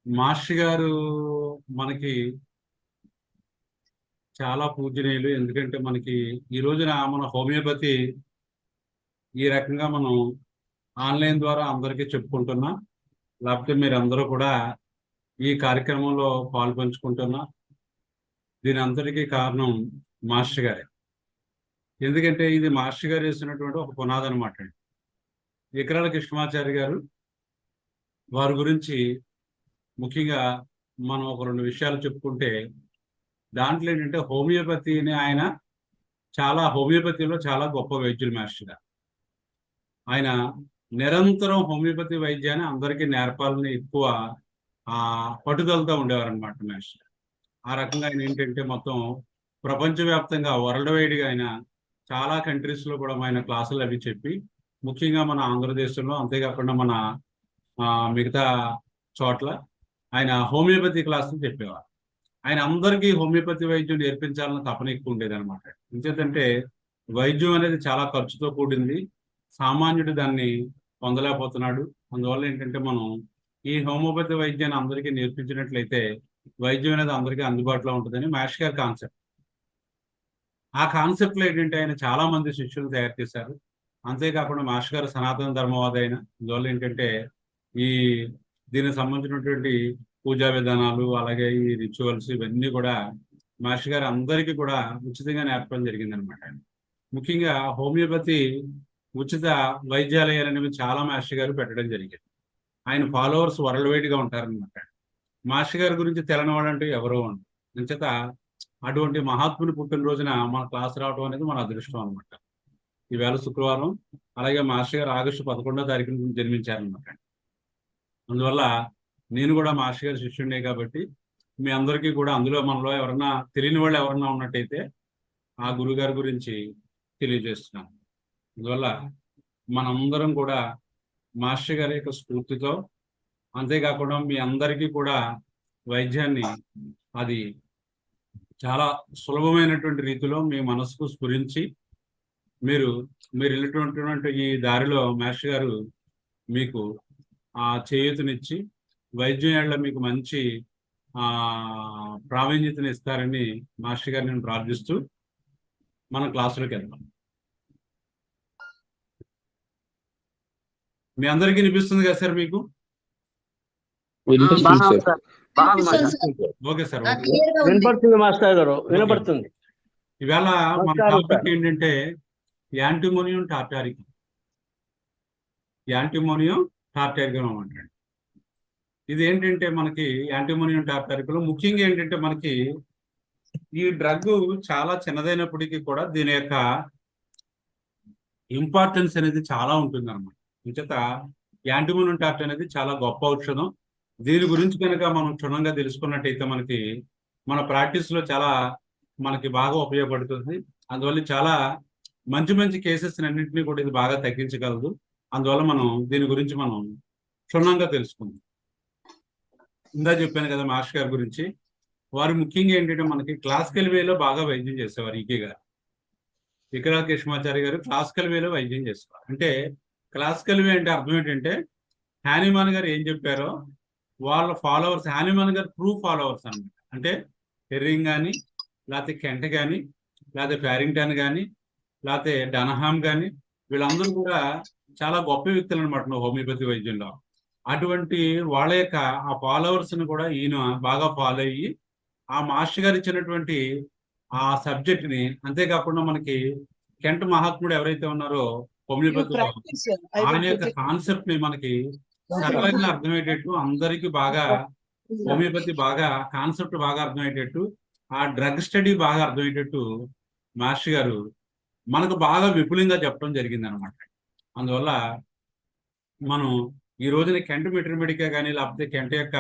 Master గారు మనకి చాలా పూజనీయులు. ఎందుకంటే మనకి ఈ రోజున మన హోమియోపతి ఈ రకంగా మనం ఆన్లైన్ ద్వారా అందరికీ చెప్పుకుంటున్నాం. లేకపోతే మీరందరూ కూడా ఈ కార్యక్రమంలో పాల్పంచుకుంటున్నా. దీని అందరికీ కారణం మాస్టర్ గారే. ఎందుకంటే ఇది మాస్టర్ గారు వేసినటువంటి ఒక పునాది అనమాట. వికరాల కృష్ణమాచారి గారు వారి గురించి ముఖ్యంగా మనం ఒక రెండు విషయాలు చెప్పుకుంటే, దాంట్లో ఏంటంటే హోమియోపతిని ఆయన హోమియోపతిలో చాలా గొప్ప వైద్యులు మాస్టర్ గారు. ఆయన నిరంతరం హోమియోపతి వైద్యాన్ని అందరికీ నేర్పాలని ఎక్కువ పట్టుదలతో ఉండేవారు అనమాట మాస్టర్. ఆ రకంగా ఆయన ఏంటంటే మొత్తం ప్రపంచవ్యాప్తంగా వరల్డ్ వైడ్గా ఆయన చాలా కంట్రీస్లో కూడా ఆయన క్లాసులు అవి చెప్పి, ముఖ్యంగా మన ఆంధ్రదేశంలో అంతేకాకుండా మన మిగతా చోట్ల ఆయన హోమియోపతి క్లాసులు చెప్పేవారు. ఆయన అందరికీ హోమియోపతి వైద్యం నేర్పించాలని తపన ఎక్కువ ఉండేది అనమాట. ఎందుకంటే వైద్యం అనేది చాలా ఖర్చుతో కూడింది, సామాన్యుడు దాన్ని పొందలేకపోతున్నాడు. అందువల్ల ఏంటంటే మనం ఈ హోమియోపతి వైద్యాన్ని అందరికీ నేర్పించినట్లయితే వైద్యం అనేది అందరికీ అందుబాటులో ఉంటుందని మాస్టర్ గారి కాన్సెప్ట్. ఆ కాన్సెప్ట్లో ఏంటంటే ఆయన చాలా మంది శిష్యులు తయారు చేశారు. అంతేకాకుండా మాస్టర్ గారు సనాతన ధర్మవాది అయిన, అందువల్ల ఏంటంటే ఈ దీనికి సంబంధించినటువంటి పూజా విధానాలు, అలాగే ఈ రిచువల్స్ ఇవన్నీ కూడా మాస్టర్ గారు అందరికీ కూడా ఉచితంగా నేర్పడం జరిగిందనమాట. ముఖ్యంగా హోమియోపతి ఉచిత వైద్యాలయాలు అనేవి చాలా మాస్టర్ గారు పెట్టడం జరిగింది. ఆయన ఫాలోవర్స్ వరల్డ్ వైడ్గా ఉంటారనమాట. మాస్టర్ గారి గురించి తెలని వాడంటే ఎవరో ఉండరు. అంచేత అటువంటి మహాత్ముని పుట్టినరోజున మన క్లాస్ రావడం అనేది మన అదృష్టం అనమాట. ఈవేళ శుక్రవారం, అలాగే మాస్టర్ గారు ఆగస్టు 11వ తారీఖున జన్మించారనమాట. అందువల్ల నేను కూడా మాస్టర్ గారి శిష్యుడినే కాబట్టి మీ అందరికీ కూడా అందులో మనలో ఎవరన్నా తెలియని వాళ్ళు ఎవరన్నా ఉన్నట్టయితే ఆ గురుగారి గురించి తెలియజేస్తున్నాను. అందువల్ల మనందరం కూడా మాస్టర్ గారి యొక్క స్ఫూర్తితో, అంతేకాకుండా మీ అందరికీ కూడా వైద్యాన్ని అది చాలా సులభమైనటువంటి రీతిలో మీ మనసుకు స్ఫురించి మీరు వెళ్ళేటటువంటి ఈ దారిలో మాస్టర్ గారు మీకు చేయూతనిచ్చి వైద్యం మీకు మంచి ప్రావీణ్యతను ఇస్తారని మాస్టర్ గారిని నేను ప్రార్థిస్తూ మన క్లాసులోకి వెళ్తాం. మీ అందరికీ వినిపిస్తుంది కదా సార్? మీకు ఓకే సార్, వినపడుతుంది మాస్టర్ గారు, వినపడుతుంది. ఇవాళ మన టాపిక్ ఏంటంటే యాంటిమోనియం టార్టారికం. యాంటిమోనియం టార్టారికం అంటారు. ఇది ఏంటంటే మనకి యాంటిమోనియం టార్టారికం ముఖ్యంగా ఏంటంటే మనకి ఈ డ్రగ్ చాలా చిన్నదైనప్పటికీ కూడా దీని యొక్క ఇంపార్టెన్స్ అనేది చాలా ఉంటుంది అనమాట. ఇంచేత యాంటిమోనియం టార్ట్ అనేది చాలా గొప్ప ఔషధం. దీని గురించి కనుక మనం క్షుణ్ణంగా తెలుసుకున్నట్టయితే మనకి మన ప్రాక్టీస్లో చాలా మనకి బాగా ఉపయోగపడుతుంది. అందువల్ల చాలా మంచి మంచి కేసెస్ అన్నింటినీ కూడా ఇది బాగా తగ్గించగలదు. అందువల్ల మనం దీని గురించి మనం క్షుణ్ణంగా తెలుసుకుందాం. ఇందా చెప్పాను కదా మాస్టర్ గారి గురించి. వారు ముఖ్యంగా ఏంటంటే మనకి క్లాసికల్ వేలో బాగా వైద్యం చేసేవారు. ఈకే గారు, వికరాల కృష్ణమాచారి గారు క్లాసికల్ వేలో వైద్యం చేసేవారు. అంటే క్లాసికల్ వే అంటే అర్థం ఏంటంటే హానిమాన్ గారు ఏం చెప్పారో వాళ్ళ ఫాలోవర్స్, హానిమాన్ గారు ట్రూ ఫాలోవర్స్ అనమాట. అంటే హెర్రింగ్ కానీ, లేకపోతే కెంట్ కానీ, లేకపోతే ప్యారింగ్టన్ కానీ, లేకపోతే డనహామ్ కానీ, వీళ్ళందరూ కూడా చాలా గొప్ప వ్యక్తులు అనమాట హోమియోపతి వైద్యంలో. అటువంటి వాళ్ళ యొక్క ఆ ఫాలోవర్స్ని కూడా ఈయన బాగా ఫాలో అయ్యి ఆ మాస్టర్ గారు ఇచ్చినటువంటి ఆ సబ్జెక్ట్ని, అంతేకాకుండా మనకి కెంట్ మహాత్ముడు ఎవరైతే ఉన్నారో హోమియోపతిలో, ఆయన యొక్క కాన్సెప్ట్ ని మనకి సరళంగా అర్థమయ్యేటట్టు, అందరికీ బాగా హోమియోపతి బాగా కాన్సెప్ట్ బాగా అర్థమయ్యేటట్టు, ఆ డ్రగ్ స్టడీ బాగా అర్థమయ్యేటట్టు మాస్టర్ గారు మనకు బాగా విపులంగా చెప్పడం జరిగింది అనమాట. అందువల్ల మనం ఈ రోజున కెంట్ మెట్రమెడికా కానీ, లేకపోతే కెంట్ యొక్క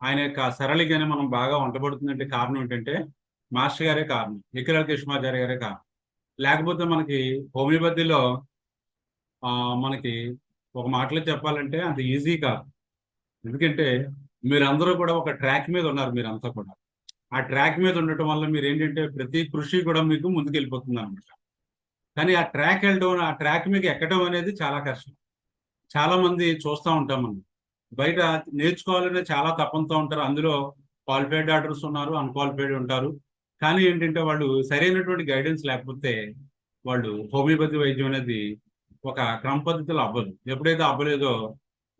ఆయన యొక్క సరళి కానీ మనం బాగా వంటబడుతుందంటే కారణం ఏంటంటే మాస్టర్ గారే కారణం, వికరాల కృష్ణమాచారి గారే కారణం. లేకపోతే మనకి హోమియోపతిలో మనకి ఒక మాటలో చెప్పాలంటే అంత ఈజీ కాదు. ఎందుకంటే మీరందరూ కూడా ఒక ట్రాక్ మీద ఉన్నారు. మీరంతా కూడా ఆ ట్రాక్ మీద ఉండటం వల్ల మీరు ఏంటంటే ప్రతి కృషి కూడా మీకు ముందుకు వెళ్ళిపోతుంది అనమాట. కానీ ఆ ట్రాక్ వెళ్ళడం, ఆ ట్రాక్ మీకు ఎక్కడం అనేది చాలా కష్టం. చాలా మంది చూస్తూ ఉంటాం మనం. బయట నేర్చుకోవాలనే చాలా తపంతో ఉంటారు. అందులో క్వాలిఫైడ్ డాక్టర్స్ ఉన్నారు, అన్క్వాలిఫైడ్ ఉంటారు. కానీ ఏంటంటే వాళ్ళు సరైనటువంటి గైడెన్స్ లేకపోతే వాళ్ళు హోమియోపతి వైద్యం అనేది ఒక క్రమ పద్ధతిలో అవ్వదు. ఎప్పుడైతే అవ్వలేదో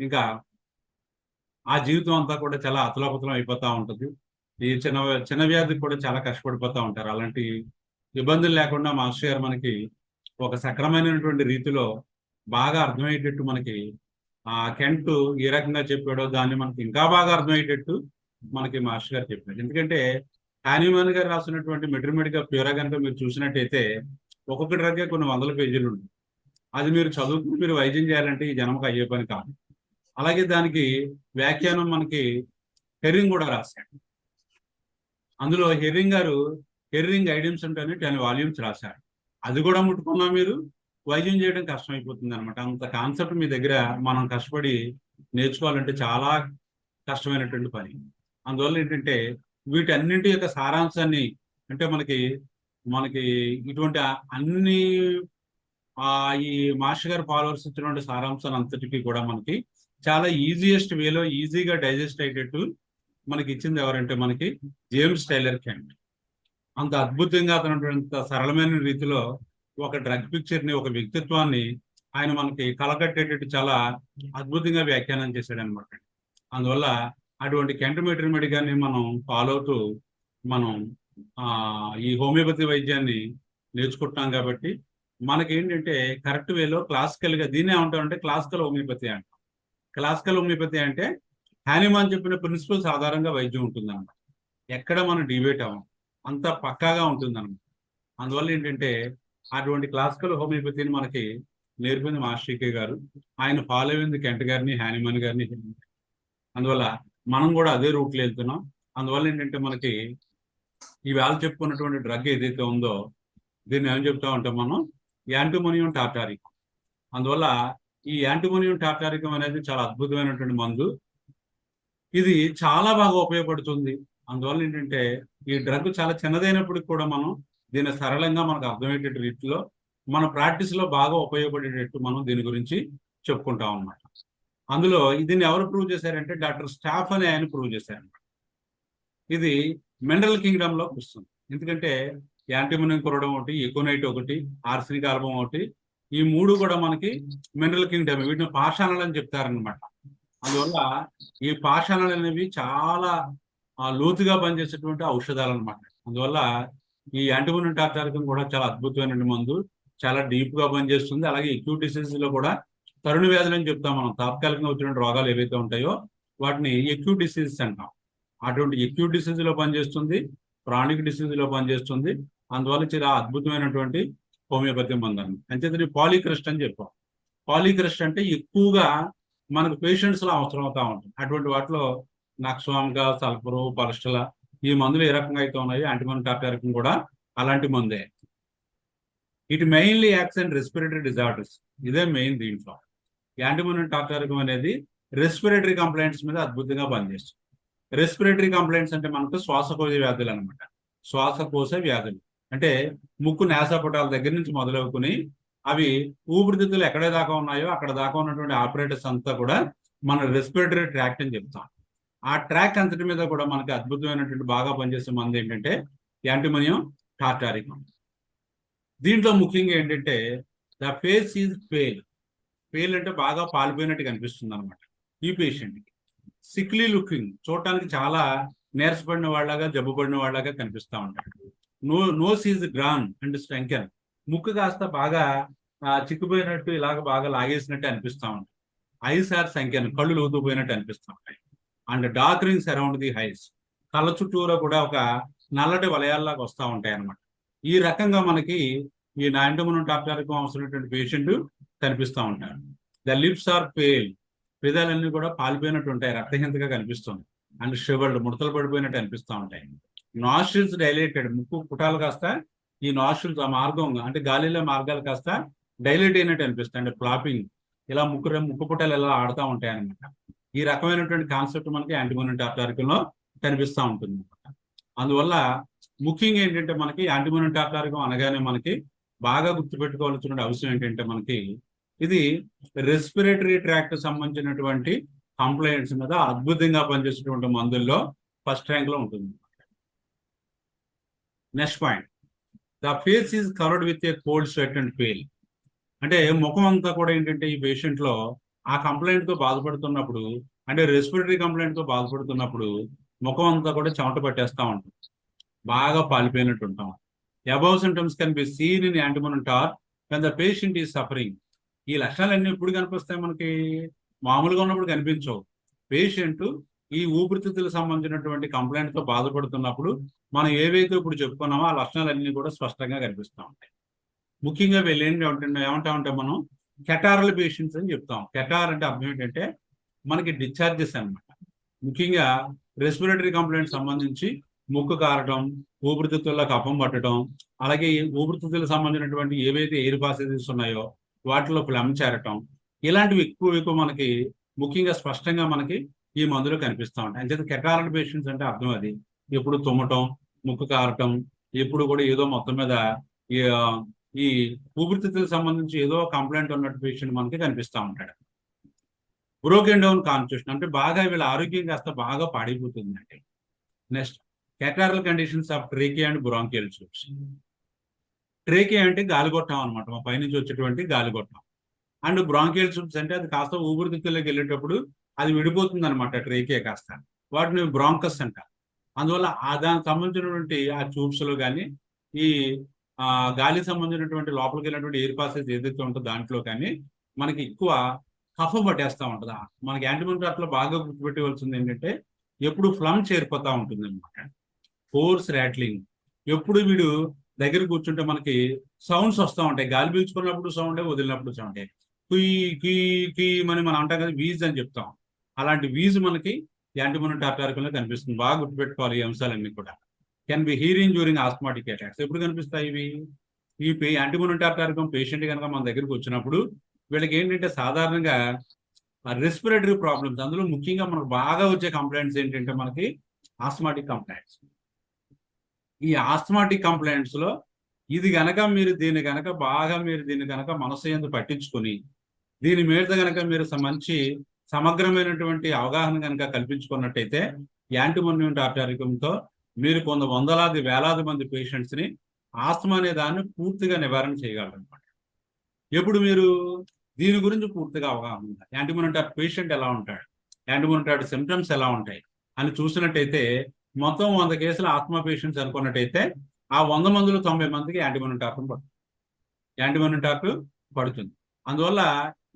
ఇంకా ఆ జీవితం అంతా కూడా చాలా అతలాకుతలం అయిపోతా ఉంటుంది. ఈ చిన్న చిన్న వ్యాధికి కూడా చాలా కష్టపడిపోతూ ఉంటారు. అలాంటి ఇబ్బందులు లేకుండా మాస్టర్ గారు మనకి ఒక సక్రమైనటువంటి రీతిలో బాగా అర్థమయ్యేటట్టు మనకి ఆ కెంట్ ఏ రకంగా చెప్పాడో దాన్ని మనకి ఇంకా బాగా అర్థమయ్యేటట్టు మనకి మాస్టర్ గారు చెప్పారు. ఎందుకంటే హానిమాన్ గారు రాసినటువంటి మెట్రిమెడికా ప్యూరా కనుక మీరు చూసినట్టయితే ఒక్కొక్క డ్రగ్గే కొన్ని వందల పేజీలు ఉంటుంది. అది మీరు చదువుకుని మీరు వైద్యం చేయాలంటే ఈ జన్మకు అయ్యే పని కాదు. అలాగే దానికి వ్యాఖ్యానం మనకి హెర్రింగ్ కూడా రాశాడు. అందులో హెర్రింగ్ ఐడియమ్స్ ఉంటాయని 10 వాల్యూమ్స్ రాశాడు. అది కూడా ముట్టుకున్నా మీరు వైద్యం చేయడం కష్టమైపోతుంది అనమాట. అంత కాన్సెప్ట్ మీ దగ్గర మనం కష్టపడి నేర్చుకోవాలంటే చాలా కష్టమైనటువంటి పని. అందువల్ల ఏంటంటే వీటన్నింటి యొక్క సారాంశాన్ని అంటే మనకి ఇటువంటి అన్ని ఈ మాస్టర్ గారు ఫాలోవర్స్ ఇచ్చినటువంటి సారాంశాన్ని అంతటికీ కూడా మనకి చాలా ఈజియెస్ట్ వేలో ఈజీగా డైజెస్ట్ అయ్యేటట్టు మనకి ఇచ్చింది ఎవరంటే మనకి జేమ్స్ టైలర్ కెంట్. అంత అద్భుతంగా అతను సరళమైన రీతిలో ఒక డ్రగ్ పిక్చర్ ని, ఒక వ్యక్తిత్వాన్ని ఆయన మనకి కలకట్టేటట్టు చాలా అద్భుతంగా వ్యాఖ్యానం చేశాడు అనమాట. అందువల్ల అటువంటి కెంట్ మెట్రిమెడికాని మనం ఫాలో అవుతూ మనం ఈ హోమియోపతి వైద్యాన్ని నేర్చుకుంటున్నాం కాబట్టి మనకేంటంటే కరెక్ట్ వేలో క్లాసికల్ గా దీన్ని ఏమంటామంటే క్లాసికల్ హోమియోపతి అంటాం. క్లాసికల్ హోమియోపతి అంటే హానిమాన్ చెప్పిన ప్రిన్సిపల్స్ ఆధారంగా వైద్యం ఉంటుంది అన్నమాట. ఎక్కడ మనం డిబేట్ అవ్వం, అంత పక్కాగా ఉంటుంది అన్నమాట. అందువల్ల ఏంటంటే అటువంటి క్లాసికల్ హోమియోపతిని మనకి నేర్పింది మాస్టర్ కే గారు. ఆయన ఫాలో అయింది కెంట్ గారిని, హానిమాన్ గారిని. అందువల్ల మనం కూడా అదే రూట్లో వెళ్తున్నాం. అందువల్ల ఏంటంటే మనకి ఈవేళ చెప్పుకున్నటువంటి డ్రగ్ ఏదైతే ఉందో దీన్ని ఏం చెప్తా ఉంటాం మనం, యాంటిమోనియం టార్టారికం. అందువల్ల ఈ యాంటిమోనియం టార్టారికం అనేది చాలా అద్భుతమైనటువంటి మందు. ఇది చాలా బాగా ఉపయోగపడుతుంది. అందువల్ల ఏంటంటే ఈ డ్రగ్ చాలా చిన్నదైనప్పటికి కూడా మనం దీన్ని సరళంగా మనకు అర్థమయ్యేటట్టు రీతిలో మన ప్రాక్టీస్ లో బాగా ఉపయోగపడేటట్టు మనం దీని గురించి చెప్పుకుంటాం అన్నమాట. అందులో దీన్ని ఎవరు ప్రూవ్ చేశారంటే డాక్టర్ స్టాఫ్ అని ఆయన ప్రూవ్ చేశారన్నమాట. ఇది మినరల్ కింగ్డమ్ లోకి వస్తుంది. ఎందుకంటే యాంటిమోనియం కొరడం ఒకటి, ఎకోనైట్ ఒకటి, ఆర్సెనిక్ ఆల్బమ్ ఒకటి, ఈ మూడు కూడా మనకి మినరల్ కింగ్డమ్. వీటిని పాషాణాలు అని చెప్తారనమాట. అందువల్ల ఈ పాషాణాలు అనేవి చాలా లోతుగా పనిచేసేటువంటి ఔషధాలు అనమాట. అందువల్ల ఈ యాంటిమోనియం టార్టారికం కూడా చాలా అద్భుతమైన మందు, చాలా డీప్ గా పనిచేస్తుంది. అలాగే అక్యూట్ డిసీజ్ లో కూడా తరుణ వ్యాధులు అని చెప్తాం మనం. తాత్కాలికంగా వచ్చిన రోగాలు ఏవైతే ఉంటాయో వాటిని అక్యూట్ డిసీజెస్ అంటాం. అటువంటి అక్యూట్ డిసీజ్ లో పనిచేస్తుంది, క్రానిక్ డిసీజ్ లో పనిచేస్తుంది. అందువల్ల చాలా అద్భుతమైనటువంటి హోమియోపతి మందు అని. అంతేతని పాలీక్రిస్ట్ అని చెప్పాం. పాలీక్రిస్ట్ అంటే ఎక్కువగా మనకు పేషెంట్స్ లో అవసరం అవుతా ఉంటుంది. అటువంటి వాటిలో నక్స్వామికా, సల్ఫరు, పలస్టల ఈ మందులు ఏ రకంగా అయితే ఉన్నాయో యాంటిమోనియం టార్టారికం కూడా అలాంటి మందే. It mainly acts and respiratory disorders. ఇదే మెయిన్ దీంట్లో. యాంటిమోనియం టార్టారికం అనేది రెస్పిరేటరీ కంప్లైంట్స్ మీద అద్భుతంగా పనిచేస్తుంది. రెస్పిరేటరీ కంప్లైంట్స్ అంటే మనకు శ్వాసకోశ వ్యాధులు అనమాట. శ్వాసకోశ వ్యాధులు అంటే ముక్కు, నాసాపుటాల దగ్గర నుంచి మొదలవుకుని అవి ఊపిరితిత్తులు ఎక్కడ దాకా ఉన్నాయో అక్కడ దాకా ఉన్నటువంటి ఆపరేటర్స్ అంతా కూడా మన రెస్పిరేటరీ ట్రాక్ట్ అని చెప్తాం. ఆ ట్రాక్ అంతటి మీద కూడా మనకి అద్భుతమైనటువంటి బాగా పనిచేసే మంది ఏంటంటే యాంటిమోనియం టార్టారికం. దీంట్లో ముఖ్యంగా ఏంటంటే the face is pale. Pale అంటే బాగా పాలిపోయినట్టు కనిపిస్తుంది అనమాట ఈ పేషెంట్కి. సిక్లీ లుకింగ్, చూడటానికి చాలా నీరసపడిన వాళ్ళగా, జబ్బు పడిన వాళ్ళగా కనిపిస్తూ ఉంటాడు. Nose is grown and shrunken. ముక్కు కాస్త బాగా చిక్కుపోయినట్టు ఇలాగ బాగా లాగేసినట్టు అనిపిస్తూ ఉంటాయి. ఐస్ ఆర్ సంఖ్యను, కళ్ళు లోతుపోయినట్టు అనిపిస్తూ ఉంటాయి. And dark rings around the ice. కళ్ళ చుట్టూరా కూడా ఒక నల్లటి వలయాల్లాగా వస్తూ ఉంటాయి అన్నమాట. ఈ రకంగా మనకి ఈ యాంటిమోనియం టార్టారికం అవసరమైనటువంటి పేషెంట్ కనిపిస్తూ ఉంటారు. The lips are pale. పెదాలన్నీ కూడా పాలిపోయినట్టు ఉంటాయి, రక్తహీనతగా కనిపిస్తుంది. అండ్ షివర్డ్, ముడతలు పడిపోయినట్టు అనిపిస్తూ ఉంటాయి. Nostrils dilated. ముక్కు పుటాలు కాస్త ఈ నాస్ట్రిల్స్ ఆ మార్గం అంటే గాలిలో మార్గాలు కాస్త డైలేట్ అయినట్టు అనిపిస్తాయి. అంటే ఫ్లాపింగ్, ఇలా ముక్కు పుటాలు ఎలా ఆడుతూ ఉంటాయి అనమాట. ఈ రకమైనటువంటి కాన్సెప్ట్ మనకి యాంటిమోనియం టార్టారికంలో కనిపిస్తూ ఉంటుంది. అందువల్ల ముఖ్యంగా ఏంటంటే మనకి యాంటిమోనియం టార్టారికం అనగానే మనకి బాగా గుర్తుపెట్టుకోవాల్సిన అవసరం ఏంటంటే మనకి ఇది రెస్పిరేటరీ ట్రాక్ట్ సంబంధించినటువంటి కంప్లైంట్స్ మీద అద్భుతంగా పనిచేసేటువంటి మందుల్లో ఫస్ట్ ర్యాంక్ లో ఉంటుంది. Next point, the face is covered with a cold sweat and pale. అంటే ముఖం అంతా కూడా ఏంటంటే ఈ పేషెంట్ లో ఆ కంప్లైంట్ తో బాధపడుతున్నప్పుడు, అంటే రెస్పిరేటరీ కంప్లైంట్ తో బాధపడుతున్నప్పుడు ముఖం అంతా కూడా చెమట పట్టేస్తా ఉంటుంది, బాగా పాలిపోయినట్టు ఉంటాం. Above symptoms can be seen in antimonium tart when the patient is suffering. ఈ లక్షణాలన్నీ ఎప్పుడు కనిపిస్తాయి మనకి? మామూలుగా ఉన్నప్పుడు కనిపించవు. పేషెంట్ ఈ ఊపిరితిత్తులకు సంబంధించినటువంటి కంప్లైంట్ తో బాధపడుతున్నప్పుడు మనం ఏవైతే ఇప్పుడు చెప్పుకున్నామో ఆ లక్షణాలన్నీ కూడా స్పష్టంగా కనిపిస్తూ ఉంటాయి. ముఖ్యంగా వీళ్ళు ఏమంటామంటే మనం కెటారల్ పేషెంట్స్ అని చెప్తాం. కెటార్ అంటే అర్థం ఏంటంటే మనకి డిశ్చార్జెస్ అన్నమాట. ముఖ్యంగా రెస్పిరేటరీ కంప్లైంట్ సంబంధించి ముక్కు కారటం, ఊపిరితిత్తుల్లో కఫం పట్టడం, అలాగే ఊపిరితిత్తులకు సంబంధించినటువంటి ఏవైతే ఎయిర్ పాసేజెస్ ఉన్నాయో వాటిలో ఫ్లమ్ చేరటం, ఇలాంటివి ఎక్కువ మనకి ముఖ్యంగా స్పష్టంగా మనకి ఈ మందులో కనిపిస్తూ ఉంటాయి. అంటే కెటారల్ పేషెంట్స్ అంటే అర్థం అది ఎప్పుడు తుమ్మటం, ముక్కు కారటం, ఎప్పుడు కూడా ఏదో మొత్తం మీద ఈ ఊపిరితిత్తులకు సంబంధించి ఏదో కంప్లైంట్ ఉన్నట్టు పేషెంట్ మనకి కనిపిస్తూ ఉంటాడు. బ్రోకెన్ డౌన్ కాన్స్టిట్యూషన్ అంటే బాగా వీళ్ళ ఆరోగ్యం కాస్త బాగా పాడైపోతుంది అంటే. Next, catarrhal conditions of trachea and bronchial tubes. Trachea అంటే గాలిగొట్టం అనమాట, మా పైనుంచి వచ్చేటువంటి గాలిగొట్టం. అండ్ బ్రాంకియల్ ట్యూబ్స్ అంటే అది కాస్త ఊపిరితిత్తుల్లోకి వెళ్ళేటప్పుడు అది విడిపోతుంది అనమాట ట్రేకియా కాస్త, వాటిని బ్రాంకస్ అంటారు. అందువల్ల దానికి సంబంధించినటువంటి ఆ ట్యూబ్స్ లో కానీ ఈ గాలికి సంబంధించినటువంటి లోపలికి వెళ్ళినటువంటి ఎయిర్ పాసేజ్ ఏదైతే ఉంటుందో దాంట్లో కానీ మనకి ఎక్కువ కఫం పట్టేస్తూ ఉంటుంది. మనకి యాంటీబయోటిక్లో బాగా గుర్తుపెట్టవలసింది ఏంటంటే ఎప్పుడు ఫ్లమ్ చేరిపోతూ ఉంటుంది అనమాట. ఫోర్స్ ర్యాట్లింగ్, ఎప్పుడు వీడు దగ్గర కూర్చుంటే మనకి సౌండ్స్ వస్తూ ఉంటాయి. గాలి పీల్చుకున్నప్పుడు సౌండే, వదిలినప్పుడు సౌండే. కుయ్ కీ కీ అని మనం అంటాం కదా, వీజ్ అని చెప్తాం. అలాంటి వీజ్ మనకి యాంటీమోనోటార్టారికంలో కనిపిస్తుంది. బాగా గుర్తుపెట్టుకోవాలి ఈ అంశాలన్నీ కూడా. Can be hearing during osmotic attacks. ఎప్పుడు కనిపిస్తాయి ఇవి? ఈ యాంటీమోనోటార్టారికం పేషెంట్ కనుక మన దగ్గరికి వచ్చినప్పుడు వీళ్ళకి ఏంటంటే సాధారణంగా రెస్పిరేటరీ ప్రాబ్లమ్స్, అందులో ముఖ్యంగా మనకు బాగా వచ్చే కంప్లైంట్స్ ఏంటంటే మనకి ఆస్మాటిక్ కంప్లైంట్స్. ఈ ఆస్మాటిక్ కంప్లైంట్స్ లో ఇది గనక మీరు దీన్ని గనక మనసు యందు పట్టించుకొని దీని మీద గనక మీరు మంచి సమగ్రమైనటువంటి అవగాహన కనుక కల్పించుకున్నట్టయితే యాంటీమోనోటార్టారికంతో మీరు వందలాది వేలాది మంది పేషెంట్స్ ని ఆస్తమా అనే దాన్ని పూర్తిగా నివారణ చేయగలరు అనమాట. ఎప్పుడు మీరు దీని గురించి పూర్తిగా అవగాహన ఉంది, యాంటీమోనోటార్ పేషెంట్ ఎలా ఉంటాడు, యాంటీమోనోటార్ సిమ్టమ్స్ ఎలా ఉంటాయి అని చూసినట్టయితే మొత్తం 100 కేసులు ఆస్మా పేషెంట్స్ అనుకున్నట్టయితే ఆ 100 మందిలో 90 మందికి యాంటీమోనోటార్ పడుతుంది. అందువల్ల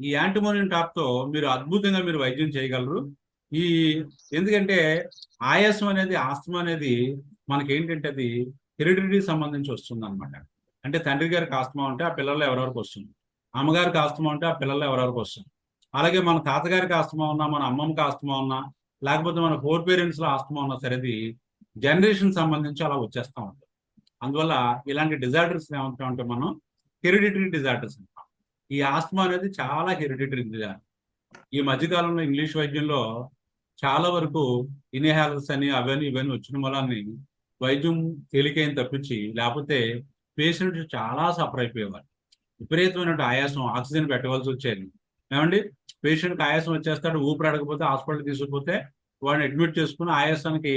ఈ యాంటీమోనోటార్ తో మీరు అద్భుతంగా మీరు వైద్యం చేయగలరు. ఎందుకంటే ఆయాసం అనేది, ఆస్తమా అనేది మనకి ఏంటంటే అది హెరిడిటరీకి సంబంధించి వస్తుంది అనమాట. అంటే తండ్రి గారికి ఆస్తమా ఉంటే ఆ పిల్లల్లో ఎవరెవరికి వస్తుంది, అమ్మగారికి ఆస్తమా ఉంటే ఆ పిల్లల్లో ఎవరెవరికి వస్తుంది. అలాగే మన తాతగారికి ఆస్తమా ఉన్నా, మన అమ్మమ్మకి ఆస్తమా ఉన్నా, లేకపోతే మన 4 పేరెంట్స్ లో ఆస్తమా ఉన్నా సరే అది జనరేషన్ సంబంధించి అలా వచ్చేస్తూ ఉంటుంది. అందువల్ల ఇలాంటి డిజార్డర్స్ ఏమంటామంటే మనం హెరిడిటరీ డిజార్డర్స్ అంటాం. ఈ ఆస్తమా అనేది చాలా హెరిడిటరీ డిజార్డర్. ఈ మధ్యకాలంలో ఇంగ్లీష్ వైద్యంలో చాలా వరకు ఇన్హేలర్స్ అని అవన్నీ ఇవన్నీ వచ్చిన మూలాన్ని వైద్యం తేలికైన తప్పించి, లేకపోతే పేషెంట్స్ చాలా సఫర్ అయిపోయేవారు. విపరీతమైన ఆయాసం, ఆక్సిజన్ పెట్టవలసి వచ్చేది. ఏమండి, పేషెంట్కి ఆయాసం వచ్చేస్తాడు, ఊపిరాడకపోతే హాస్పిటల్ తీసుకుపోతే వాడిని అడ్మిట్ చేసుకుని ఆయాసానికి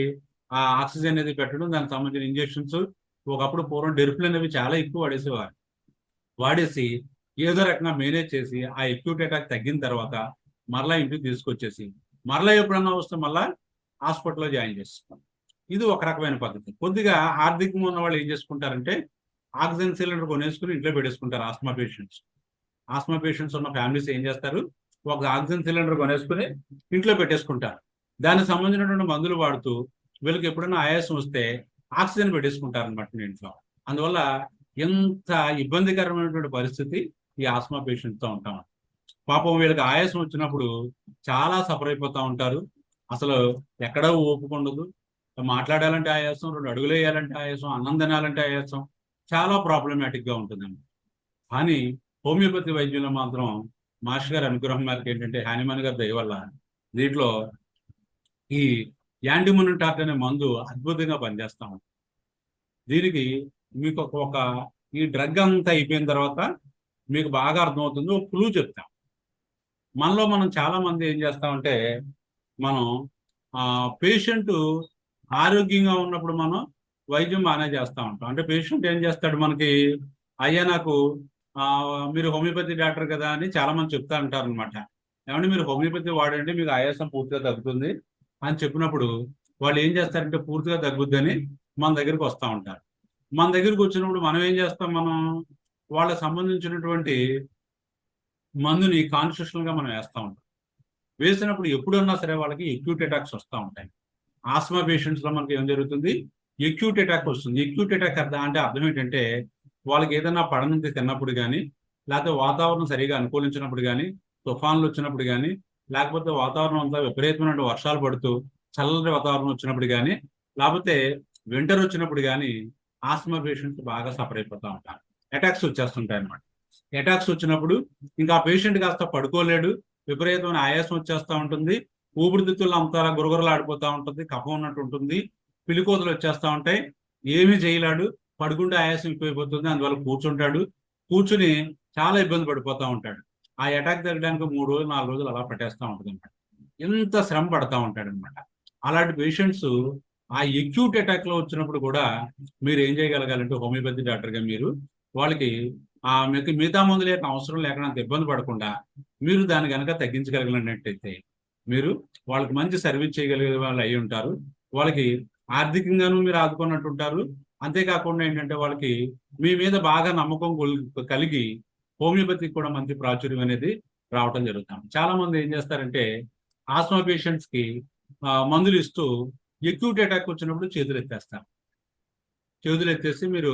ఆ ఆక్సిజన్ అనేది పెట్టడం, దానికి సంబంధించిన ఇంజెక్షన్స్, ఒకప్పుడు పూర్వం డెర్ఫిలిన్ అనేవి చాలా ఎక్కువ వాడేసేవారు. వాడేసి ఏదో రకంగా మేనేజ్ చేసి ఆ అక్యూట్ అటాక్ తగ్గిన తర్వాత మరలా ఇంటికి తీసుకొచ్చేసి మరలా ఎప్పుడన్నా వస్తే మళ్ళా హాస్పిటల్లో జాయిన్ చేస్తాం. ఇది ఒక రకమైన పద్ధతి. కొద్దిగా ఆర్థికంగా ఉన్న వాళ్ళు ఏం చేసుకుంటారంటే ఆక్సిజన్ సిలిండర్ కొనేసుకుని ఇంట్లో పెట్టేసుకుంటారు. ఆస్మా పేషెంట్స్ ఉన్న ఫ్యామిలీస్ ఏం చేస్తారు, ఒక ఆక్సిజన్ సిలిండర్ కొనేసుకుని ఇంట్లో పెట్టేసుకుంటారు. దానికి సంబంధించినటువంటి మందులు వాడుతూ వీళ్ళకి ఎప్పుడైనా ఆయాసం వస్తే ఆక్సిజన్ పెట్టేసుకుంటారు అనమాట ఇంట్లో. అందువల్ల ఎంత ఇబ్బందికరమైనటువంటి పరిస్థితి ఈ ఆస్మా పేషెంట్తో ఉంటాం. పాపం వీళ్ళకి ఆయాసం వచ్చినప్పుడు చాలా సఫర్ అయిపోతూ ఉంటారు. అసలు ఎక్కడో ఓపుకుండదు, మాట్లాడాలంటే ఆయాసం, 2 అడుగులు వేయాలంటే ఆయాసం, అన్నం తినాలంటే ఆయాసం, చాలా ప్రాబ్లమాటిక్ గా ఉంటుందండి. కానీ హోమియోపతి వైద్యంలో మాత్రం మాస్టర్ గారి అనుగ్రహం మేరకు ఏంటంటే, హానిమాన్ గారి దయ వల్ల దీంట్లో ఈ యాంటీమోనోటార్ అనే మందు అద్భుతంగా పనిచేస్తాం. దీనికి మీకు ఈ డ్రగ్ అంతా అయిపోయిన తర్వాత మీకు బాగా అర్థమవుతుంది. ఒక క్లూ చెప్తాం. మనలో మనం చాలా మంది ఏం చేస్తామంటే మనం పేషెంట్ ఆరోగ్యంగా ఉన్నప్పుడు మనం వైద్యం బాగానే చేస్తూ ఉంటాం. అంటే పేషెంట్ ఏం చేస్తాడు మనకి, అయ్యా నాకు మీరు హోమియోపతి డాక్టర్ కదా అని చాలా మంది చెప్తా ఉంటారు అనమాట. ఏమంటే మీరు హోమియోపతి వాడండి మీకు ఆయాసం పూర్తిగా తగ్గుతుంది అని చెప్పినప్పుడు వాళ్ళు ఏం చేస్తారంటే పూర్తిగా తగ్గుద్దని మన దగ్గరికి వస్తూ ఉంటారు. మన దగ్గరికి వచ్చినప్పుడు మనం ఏం చేస్తాం, మనం వాళ్ళకి సంబంధించినటువంటి మందుని కాన్స్టిట్యూషనల్ గా మనం వేస్తూ ఉంటాం. వేసినప్పుడు ఎప్పుడన్నా సరే వాళ్ళకి ఎక్యూట్ అటాక్స్ వస్తూ ఉంటాయి. ఆస్మా పేషెంట్స్ లో మనకి ఏం జరుగుతుంది, ఎక్యూట్ అటాక్ వస్తుంది. ఎక్యూట్ అటాక్ అంటే అర్థం ఏంటంటే వాళ్ళకి ఏదైనా పడనంత తిన్నప్పుడు కానీ, లేకపోతే వాతావరణం సరిగా అనుకూలించినప్పుడు కానీ, తుఫాన్లు వచ్చినప్పుడు కానీ, లేకపోతే వాతావరణం అంతా విపరీతమైన వర్షాలు పడుతూ చల్లటి వాతావరణం వచ్చినప్పుడు కానీ, లేకపోతే వింటర్ వచ్చినప్పుడు కానీ ఆస్మా పేషెంట్స్ బాగా సఫర్ అయిపోతూ ఉంటారు. అటాక్స్ వచ్చేస్తుంటాయి అన్నమాట. అటాక్స్ వచ్చినప్పుడు ఇంకా ఆ పేషెంట్ కాస్త పడుకోలేడు, విపరీతమైన ఆయాసం వచ్చేస్తూ ఉంటుంది, ఊపిరితిత్తులు అంతా గురగురలాడిపోతూ ఉంటుంది, కఫం ఉన్నట్టు ఉంటుంది, పిలికోతలు వచ్చేస్తూ ఉంటాయి, ఏమీ చేయలేడు, పడుకుంటే ఆయాసం ఎక్కువైపోతుంది, అందువల్ల కూర్చుంటాడు, కూర్చుని చాలా ఇబ్బంది పడిపోతూ ఉంటాడు. ఆ అటాక్ తగ్గడానికి 3 రోజులు 4 రోజులు అలా పట్టేస్తూ ఉంటుంది అనమాట. ఎంత శ్రమ పడతా ఉంటాడు అనమాట. అలాంటి పేషెంట్స్ ఆ ఎక్యూట్ అటాక్ లో వచ్చినప్పుడు కూడా మీరు ఏం చేయగలగాలంటే హోమియోపతి డాక్టర్గా మీరు వాళ్ళకి మీకు మిగతా మందుల యొక్క అవసరం లేకుండా అంత ఇబ్బంది పడకుండా మీరు దాన్ని కనుక తగ్గించగలిగినట్టయితే మీరు వాళ్ళకి మంచి సర్వీస్ చేయగలిగే వాళ్ళు అయి ఉంటారు. వాళ్ళకి ఆర్థికంగానూ మీరు ఆదుకున్నట్టు ఉంటారు. అంతేకాకుండా ఏంటంటే వాళ్ళకి మీ మీద బాగా నమ్మకం కలిగి హోమియోపతికి కూడా మంచి ప్రాచుర్యం అనేది రావటం జరుగుతుంది. చాలా మంది ఏం చేస్తారంటే ఆస్మా పేషెంట్స్ కి మందులు ఇస్తూ ఎక్యూట్ అటాక్ వచ్చినప్పుడు చేతులు ఎత్తేస్తారు. చేతులు ఎత్తేసి మీరు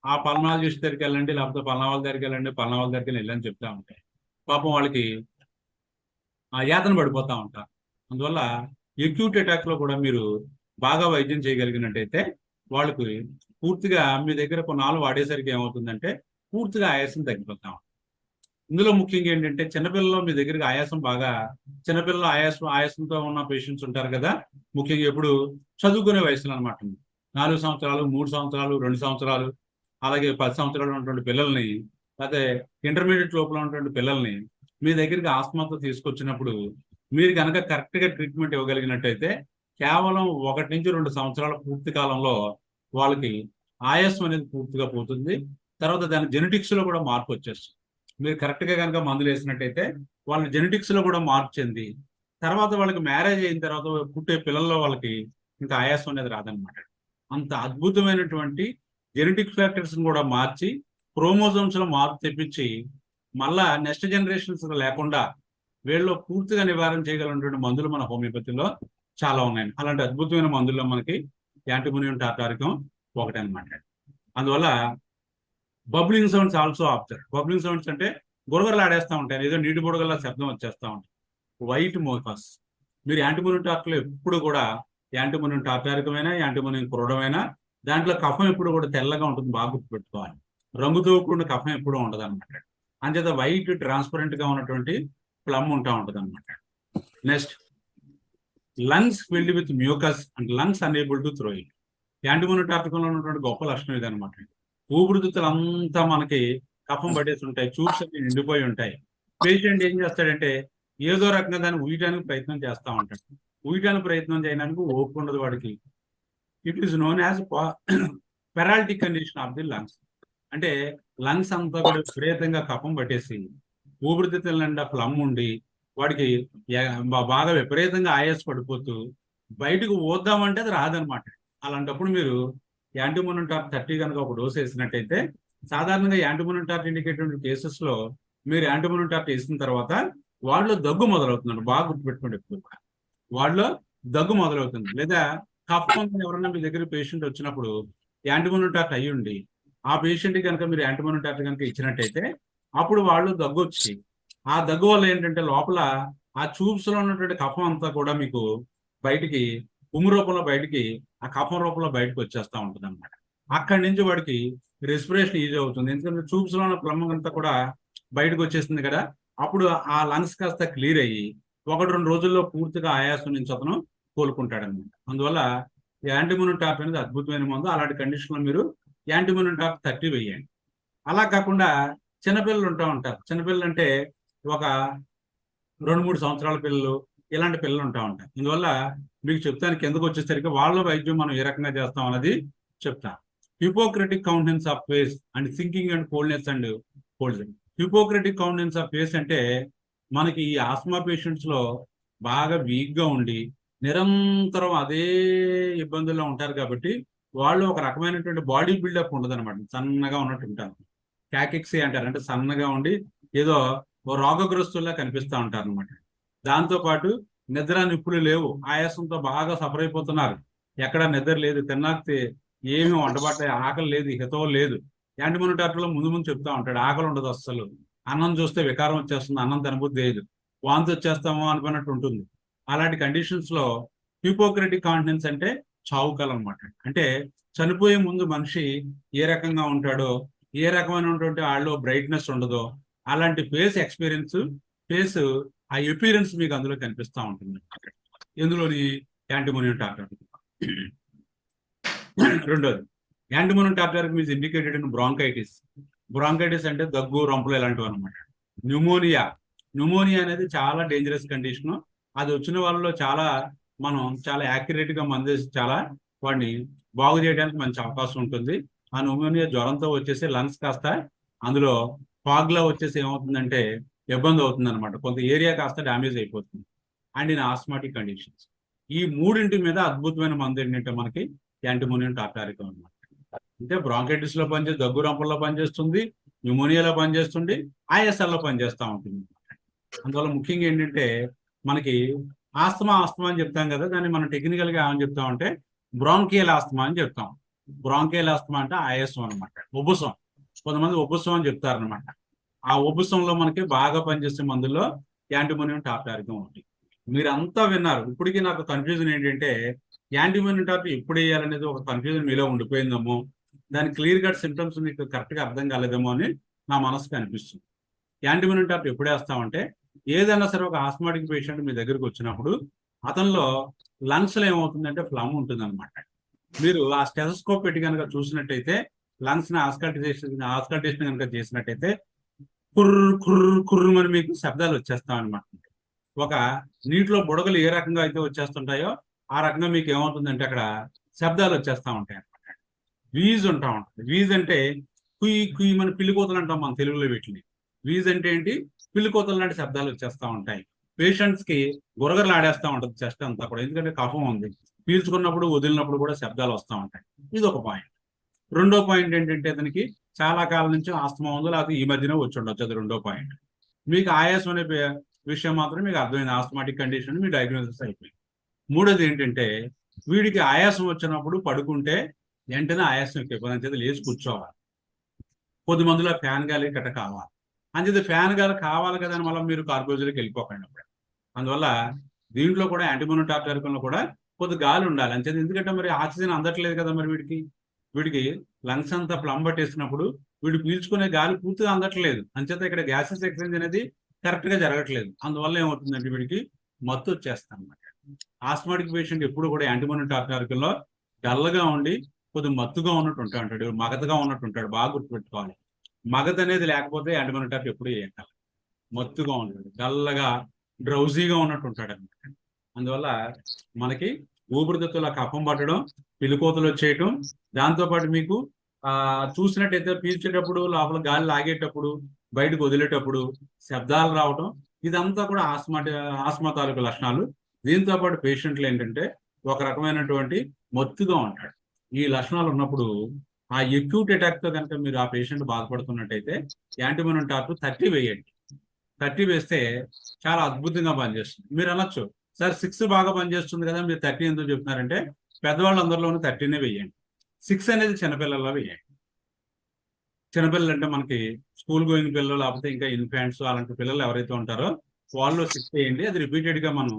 ఆ పల్నాలజిస్ట్ దగ్గరికి వెళ్ళండి, లేకపోతే పల్నా వాళ్ళ దగ్గరికి వెళ్ళండి, పల్నా వాళ్ళ దగ్గరికి వెళ్ళని చెప్తా ఉంటాయి. పాపం వాళ్ళకి యాతన పడిపోతూ ఉంటారు. అందువల్ల ఎక్యూట్ అటాక్ లో కూడా మీరు బాగా వైద్యం చేయగలిగినట్టయితే వాళ్ళకి పూర్తిగా మీ దగ్గర కొన్నాళ్ళు వాడేసరికి ఏమవుతుందంటే పూర్తిగా ఆయాసం తగ్గిపోతాం. ఇందులో ముఖ్యంగా ఏంటంటే చిన్నపిల్లల్లో మీ దగ్గరికి ఆయాసం బాగా, చిన్నపిల్లలు ఆయాసంతో ఉన్న పేషెంట్స్ ఉంటారు కదా, ముఖ్యంగా ఎప్పుడు చదువుకునే వయసులో అనమాట. 4 సంవత్సరాలు, 3 సంవత్సరాలు, 2 సంవత్సరాలు, అలాగే 10 సంవత్సరాలు ఉన్నటువంటి పిల్లల్ని, లేకపోతే ఇంటర్మీడియట్ లోపల ఉన్నటువంటి పిల్లల్ని మీ దగ్గరికి ఆస్మాతో తీసుకొచ్చినప్పుడు మీరు కనుక కరెక్ట్ గా ట్రీట్మెంట్ ఇవ్వగలిగినట్టయితే కేవలం 1 నుంచి 2 సంవత్సరాల పూర్తి కాలంలో వాళ్ళకి ఆయాసం అనేది పూర్తిగా పోతుంది. తర్వాత దాని జెనెటిక్స్ లో కూడా మార్పు వచ్చేస్తుంది. మీరు కరెక్ట్ గా కనుక మందులు వేసినట్టయితే వాళ్ళ జెనెటిక్స్ లో కూడా మార్పు చెంది తర్వాత వాళ్ళకి మ్యారేజ్ అయిన తర్వాత పుట్టే పిల్లల్లో వాళ్ళకి ఇంకా ఆయాసం అనేది రాదనమాట. అంత అద్భుతమైనటువంటి జెనెటిక్ ఫ్యాక్టర్స్ కూడా మార్చి క్రోమోజోమ్స్ లో మార్పు తెప్పించి మళ్ళా నెక్స్ట్ జనరేషన్స్ లేకుండా వీళ్ళు పూర్తిగా నివారణ చేయగలిగినటువంటి మందులు మన హోమియోపతిలో చాలా ఉన్నాయి. అలాంటి అద్భుతమైన మందుల్లో మనకి యాంటిమోనియం టార్టారికం ఒకటి అనమాట. అందువల్ల బబ్లింగ్ సౌండ్స్ ఆల్సో ఆపుతారు. బబ్లింగ్ సౌండ్స్ అంటే గురగరలాడేస్తూ ఉంటాయి, ఏదో నీటి బుడగల శబ్దం వచ్చేస్తూ ఉంటాయి. వైట్ మోకాస్ మీరు యాంటిమోనియం టార్టర్లో ఎప్పుడు కూడా యాంటిమోనియం టార్టారికమైనా యాంటిమోనియం క్రోడమైనా దాంట్లో కఫం ఎప్పుడు కూడా తెల్లగా ఉంటుంది, బాగా గుర్తుపెట్టుకోవాలి. రంగుతో కూడిన కఫం ఎప్పుడూ ఉండదు అనమాట. అంచేత వైట్ ట్రాన్స్పరెంట్ గా ఉన్నటువంటి ప్లమ్ ఉంటా ఉంటుంది అనమాట. Next lungs filled with mucus and lungs unable to throw it. Antimonium టార్టారికంలో ఉన్నటువంటి గొప్ప లక్షణం ఇది అనమాట. ఊపిరితిత్తులంతా మనకి కఫం పట్టేసి ఉంటాయి, ట్యూబ్స్ అన్ని నిండిపోయి ఉంటాయి. పేషెంట్ ఏం చేస్తాడంటే ఏదో రకంగా దాన్ని ఊయటానికి ప్రయత్నం చేస్తూ ఉంటాడు. ఊయటానికి ప్రయత్నం చేయడానికి ఓపిక ఉండదు వాడికి. It is known as paralytic condition of the lungs. అంటే లంగ్స్ అంతా కూడా విపరీతంగా కఫం పట్టేసి ఊపిరితిత్తుల నిండా ఫ్లమ్ ఉండి వాడికి బాగా విపరీతంగా ఆయాస పడిపోతూ బయటకు పోద్దామంటే అది రాదనమాట. అలాంటప్పుడు మీరు యాంటిమోనియం టార్ట్ 30 కనుక ఒక డోస్ వేసినట్టయితే, సాధారణంగా యాంటిమోనియం టార్ట్ ఇండికేటెడ్ కేసెస్ లో మీరు యాంటిమోనియం టార్ట్ వేసిన తర్వాత వాళ్ళలో దగ్గు మొదలవుతుంది. బాగా గుర్తుపెట్టుకోండి, ఎప్పుడు కూడా వాళ్ళలో దగ్గు మొదలవుతుంది. లేదా కఫం ఎవరైనా మీ దగ్గర పేషెంట్ వచ్చినప్పుడు యాంటిమోనియం టార్ట్ అయ్యి ఉండి ఆ పేషెంట్ కనుక మీరు యాంటిమోనియం టార్ట్ కనుక ఇచ్చినట్టయితే అప్పుడు వాళ్ళు దగ్గు వచ్చి ఆ దగ్గు వల్ల ఏంటంటే లోపల ఆ ట్యూబ్స్ లో ఉన్నటువంటి కఫం అంతా కూడా మీకు బయటికి ఉమ్ము రూపంలో బయటికి ఆ కఫం రూపంలో బయటకు వచ్చేస్తూ ఉంటుంది అనమాట. అక్కడి నుంచి వాడికి రెస్పిరేషన్ ఈజీ అవుతుంది, ఎందుకంటే ట్యూబ్స్ లో ఉన్న ప్లమ్ అంతా కూడా బయటకు వచ్చేస్తుంది కదా. అప్పుడు ఆ లంగ్స్ కాస్త క్లియర్ అయ్యి 1-2 రోజుల్లో పూర్తిగా ఆయాసం నుంచి అతను కోలుకుంటాడు అనమాట. అందువల్ల యాంటిమోనియం టార్ట్ అనేది అద్భుతమైన మందు. అలాంటి కండిషన్ లో మీరు యాంటిమోనియం టార్ట్ 30 వేయండి. అలా కాకుండా చిన్నపిల్లలు ఉంటారు. చిన్నపిల్లలు అంటే ఒక 2-3 సంవత్సరాల పిల్లలు, ఇలాంటి పిల్లలు ఉంటాయి. ఇందువల్ల మీకు చెప్తాను, కిందకు వచ్చేసరికి వాళ్ళ వైద్యం మనం ఏ రకంగా చేస్తాం అన్నది చెప్తా. Hippocratic countenance of face and thinking and coldness and cold. Hippocratic countenance of face అంటే మనకి ఈ ఆస్మా పేషెంట్స్ లో బాగా వీక్ గా ఉండి నిరంతరం అదే ఇబ్బందుల్లో ఉంటారు కాబట్టి వాళ్ళు ఒక రకమైనటువంటి బాడీ బిల్డప్ ఉండదు అనమాట. సన్నగా ఉన్నట్టు ఉంటారు. క్యాకిక్సీ అంటారు, అంటే సన్నగా ఉండి ఏదో ఓ రోగగ్రస్తుల్లా కనిపిస్తూ ఉంటారు అనమాట. దాంతోపాటు నిద్ర నిప్పులు లేవు, ఆయాసంతో బాగా సఫర్ అయిపోతున్నారు. ఎక్కడ నిద్ర లేదు, తిన్నాక ఏమి వంటబట్ట, ఆకలి లేదు, హితవు లేదు. యాంటీమోనిటార్లో ముందు ముందు చెప్తా ఉంటాడు, ఆకలి ఉండదు అస్సలు, అన్నం చూస్తే వికారం వచ్చేస్తుంది, అన్నం తినబుద్ధి లేదు, వాంతి వచ్చేస్తామో అనుకున్నట్టు ఉంటుంది. అలాంటి కండిషన్స్ లో హిపోక్రటిక్ కాంటినెన్స్ అంటే చావుకాలం అనమాట. అంటే చనిపోయే ముందు మనిషి ఏ రకంగా ఉంటాడో, ఏ రకమైనటువంటి వాళ్ళు బ్రైట్నెస్ ఉండదో అలాంటి ఫేస్ ఎక్స్పీరియన్స్, ఫేస్ ఆ ఎపీరెన్స్ మీకు అందులో కనిపిస్తూ ఉంటుంది. ఎందులోని యాంటీమోనియం టాబ్లెట్. రెండోది antimonium tablet means indicated in bronchitis. Bronchitis అంటే దగ్గు, రొంపులు ఇలాంటివి అనమాట. న్యూమోనియా అనేది చాలా డేంజరస్ కండిషన్. అది వచ్చిన వాళ్ళలో మనం చాలా యాక్యురేట్ గా మందేసి చాలా వాడిని బాగు చేయడానికి మంచి అవకాశం ఉంటుంది. ఆ న్యూమోనియా జ్వరంతో వచ్చేసి లంగ్స్ కాస్త అందులో ఫాగ్ లా వచ్చేసి ఏమవుతుందంటే ఇబ్బంది అవుతుంది అనమాట. కొంత ఏరియా కాస్త డ్యామేజ్ అయిపోతుంది. అండ్ ఇన్ ఆస్మాటిక్ కండిషన్స్ ఈ మూడింటి మీద అద్భుతమైన మందు ఏంటంటే మనకి యాంటీమోనియం టార్టారికం అనమాట. అంటే బ్రాంకైటిస్ లో పనిచేసి, దగ్గు రంపుల్లో పనిచేస్తుంది, న్యూమోనియాలో పనిచేస్తుంది, ISL లో పనిచేస్తూ ఉంటుంది. అందువల్ల ముఖ్యంగా ఏంటంటే మనకి ఆస్తమా అని చెప్తాం కదా, దాన్ని మనం టెక్నికల్ గా ఏమని చెప్తామంటే బ్రాంకియల్ ఆస్తమా అని చెప్తాం. బ్రాంకియల్ ఆస్తమా అంటే ఆయాసం అనమాట, ఉబ్బసం. కొంతమంది ఉబ్బసం అని చెప్తారనమాట. ఆ ఉబ్బసంలో మనకి బాగా పనిచేసే మందుల్లో యాంటీమోనియం టార్టారికం ఒకటి. మీరంతా విన్నారు. ఇప్పటికీ నాకు కన్ఫ్యూజన్ ఏంటంటే యాంటీమోనియం టార్టారికం ఎప్పుడు వేయాలనేది ఒక కన్ఫ్యూజన్ మీలో ఉండిపోయిందేమో, దాని క్లియర్ కట్ సింటమ్స్ మీకు కరెక్ట్ గా అర్థం కాలేదేమో అని నా మనసుకు అనిపిస్తుంది. యాంటీమోనియం టాబ్లెట్ ఎప్పుడు వేస్తామంటే ఏదైనా సరే ఒక ఆస్మాటిక్ పేషెంట్ మీ దగ్గరకు వచ్చినప్పుడు అతనిలో లంగ్స్ లో ఏమవుతుందంటే ఫ్లమ్ ఉంటుంది అనమాట. మీరు ఆ స్టెథోస్కోప్ పెట్టి కనుక చూసినట్టయితే లంగ్స్ ని ఆస్కల్టేషన్ కనుక చేసినట్టయితే కుర్రు కుర్రు కుర్రు అని మీకు శబ్దాలు వచ్చేస్తాం అనమాట. ఒక నీటిలో బుడగలు ఏ రకంగా అయితే వచ్చేస్తుంటాయో ఆ రకంగా మీకు ఏమవుతుందంటే అక్కడ శబ్దాలు వచ్చేస్తా ఉంటాయి అనమాట. వీజ్ ఉంటా ఉంటుంది. వీజ్ అంటే కుయ్యి కుయ్యి మన పిల్లికోతలు అంటాం మన తెలుగులో వీటిని. వీజ్ అంటే ఏంటి? పిల్లికోతలు లాంటి శబ్దాలు వచ్చేస్తా ఉంటాయి. పేషెంట్స్ కి గురగరలు ఆడేస్తా ఉంటుంది చెస్ట్ అంతా కూడా, ఎందుకంటే కఫం ఉంది. పీల్చుకున్నప్పుడు వదిలినప్పుడు కూడా శబ్దాలు వస్తూ ఉంటాయి. ఇది ఒక పాయింట్. రెండో పాయింట్ ఏంటంటే అతనికి చాలా కాలం నుంచి ఆస్తమా ఉందో, లేకపోతే ఈ మధ్యనే వచ్చి ఉండొచ్చు. అది రెండో పాయింట్. మీకు ఆయాసం అనే విషయం మాత్రం మీకు అర్థమైంది, ఆస్తమాటిక్ కండిషన్ మీ డయాగ్నోసిస్ అయిపోయింది. మూడోది ఏంటంటే వీడికి ఆయాసం వచ్చినప్పుడు పడుకుంటే వెంటనే ఆయాసం ఎక్కువ లేచి కూర్చోవాలి. కొద్ది మందిలో ఫ్యాన్ గాలి గట్ట కావాలి. అంతే ఫ్యాన్ గాలి కావాలి కదా అని మళ్ళీ మీరు కార్బోజీలోకి వెళ్ళిపోకండి అప్పుడు. అందువల్ల దీంట్లో కూడా యాంటీమోనియం టార్టారికంలో కూడా కొద్ది గాలి ఉండాలి అంచేది. ఎందుకంటే మరి ఆక్సిజన్ అందట్లేదు కదా, మరి వీడికి లంగ్స్ అంతా ప్లమ్ పట్టేసినప్పుడు వీడు పీల్చుకునే గాలి పూర్తిగా అందట్లేదు. అంచేత ఇక్కడ గ్యాసెస్ ఎక్స్చేంజ్ అనేది కరెక్ట్ గా జరగట్లేదు. అందువల్ల ఏమవుతుందంటే వీడికి మత్తు వచ్చేస్తాం అన్నమాట. ఆస్మాటిక్ పేషెంట్ ఎప్పుడు కూడా యాంటీమోనియం టార్టారికంలో డల్గా ఉండి కొద్దిగా మత్తుగా ఉన్నట్టు ఉంటాడు, మగతగా ఉన్నట్టు ఉంటాడు. బాగా గుర్తుపెట్టుకోవాలి. మగత అనేది లేకపోతే యాంటీమోనియం టార్టారికం ఎప్పుడు వేయాలి. మత్తుగా ఉంటాడు, డల్లగా డ్రౌజీగా ఉన్నట్టు ఉంటాడు అనమాట. అందువల్ల మనకి ఊపిరితిత్తుల కఫం పట్టడం, పిలికోతలు వచ్చేయటం, దాంతోపాటు మీకు చూసినట్టయితే పీల్చేటప్పుడు లోపల గాలి లాగేటప్పుడు బయటకు వదిలేటప్పుడు శబ్దాలు రావటం, ఇదంతా కూడా ఆస్మా తాలూకు లక్షణాలు. దీంతో పాటు పేషెంట్లు ఏంటంటే ఒక రకమైనటువంటి మత్తుగా ఉంటాడు. ఈ లక్షణాలు ఉన్నప్పుడు ఆ ఎక్యూట్ అటాక్ తో కనుక మీరు ఆ పేషెంట్ బాధపడుతున్నట్టయితే యాంటీమోనియం టార్టారికం 30 వేయండి. 30 వేస్తే చాలా అద్భుతంగా పనిచేస్తుంది. మీరు అనొచ్చు, సార్ 6 బాగా పనిచేస్తుంది కదా, మీరు 30 ఎందుకు చెప్తున్నారంటే పెద్దవాళ్ళందరిలోనూ 30నే వేయండి. 6 అనేది చిన్నపిల్లల్లో వేయండి. చిన్నపిల్లలు అంటే మనకి స్కూల్ గోయింగ్ పిల్లలు, లేకపోతే ఇంకా ఇన్ఫాంట్స్ అలాంటి పిల్లలు ఎవరైతే ఉంటారో వాళ్ళు 6 వేయండి. అది రిపీటెడ్ గా మనం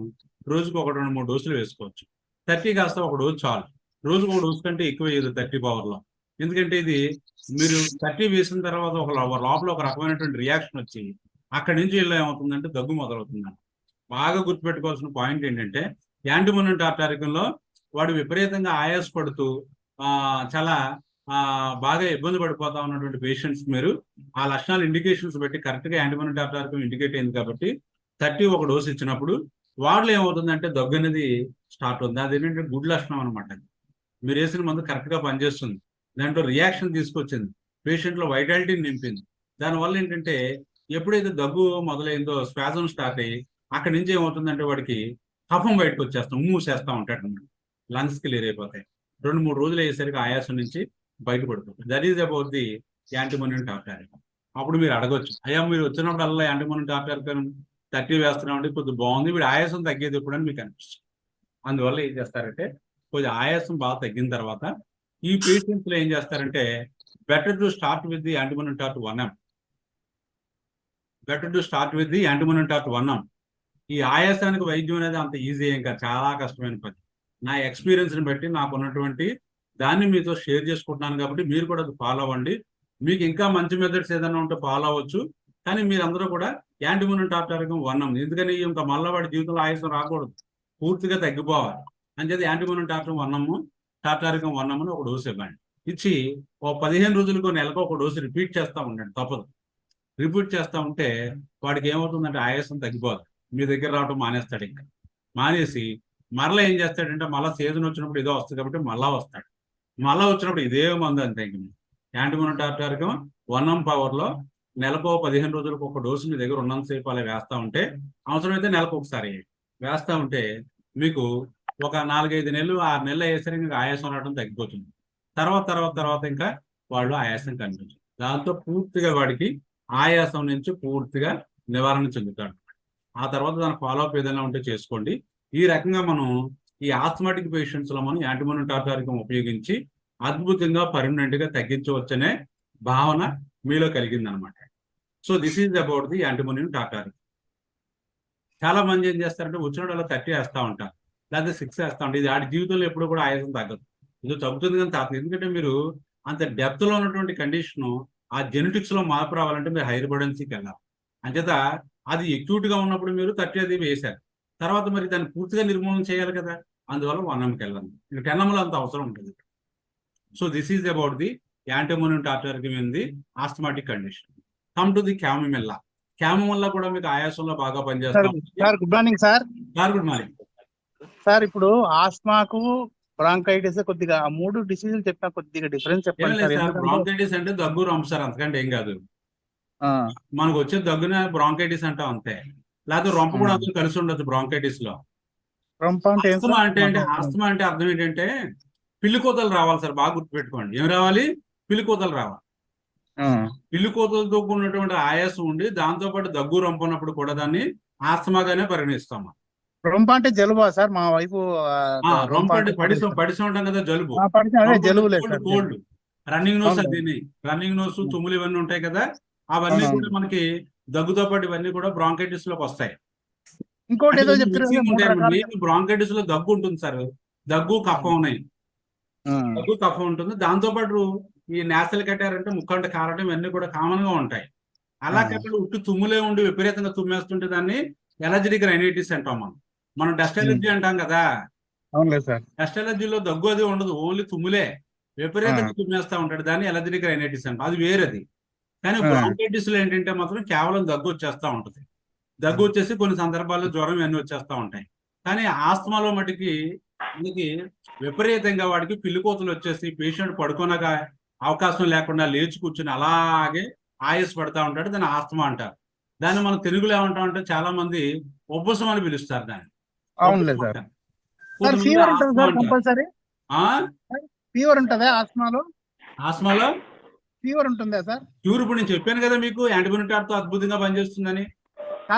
రోజుకు 1-2-3 డోసులు వేసుకోవచ్చు. 30 కాస్త ఒక డోసు చాలు. రోజుకు ఒక డోసు కంటే ఎక్కువ వేయదు 30 పవర్లో. ఎందుకంటే ఇది మీరు 30 వేసిన తర్వాత లోపల ఒక రకమైనటువంటి రియాక్షన్ వచ్చి అక్కడి నుంచి ఇలా ఏమవుతుందంటే దగ్గు మొదలవుతుందండి. బాగా గుర్తుపెట్టుకోవాల్సిన పాయింట్ ఏంటంటే యాంటీమోనియం టార్టారికంలో వాడు విపరీతంగా ఆయాసపడుతూ చాలా బాగా ఇబ్బంది పడిపోతా ఉన్నటువంటి పేషెంట్స్ మీరు ఆ లక్షణాలు ఇండికేషన్స్ బట్టి కరెక్ట్ గా యాంటీమోనియం టార్టారికం ఇండికేట్ అయింది కాబట్టి 30 ఒక డోసు ఇచ్చినప్పుడు వాడిలో ఏమవుతుందంటే దగ్గు అనేది స్టార్ట్ అవుతుంది. అది ఏంటంటే గుడ్ లక్షణం అనమాట. మీరు వేసిన మందు కరెక్ట్గా పనిచేస్తుంది, దాంట్లో రియాక్షన్ తీసుకొచ్చింది, పేషెంట్లో వైటాలిటీని నింపింది. దానివల్ల ఏంటంటే ఎప్పుడైతే దగ్గు మొదలైందో స్పాజం స్టార్ట్ అయ్యి అక్కడి నుంచి ఏమవుతుందంటే వాడికి కఫం బయటకు వచ్చేస్తాం, మూసేస్తూ ఉంటాడు అనమాట. లంగ్స్ క్లియర్ అయిపోతాయి. 2-3 రోజులు అయ్యేసరికి ఆయాసం నుంచి బయటపడిపోతుంది. That is about the antimonium tartaricum. అప్పుడు మీరు అడగొచ్చు, అయ్యా మీరు వచ్చినప్పుడల్లా యాంటీమోనియం టార్టారికం 30 వేస్తున్నామంటే కొద్దిగా బాగుంది, వీడు ఆయాసం తగ్గేది ఎప్పుడని మీకు అనిపిస్తుంది. అందువల్ల ఏం చేస్తారంటే కొద్దిగా ఆయాసం బాగా తగ్గిన తర్వాత ఈ పేషెంట్స్లో ఏం చేస్తారంటే better to start with the antimonium tart 1M. Better to start with the antimonium tart 1M. ఈ ఆయాసానికి వైద్యం అనేది అంత ఈజీ ఏం కాదు, చాలా కష్టమైన పని. నా ఎక్స్పీరియన్స్ని బట్టి నాకు ఉన్నటువంటి దాన్ని మీతో షేర్ చేసుకుంటున్నాను కాబట్టి మీరు కూడా అది ఫాలో అవ్వండి. మీకు ఇంకా మంచి మెథడ్స్ ఏదైనా ఉంటే ఫాలో అవ్వచ్చు, కానీ మీరందరూ కూడా యాంటీమోనియం టార్టారికం 1M, ఎందుకని ఇంకా మళ్ళీ వాడి జీవితంలో ఆయాసం రాకూడదు, పూర్తిగా తగ్గిపోవాలి అని చెప్పి యాంటీమోనియం టార్టారికం 1M ఒక డోసు ఇవ్వండి. ఇచ్చి ఒక 15 రోజులకు నెలకు ఒక డోసు రిపీట్ చేస్తూ ఉండండి, తప్పదు. రిపీట్ చేస్తూ ఉంటే వాడికి ఏమవుతుందంటే ఆయాసం తగ్గిపోదు, మీ దగ్గర రావడం మానేస్తాడు. ఇంకా మానేసి మరలా ఏం చేస్తాడంటే మళ్ళీ సీజన్ వచ్చినప్పుడు ఏదో వస్తుంది కాబట్టి మళ్ళా వస్తాడు. మళ్ళా వచ్చినప్పుడు ఇదే మందు అంతే. యాంటీమోనియం టార్టారికం 1M పవర్లో నెలకు 15 రోజులకు ఒక డోసు మీ దగ్గర ఉన్నంతసేపు అలా వేస్తూ ఉంటే, అవసరమైతే నెలకు ఒకసారి వేస్తూ ఉంటే మీకు ఒక 4-5 నెలలు 6 నెలలు అయ్యేసరికి ఇంకా ఆయాసం రావడం తగ్గిపోతుంది. తర్వాత ఇంకా వాళ్ళు ఆయాసం కనిపించదు. దాంతో పూర్తిగా వాడికి ఆయాసం నుంచి పూర్తిగా నివారణ చెందుతాడు. ఆ తర్వాత దాని ఫాలోఅప్ ఏదైనా ఉంటే చేసుకోండి. ఈ రకంగా మనం ఈ ఆస్మాటిక్ పేషెంట్స్లో మనం యాంటీమోనియం టార్టారికం ఉపయోగించి అద్భుతంగా పర్మనెంట్గా తగ్గించవచ్చనే భావన మీలో కలిగిందనమాట. So this is about the antimonium tartaricum. చాలా మంది ఏం చేస్తారంటే వచ్చినప్పుడు అలా 30 వేస్తూ ఉంటారు, లేకపోతే 6 వేస్తూ ఉంటారు. ఇది ఆడి జీవితంలో ఎప్పుడు కూడా ఆయాసం తగ్గదు, ఇది తగ్గుతుంది కానీ తాగుతుంది. ఎందుకంటే మీరు అంత డెప్త్లో ఉన్నటువంటి కండిషను ఆ జెనెటిక్స్లో మార్పు రావాలంటే మీరు హైర్బడెన్సీకి వెళ్ళాలి. అంచేత అది ఎక్యూట్గా ఉన్నప్పుడు మీరు 30 అది వేశారు, తర్వాత మరి దాన్ని పూర్తిగా నిర్మూలన చేయాలి కదా, అందువల్ల 1Mకి వెళ్ళండి. ఇంకా 10Mలో అంత అవసరం ఉంటుంది. So this is about the antimonium tartaricum in the asthmatic condition. Come to the chamomilla. Chamomilla కూడా మీకు ఆయాసంలో బాగా పనిచేస్తాం. Sir good morning sir. Good morning sir. ఇప్పుడు ఆస్మాకు బ్రాంకైటిస్ కొద్దిగా ఆ 3 డిసీజులు చెప్పినా కొద్దిగా డిఫరెన్స్ చెప్పండి సార్. బ్రాంకైటిస్ అంటే దగ్గు రొంప సార్, అంతకంటే ఏం కాదు. మనకు వచ్చే దగ్గున బ్రాంకైటిస్ అంటాం అంతే, లేకపోతే రొంప కూడా అందులో కలిసి ఉండొచ్చు బ్రాంకైటిస్ లో. ఆస్తమా అంటే అర్థం ఏంటంటే పిల్లి కోతలు రావాలి సార్, బాగా గుర్తుపెట్టుకోండి. ఏం రావాలి? పిల్లి కోతలు రావాలి. పిల్లి కోతలతో కూడినటువంటి ఆయాసం ఉండి దాంతో పాటు దగ్గు రొంప ఉన్నప్పుడు కూడా దాన్ని ఆస్తమాగానే పరిగణిస్తాం. రొంప అంటే జలుబా సార్? మా వైపు రొంప అంటే పడిసి ఉంటాం కదా, జలుబు. కోల్డ్, రన్నింగ్ నోస్, అది రన్నింగ్ నోస్, తుమ్ములు ఇవన్నీ ఉంటాయి కదా, అవన్నీ కూడా మనకి దగ్గుతో పాటు ఇవన్నీ కూడా బ్రాంకైటిస్ లోకి వస్తాయి. ఇంకోటి ఏదో చెప్తున్నారు, బ్రాంకైటిస్ లో దగ్గు ఉంటుంది సార్, దగ్గు కఫం ఉన్నాయి, దగ్గు కఫం ఉంటుంది. దాంతో పాటు ఈ నేసల్ కట్టారంటే ముక్కంట కారటం ఇవన్నీ కూడా కామన్ గా ఉంటాయి. అలా కట్టలు ఉట్టు తుమ్ములే ఉండి విపరీతంగా తుమ్మేస్తుంటే దాన్ని ఎలర్జిక్ రైనైటిస్ అంటాం. మనం డస్ట్ ఎలర్జీ అంటాం కదా, డస్ట్ ఎలర్జీలో దగ్గు అది ఉండదు, ఓన్లీ తుమ్ములే, విపరీతంగా తుమ్మేస్తా ఉంటాడు, దాన్ని ఎలర్జిక్ రైనైటిస్ అంటాం. అది వేరేది. కానీ బ్రాంకైటిస్ లో ఏంటంటే మాత్రం కేవలం దగ్గు వచ్చేస్తా ఉంటుంది. దగ్గు వచ్చేసి కొన్ని సందర్భాల్లో జ్వరం ఇవన్నీ వచ్చేస్తా ఉంటాయి. కానీ ఆస్తమాలో మటుకి మనకి విపరీతంగా వాడికి పిల్లికోతలు వచ్చేసి పేషెంట్ పడుకోనక అవకాశం లేకుండా లేచి కూర్చుని అలాగే ఆయాస పడతా ఉంటాడు, దాన్ని ఆస్తమా అంటారు. దాన్ని మనం తెలుగులో ఏమంటామంటే చాలా మంది ఉబ్బసం అని పిలుస్తారు దాన్ని. ఫీవర్ ఉంటుందా ఆస్మాలో? ఆస్మాలో ఫీవర్ ఉంటుందా సార్? క్యూర్ ఇప్పుడు నేను చెప్పాను కదా మీకు, యాంటీబయోటిక్ తో అద్భుతంగా పనిచేస్తుందని.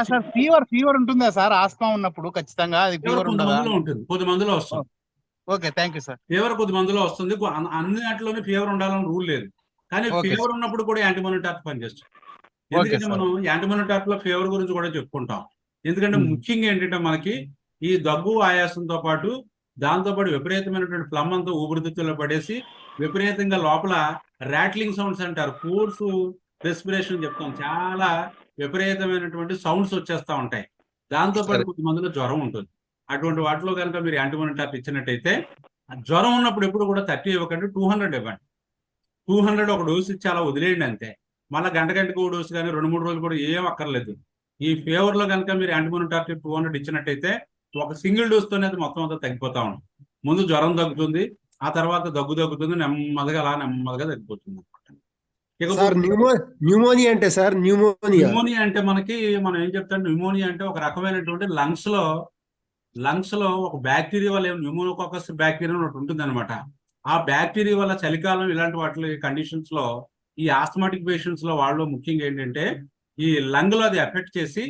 సార్ ఫీవర్ ఉంటుందా సార్ ఆస్మా ఉన్నప్పుడు? ఖచ్చితంగా అది ఫీవర్ ఉంటుంది, కొద్ది మందిలో వస్తుంది. Okay, thank you sir. Fever కొద్ది మందిలో వస్తుంది, అన్ని వాటిలోనే ఫీవర్ ఉండాలని రూల్ లేదు. కానీ ఫీవర్ ఉన్నప్పుడు కూడా యాంటీబయోటిక్ పనిచేస్తుంది. ఎందుకంటే మనం యాంటీబయోటిక్ లో ఫీవర్ గురించి కూడా చెప్పుకుంటాం. ఎందుకంటే ముఖ్యంగా ఏంటంటే మనకి ఈ దగ్గు ఆయాసంతో పాటు దాంతో పాటు విపరీతమైనటువంటి ఫ్లమ్ అంతా ఊపిరితిత్తుల్లో పడేసి విపరీతంగా లోపల ర్యాట్లింగ్ సౌండ్స్ అంటారు, ఫోర్స్ రెస్పిరేషన్ చెప్తాం, చాలా విపరీతమైనటువంటి సౌండ్స్ వచ్చేస్తా ఉంటాయి. దాంతో పాటు కొద్ది మందిలో జ్వరం ఉంటుంది. అటువంటి వాటిలో కనుక మీరు యాంటీబయోటిక్ ఇచ్చినట్టయితే జ్వరం ఉన్నప్పుడు ఎప్పుడు కూడా 30 ఇవ్వకండి, 200 ఇవ్వండి. 200 ఒక డోసు ఇచ్చి అలా వదిలేయండి అంతే. మళ్ళీ గంటకు డోసు కానీ 2-3 రోజులు కూడా ఏం అక్కర్లేదు. ఈ ఫీవర్ లో కనుక మీరు యాంటీమోనోటార్టిక్ 200 ఇచ్చినట్టయితే ఒక సింగిల్ డోస్ తోనే అది మొత్తం అంతా తగ్గిపోతా ఉంటుంది. ముందు జ్వరం తగ్గుతుంది, ఆ తర్వాత దగ్గు తగ్గుతుంది, నెమ్మదిగా తగ్గిపోతుంది అనమాట. సార్ న్యూమోనియా అంటే సార్ న్యూమోనియా అంటే మనం ఏం చెప్తాం, న్యూమోనియా అంటే ఒక రకమైనటువంటి లంగ్స్ లో ఒక బ్యాక్టీరియా వల్ల న్యూమోనోకాకస్ బ్యాక్టీరియా ఒకటి ఉంటుంది అనమాట. ఆ బ్యాక్టీరియా వల్ల చలికాలం ఇలాంటి వాటి కండిషన్స్ లో ఈ ఆస్థమాటిక్ పేషెంట్స్ లో వాళ్ళు ముఖ్యంగా ఏంటంటే ఈ లంగ్ లో అది ఎఫెక్ట్ చేసి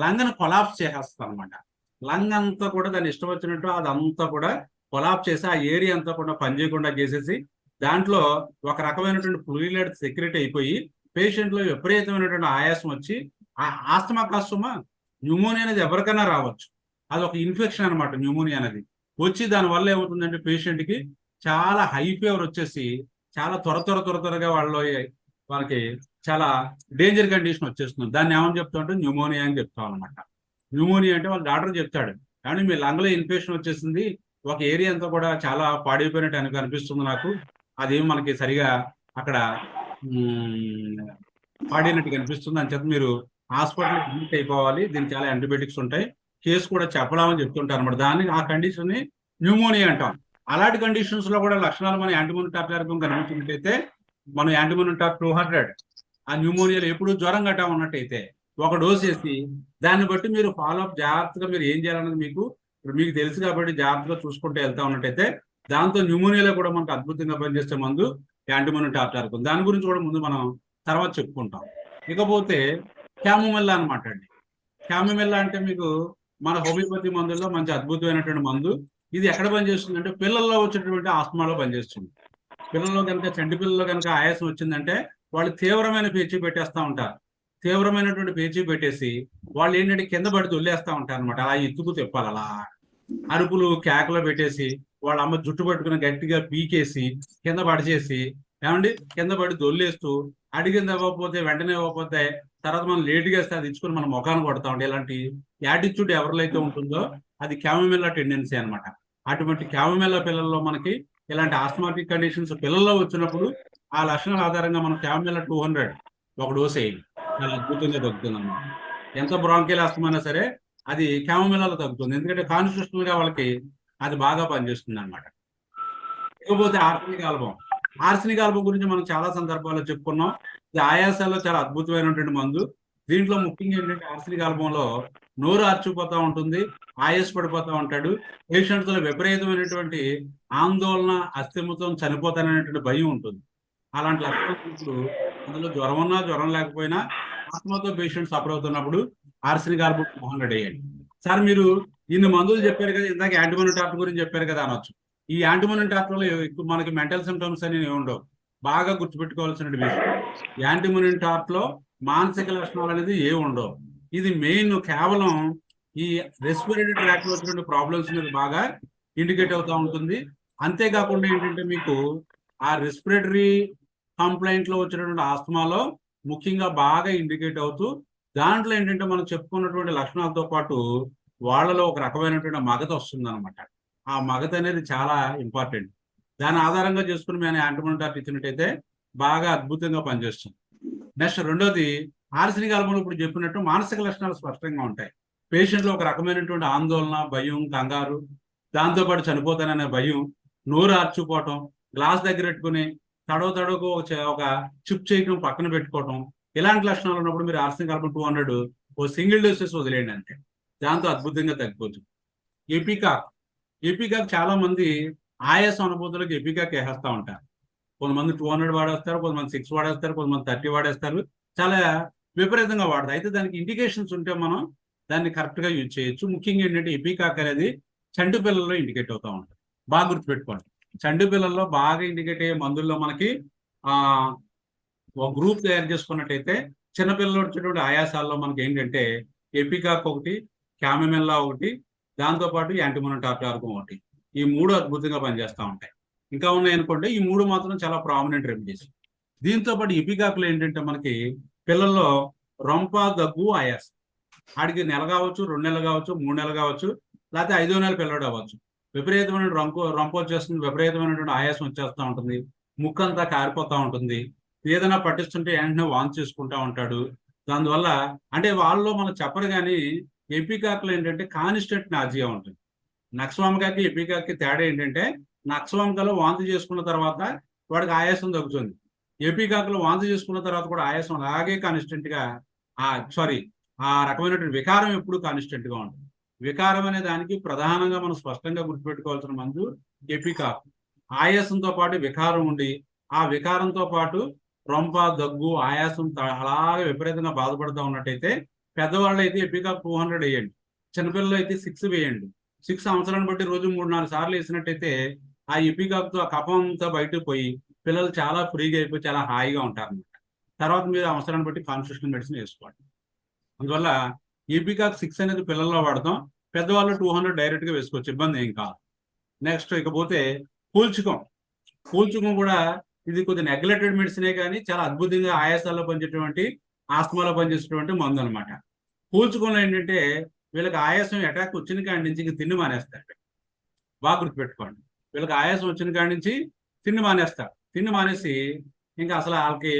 లంగ్ ని కొలాప్స్ చేసేస్తుంది అనమాట. లంగ్ అంతా కూడా దాన్ని ఇష్టం వచ్చినట్టు అదంతా కూడా కొలాప్స్ చేసి ఆ ఏరియా అంతా కూడా పనిచేయకుండా చేసేసి దాంట్లో ఒక రకమైనటువంటి ఫ్లూయిడ్ సెక్రెట్ అయిపోయి పేషెంట్ లో విపరీతమైనటువంటి ఆయాసం వచ్చి ఆస్తమా కాస్తమా న్యూమోనియా అనేది ఎవరికైనా రావచ్చు. అది ఒక ఇన్ఫెక్షన్ అనమాట. న్యూమోనియా అనేది వచ్చి దానివల్ల ఏమవుతుందంటే పేషెంట్ కి చాలా హై ఫీవర్ వచ్చేసి చాలా త్వరగా వాళ్ళకి చాలా డేంజర్ కండిషన్ వచ్చేస్తుంది. దాన్ని ఏమని చెప్తామంటే న్యూమోనియా అని చెప్తాం అనమాట. న్యూమోనియా అంటే వాళ్ళ డాక్టర్ చెప్తాడు, కానీ మీ లంగ్ లో ఇన్ఫెక్షన్ వచ్చేసింది, ఒక ఏరియా అంతా కూడా చాలా పాడైపోయినట్టు అనిపిస్తుంది నాకు, అదేమి మనకి సరిగా అక్కడ పాడినట్టు కనిపిస్తుంది అని చెప్పి మీరు హాస్పిటల్ అడ్మిట్ అయిపోవాలి, దీనికి చాలా యాంటీబయాటిక్స్ ఉంటాయి, కేసు కూడా చెప్పలేమని చెప్తుంటారు అనమాట. దాన్ని ఆ కండిషన్ ని న్యూమోనియా అంటాం. అలాంటి కండిషన్స్ లో కూడా లక్షణాలు మన యాంటీమోనోటార్టిక్ కనిపించినట్టయితే మనం యాంటీమోనోటార్టిక్ 200 ఆ న్యూమోనియాలో ఎప్పుడు జ్వరం గట్టా ఉన్నట్టయితే ఒక డోస్ వేసి దాన్ని బట్టి మీరు ఫాలోఅప్ జాగ్రత్తగా మీరు ఏం చేయాలన్నది మీకు తెలుసు కాబట్టి జాగ్రత్తగా చూసుకుంటూ వెళ్తా ఉన్నట్టయితే దాంతో న్యూమోనియాలో కూడా మనకు అద్భుతంగా పనిచేసే మందు యాంటీమోనోటార్టిక్. దాని గురించి కూడా ముందు మనం తర్వాత చెప్పుకుంటాం. ఇకపోతే క్యామోమిల్లా అనమాట అండి. క్యామోమిల్లా అంటే మీకు మన హోమియోపతి మందుల్లో మంచి అద్భుతమైనటువంటి మందు. ఇది ఎక్కడ పనిచేస్తుంది అంటే పిల్లల్లో వచ్చేటువంటి ఆస్తమాలో పనిచేస్తుంది. పిల్లల్లో కనుక చంటి పిల్లల్లో కనుక ఆయాసం వచ్చిందంటే వాళ్ళు తీవ్రమైన పేచీ పెట్టేస్తూ ఉంటారు. తీవ్రమైనటువంటి పేచీ పెట్టేసి వాళ్ళు ఏంటంటే కింద పడి దొల్లేస్తూ ఉంటారు అనమాట. అలా ఎత్తుకు తిప్పాలి, అలా అరుపులు కేకలు పెట్టేసి వాళ్ళ అమ్మ జుట్టు పట్టుకుని గట్టిగా పీకేసి కింద పడిచేసి కింద పడి దొల్లేస్తూ అడిగింది ఇవ్వకపోతే వెంటనే ఇవ్వకపోతే తర్వాత మనం లేటుగా వేస్తే అది ఇచ్చుకుని మన ముఖాన్ని కొడతా ఉంటే ఇలాంటి యాటిట్యూడ్ ఎవరిలో అయితే ఉంటుందో అది క్యామోమిల్లా టెండెన్సీ అనమాట. అటువంటి క్యామోమిల్లా పిల్లల్లో మనకి ఇలాంటి ఆస్మాటిక్ కండిషన్స్ పిల్లల్లో వచ్చినప్పుడు ఆ లక్షణాల ఆధారంగా మనం క్యామోమిల్లా 200 ఒక డోస్ వేయాలి, చాలా అద్భుతంగా తగ్గుతుంది అన్నమాట. ఎంత బ్రాంకియల్ ఆస్తమా అయినా సరే అది క్యామోమిల్లాలో తగ్గుతుంది, ఎందుకంటే కాన్స్టిట్యూషనల్ గా వాళ్ళకి అది బాగా పనిచేస్తుంది అనమాట. ఇకపోతే ఆర్సెనిక్ ఆల్బం గురించి మనం చాలా సందర్భాల్లో చెప్పుకున్నాం. ఇది ఆయాసాల్లో చాలా అద్భుతమైనటువంటి మందు. దీంట్లో ముఖ్యంగా ఏంటంటే ఆర్సెనిక్ ఆల్బంలో నోరు ఆర్చిపోతూ ఉంటుంది, ఆయాస పడిపోతూ ఉంటాడు, పేషెంట్స్ లో విపరీతమైనటువంటి ఆందోళన, అస్థిమతం, చనిపోతాననేటువంటి భయం ఉంటుంది. అలాంటి లక్షణాలు అందులో జ్వరం ఉన్నా జ్వరం లేకపోయినా ఆత్మతో పేషెంట్ సఫర్ అవుతున్నప్పుడు ఆర్సెనిక్ ఆల్బం 200 వేయండి. సార్ మీరు ఇన్ని మందులు చెప్పారు కదా, ఇందాక యాంటీమోనోటార్టిక్ గురించి చెప్పారు కదా అనొచ్చు. ఈ యాంటీమోనోటార్టిక్ లో మనకి మెంటల్ సిమ్టమ్స్ అనేవి ఉండవు. బాగా గుర్తుపెట్టుకోవాల్సిన విషయం, యాంటీమోనోటార్టిక్ లో మానసిక లక్షణాలు అనేది ఏమి ఉండవు. ఇది మెయిన్ కేవలం ఈ రెస్పిరేటరీ ట్రాక్ లో వచ్చిన ప్రాబ్లమ్స్ మీద బాగా ఇండికేట్ అవుతూ ఉంటుంది. అంతేకాకుండా ఏంటంటే మీకు ఆ రెస్పిరేటరీ కంప్లైంట్ లో వచ్చినటువంటి ఆస్తమాలో ముఖ్యంగా బాగా ఇండికేట్ అవుతూ దాంట్లో ఏంటంటే మనం చెప్పుకున్నటువంటి లక్షణాలతో పాటు వాళ్ళలో ఒక రకమైనటువంటి మగత వస్తుంది అనమాట. ఆ మగత అనేది చాలా ఇంపార్టెంట్. దాని ఆధారంగా చేసుకుని మేము యాంటీమోనోటార్టిక్ ఇచ్చినట్టయితే బాగా అద్భుతంగా పనిచేస్తుంది. నెక్స్ట్ రెండోది ఆర్సెనిక్ ఆల్బంలో ఇప్పుడు చెప్పినట్టు మానసిక లక్షణాలు స్పష్టంగా ఉంటాయి. పేషెంట్లో ఒక రకమైనటువంటి ఆందోళన, భయం, కంగారు, దాంతోపాటు చనిపోతాననే భయం, నోరు ఆర్చుకోవటం, గ్లాస్ దగ్గర పెట్టుకుని తడవకు ఒక చిప్ చేయటం, పక్కన పెట్టుకోవటం, ఇలాంటి లక్షణాలు ఉన్నప్పుడు మీరు ఆర్సెనిక్ ఆల్బం 200 ఓ సింగిల్ డోసెస్ వదిలేయండి అంటే దాంతో అద్భుతంగా తగ్గిపోతుంది. ఎపికాక్ చాలా మంది ఆయాస అనుభూతులకు ఎపికాక్ వేసేస్తూ ఉంటారు. కొంతమంది 200 వాడేస్తారు, కొంతమంది 6 వాడేస్తారు, కొంతమంది 30 వాడేస్తారు, చాలా విపరీతంగా వాడతారు. అయితే దానికి ఇండికేషన్స్ ఉంటే మనం దాన్ని కరెక్ట్ గా యూజ్ చేయొచ్చు. ముఖ్యంగా ఏంటంటే ఎపికాక్ అనేది చంటి పిల్లల్లో ఇండికేట్ అవుతూ ఉంటుంది. బాగా గుర్తుపెట్టుకోండి, చంటి పిల్లల్లో బాగా ఇండికేట్ అయ్యే మందుల్లో మనకి ఒక గ్రూప్ తయారు చేసుకున్నట్టయితే చిన్నపిల్లలు వచ్చేటువంటి ఆయాసాల్లో మనకి ఏంటంటే ఎపికాక్ ఒకటి, క్యామోమిల్లా ఒకటి, దాంతోపాటు యాంటీమోనోటార్టిక్ ఒకటి, ఈ 3 అద్భుతంగా పనిచేస్తూ ఉంటాయి. ఇంకా ఉన్నాయనుకోండి, ఈ 3 మాత్రం చాలా ప్రామినెంట్ రెమెడీస్. దీంతో పాటు ఎపికాక్లో ఏంటంటే మనకి పిల్లల్లో రొంప, దగ్గు, ఆయాసం, ఆడికి నెల కావచ్చు, 2 నెలలు కావచ్చు, 3 నెలలు కావచ్చు, లేకపోతే 5వ నెల పిల్లడు అవ్వచ్చు, విపరీతమైన రొంప వచ్చేస్తుంది, విపరీతమైనటువంటి ఆయాసం వచ్చేస్తూ ఉంటుంది, ముక్కు అంతా కారిపోతూ ఉంటుంది, ఏదైనా పట్టిస్తుంటే వెంటనే వాంతి చేసుకుంటూ ఉంటాడు, దానివల్ల అంటే వాళ్ళలో మనం చెప్పరు కానీ ఎపికాక్లో ఏంటంటే కాన్స్టెంట్ నాజియా ఉంటుంది. నక్సవామికాకి ఎపికాక్కి తేడా ఏంటంటే నక్సవామికలో వాంతి చేసుకున్న తర్వాత వాడికి ఆయాసం తగ్గుతుంది. ఎపికాక్లో వాంతి చేసుకున్న తర్వాత కూడా ఆయాసం అలాగే కాన్స్టెంట్ గా ఆ రకమైనటువంటి వికారం ఎప్పుడు కాన్స్టెంట్ గా ఉంటుంది. వికారం అనే దానికి ప్రధానంగా మనం స్పష్టంగా గుర్తుపెట్టుకోవాల్సిన మందు ఎపికాక్. ఆయాసంతో పాటు వికారం ఉండి ఆ వికారంతో పాటు రొంప, దగ్గు, ఆయాసం అలాగే విపరీతంగా బాధపడుతూ ఉన్నట్టయితే పెద్దవాళ్ళు అయితే ఎపికాక్ 200 వేయండి. చిన్నపిల్లలు అయితే 6 వేయండి. 6 సంవత్సరాన్ని బట్టి రోజు 3-4 సార్లు వేసినట్టయితే ఆ ఎపికాక్తో ఆ కఫం అంతా బయటకు పోయి పిల్లలు చాలా ఫ్రీగా అయిపోయి చాలా హాయిగా ఉంటారు అన్నమాట. తర్వాత మీరు అవసరాన్ని బట్టి కాన్స్టిట్యూషనల్ మెడిసిన్ వేసుకోండి. అందువల్ల ఎపికాక్ 6 అనేది పిల్లల్లో వాడతాం. పెద్దవాళ్ళు 200 డైరెక్ట్గా వేసుకోవచ్చు, ఇబ్బంది ఏం కాదు. నెక్స్ట్ ఇకపోతే పూల్చుకం కూడా ఇది కొద్దిగా నెగ్లెక్టెడ్ మెడిసినే కానీ చాలా అద్భుతంగా ఆయాసాల్లో పనిచేసేటువంటి, ఆస్తమాలో పనిచేసేటువంటి మందు అనమాట. పూల్చుకంలో ఏంటంటే వీళ్ళకి ఆయాసం అటాక్ వచ్చిన కాడి నుంచి ఇంక తిండి మానేస్తారు. బాగా గుర్తుపెట్టుకోండి, వీళ్ళకి ఆయాసం వచ్చిన కాడి నుంచి తిండి మానేస్తారు. తిండి మానేసి ఇంకా అసలు వాళ్ళకి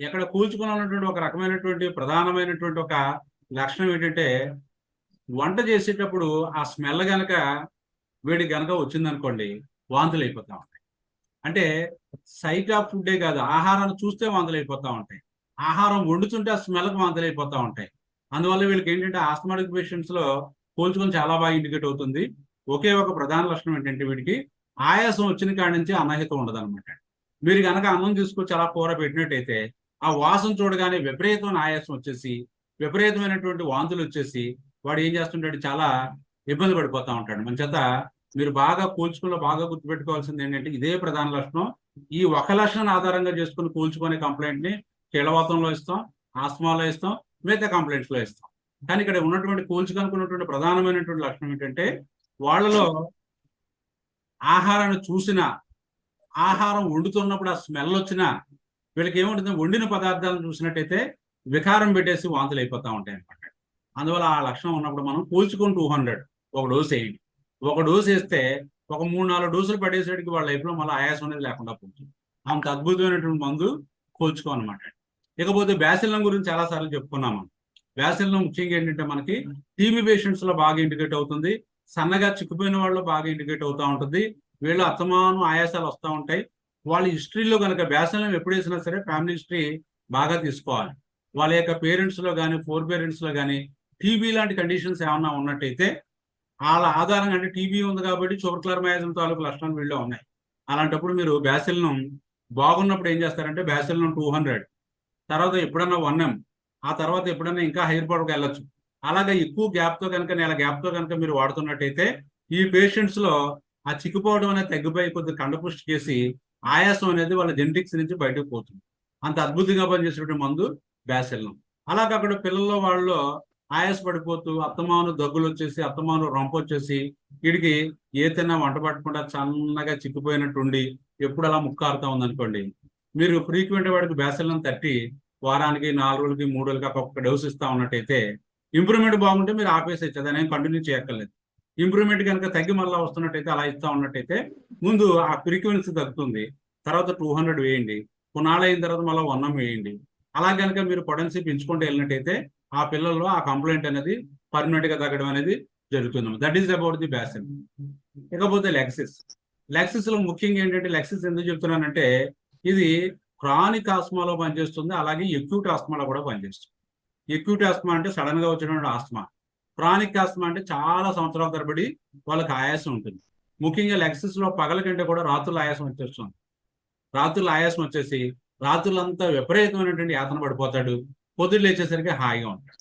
ఎక్కడ కూల్చుకుని ఉన్నటువంటి ఒక రకమైనటువంటి ప్రధానమైనటువంటి ఒక లక్షణం ఏంటంటే వంట చేసేటప్పుడు ఆ స్మెల్ గనక వీడికి గనక వచ్చిందనుకోండి వాంతులు అయిపోతా ఉంటాయి. అంటే సైట్ ఆఫ్ ఫుడ్డే కాదు, ఆహారాన్ని చూస్తే వాంతులు అయిపోతా ఉంటాయి. ఆహారం వండుతుంటే ఆ స్మెల్కి వాంతులు అయిపోతా ఉంటాయి. అందువల్ల వీళ్ళకి ఏంటంటే ఆస్తమాటిక్ పేషెంట్స్ లో పోల్చుకొని చాలా బాగా ఇండికేట్ అవుతుంది. ఒకే ఒక ప్రధాన లక్షణం ఏంటంటే వీడికి ఆయాసం వచ్చిన కాడి నుంచి అన్నహితం ఉండదు అనమాట. మీరు కనుక అన్నం తీసుకొచ్చి అలా కూర పెట్టినట్టయితే ఆ వాసన చూడగానే విపరీతమైన ఆయాసం వచ్చేసి విపరీతమైనటువంటి వాంతులు వచ్చేసి వాడు ఏం చేస్తుంటాడు, చాలా ఇబ్బంది పడిపోతా ఉంటాడు. మన చేత మీరు బాగా కూల్చుకుల్లో బాగా గుర్తుపెట్టుకోవాల్సింది ఏంటంటే ఇదే ప్రధాన లక్షణం. ఈ ఒక లక్షణం ఆధారంగా చేసుకుని కూల్చుకునే కంప్లైంట్ ని కీళ్ళవాతంలో ఇస్తాం, ఆస్తమాలో ఇస్తాం, మిగతా కంప్లైంట్స్ లో ఇస్తాం. కానీ ఇక్కడ ఉన్నటువంటి కూల్చుకనుకున్నటువంటి ప్రధానమైనటువంటి లక్షణం ఏంటంటే వాళ్ళలో ఆహారాన్ని చూసినా, ఆహారం వండుతున్నప్పుడు ఆ స్మెల్ వచ్చినా వీళ్ళకి ఏముంటుంది, వండిన పదార్థాలను చూసినట్టయితే వికారం పెట్టేసి వాంతులు అయిపోతూ ఉంటాయి అనమాట. అందువల్ల ఆ లక్షణం ఉన్నప్పుడు మనం కూల్చుకొని 200 ఒక డోసు వేయండి. ఒక డోసు వేస్తే ఒక 3-4 డోసులు పడేసేటికి వాళ్ళ లైఫ్లో మళ్ళీ ఆయాసం అనేది లేకుండా పోతుంది. అంత అద్భుతమైనటువంటి మందు కూల్చుకో అనమాట. ఇకపోతే బ్యాసిల్లం గురించి చాలా సార్లు చెప్పుకున్నాము. బ్యాసిల్లం ముఖ్యంగా ఏంటంటే మనకి టీబీ పేషెంట్స్ లో బాగా ఇండికేట్ అవుతుంది, సన్నగా చిక్కుపోయిన వాళ్ళు బాగా ఇండికేట్ అవుతూ ఉంటుంది. వీళ్ళు అత్తమాను ఆయాసాలు వస్తూ ఉంటాయి. వాళ్ళ హిస్టరీలో కనుక బ్యాసిల్లం ఎప్పుడు వేసినా సరే ఫ్యామిలీ హిస్టరీ బాగా తీసుకోవాలి. వాళ్ళ యొక్క పేరెంట్స్ లో కానీ 4 పేరెంట్స్ లో కానీ టీబీ లాంటి కండిషన్స్ ఏమన్నా ఉన్నట్టయితే వాళ్ళ ఆధారంగా, అంటే టీబీ ఉంది కాబట్టి ట్యూబర్క్యులర్ తాలూకు లక్షణాలు వీళ్ళలో ఉన్నాయి. అలాంటప్పుడు మీరు బ్యాసిల్లం బాగున్నప్పుడు ఏం చేస్తారంటే బ్యాసిల్లం 200, తర్వాత ఎప్పుడన్నా 1M, ఆ తర్వాత ఎప్పుడన్నా ఇంకా హైర్ పవర్కి వెళ్ళొచ్చు. అలాగే ఎక్కువ గ్యాప్తో కనుక నెల గ్యాప్తో కనుక మీరు వాడుతున్నట్టయితే ఈ పేషెంట్స్ లో ఆ చిక్కుపోవడం అనేది తగ్గిపోయి కొద్దిగా కండపుష్టి చేసి ఆయాసం అనేది వాళ్ళ జెనెటిక్స్ నుంచి బయటకు పోతుంది. అంత అద్భుతంగా పనిచేసేటువంటి మందు బ్యాసిల్లం. అలాగే అక్కడ పిల్లల్లో వాళ్ళలో ఆయాస పడిపోతూ అత్తమాను దగ్గులు వచ్చేసి అత్తమాను రొంప వచ్చేసి వీడికి ఏ తిన్నా వంట పట్టకుండా సన్నగా చిక్కిపోయినట్టు ఉండి ఎప్పుడు అలా ముక్కారుతా ఉందనుకోండి, మీరు ఫ్రీక్వెంట్ వాడికి బ్యాసిల్లం తట్టి వారానికి 4 రోజులకి 3 రోజులకి ఒక్కొక్క డోస్ ఇస్తా ఉన్నట్టయితే ఇంప్రూవ్మెంట్ బాగుంటే మీరు ఆపేసేచ్చు, అదేం కంటిన్యూ చేయక్కర్లేదు. ఇంప్రూవ్మెంట్ కనుక తగ్గి మళ్ళీ వస్తున్నట్టయితే అలా ఇస్తా ఉన్నట్టయితే ముందు ఆ ఫ్రీక్వెన్సీ తగ్గుతుంది. తర్వాత 200 వేయండి, కొన్నాళ్ళు అయిన తర్వాత మళ్ళీ 1M వేయండి. అలా కనుక మీరు పొటెన్సీ పెంచుకుంటూ వెళ్ళినట్టయితే ఆ పిల్లల్లో ఆ కంప్లైంట్ అనేది పర్మనెంట్ గా తగ్గడం అనేది జరుగుతుంది. That is about the Basil. ఇకపోతే లెక్సిస్ లో ముఖ్యంగా ఏంటంటే లెక్సిస్ ఎందుకు చెప్తున్నానంటే ఇది క్రానిక్ ఆస్మాలో పనిచేస్తుంది, అలాగే ఎక్యూట్ ఆస్మాలో కూడా పనిచేస్తుంది. ఎక్యూట్ ఆస్మా అంటే సడన్ గా వచ్చినటువంటి ఆస్మా, క్రానిక్ ఆస్మా అంటే చాలా సంవత్సరాల తరబడి వాళ్ళకి ఆయాసం ఉంటుంది. ముఖ్యంగా లెక్సిస్ లో పగల కంటే కూడా రాత్రుల ఆయాసం వచ్చేస్తుంది. రాత్రుల ఆయాసం వచ్చేసి రాత్రులంతా విపరీతమైనటువంటి యాతన పడిపోతాడు, పొద్దున్న లేచేసరికి హాయిగా ఉంటాడు.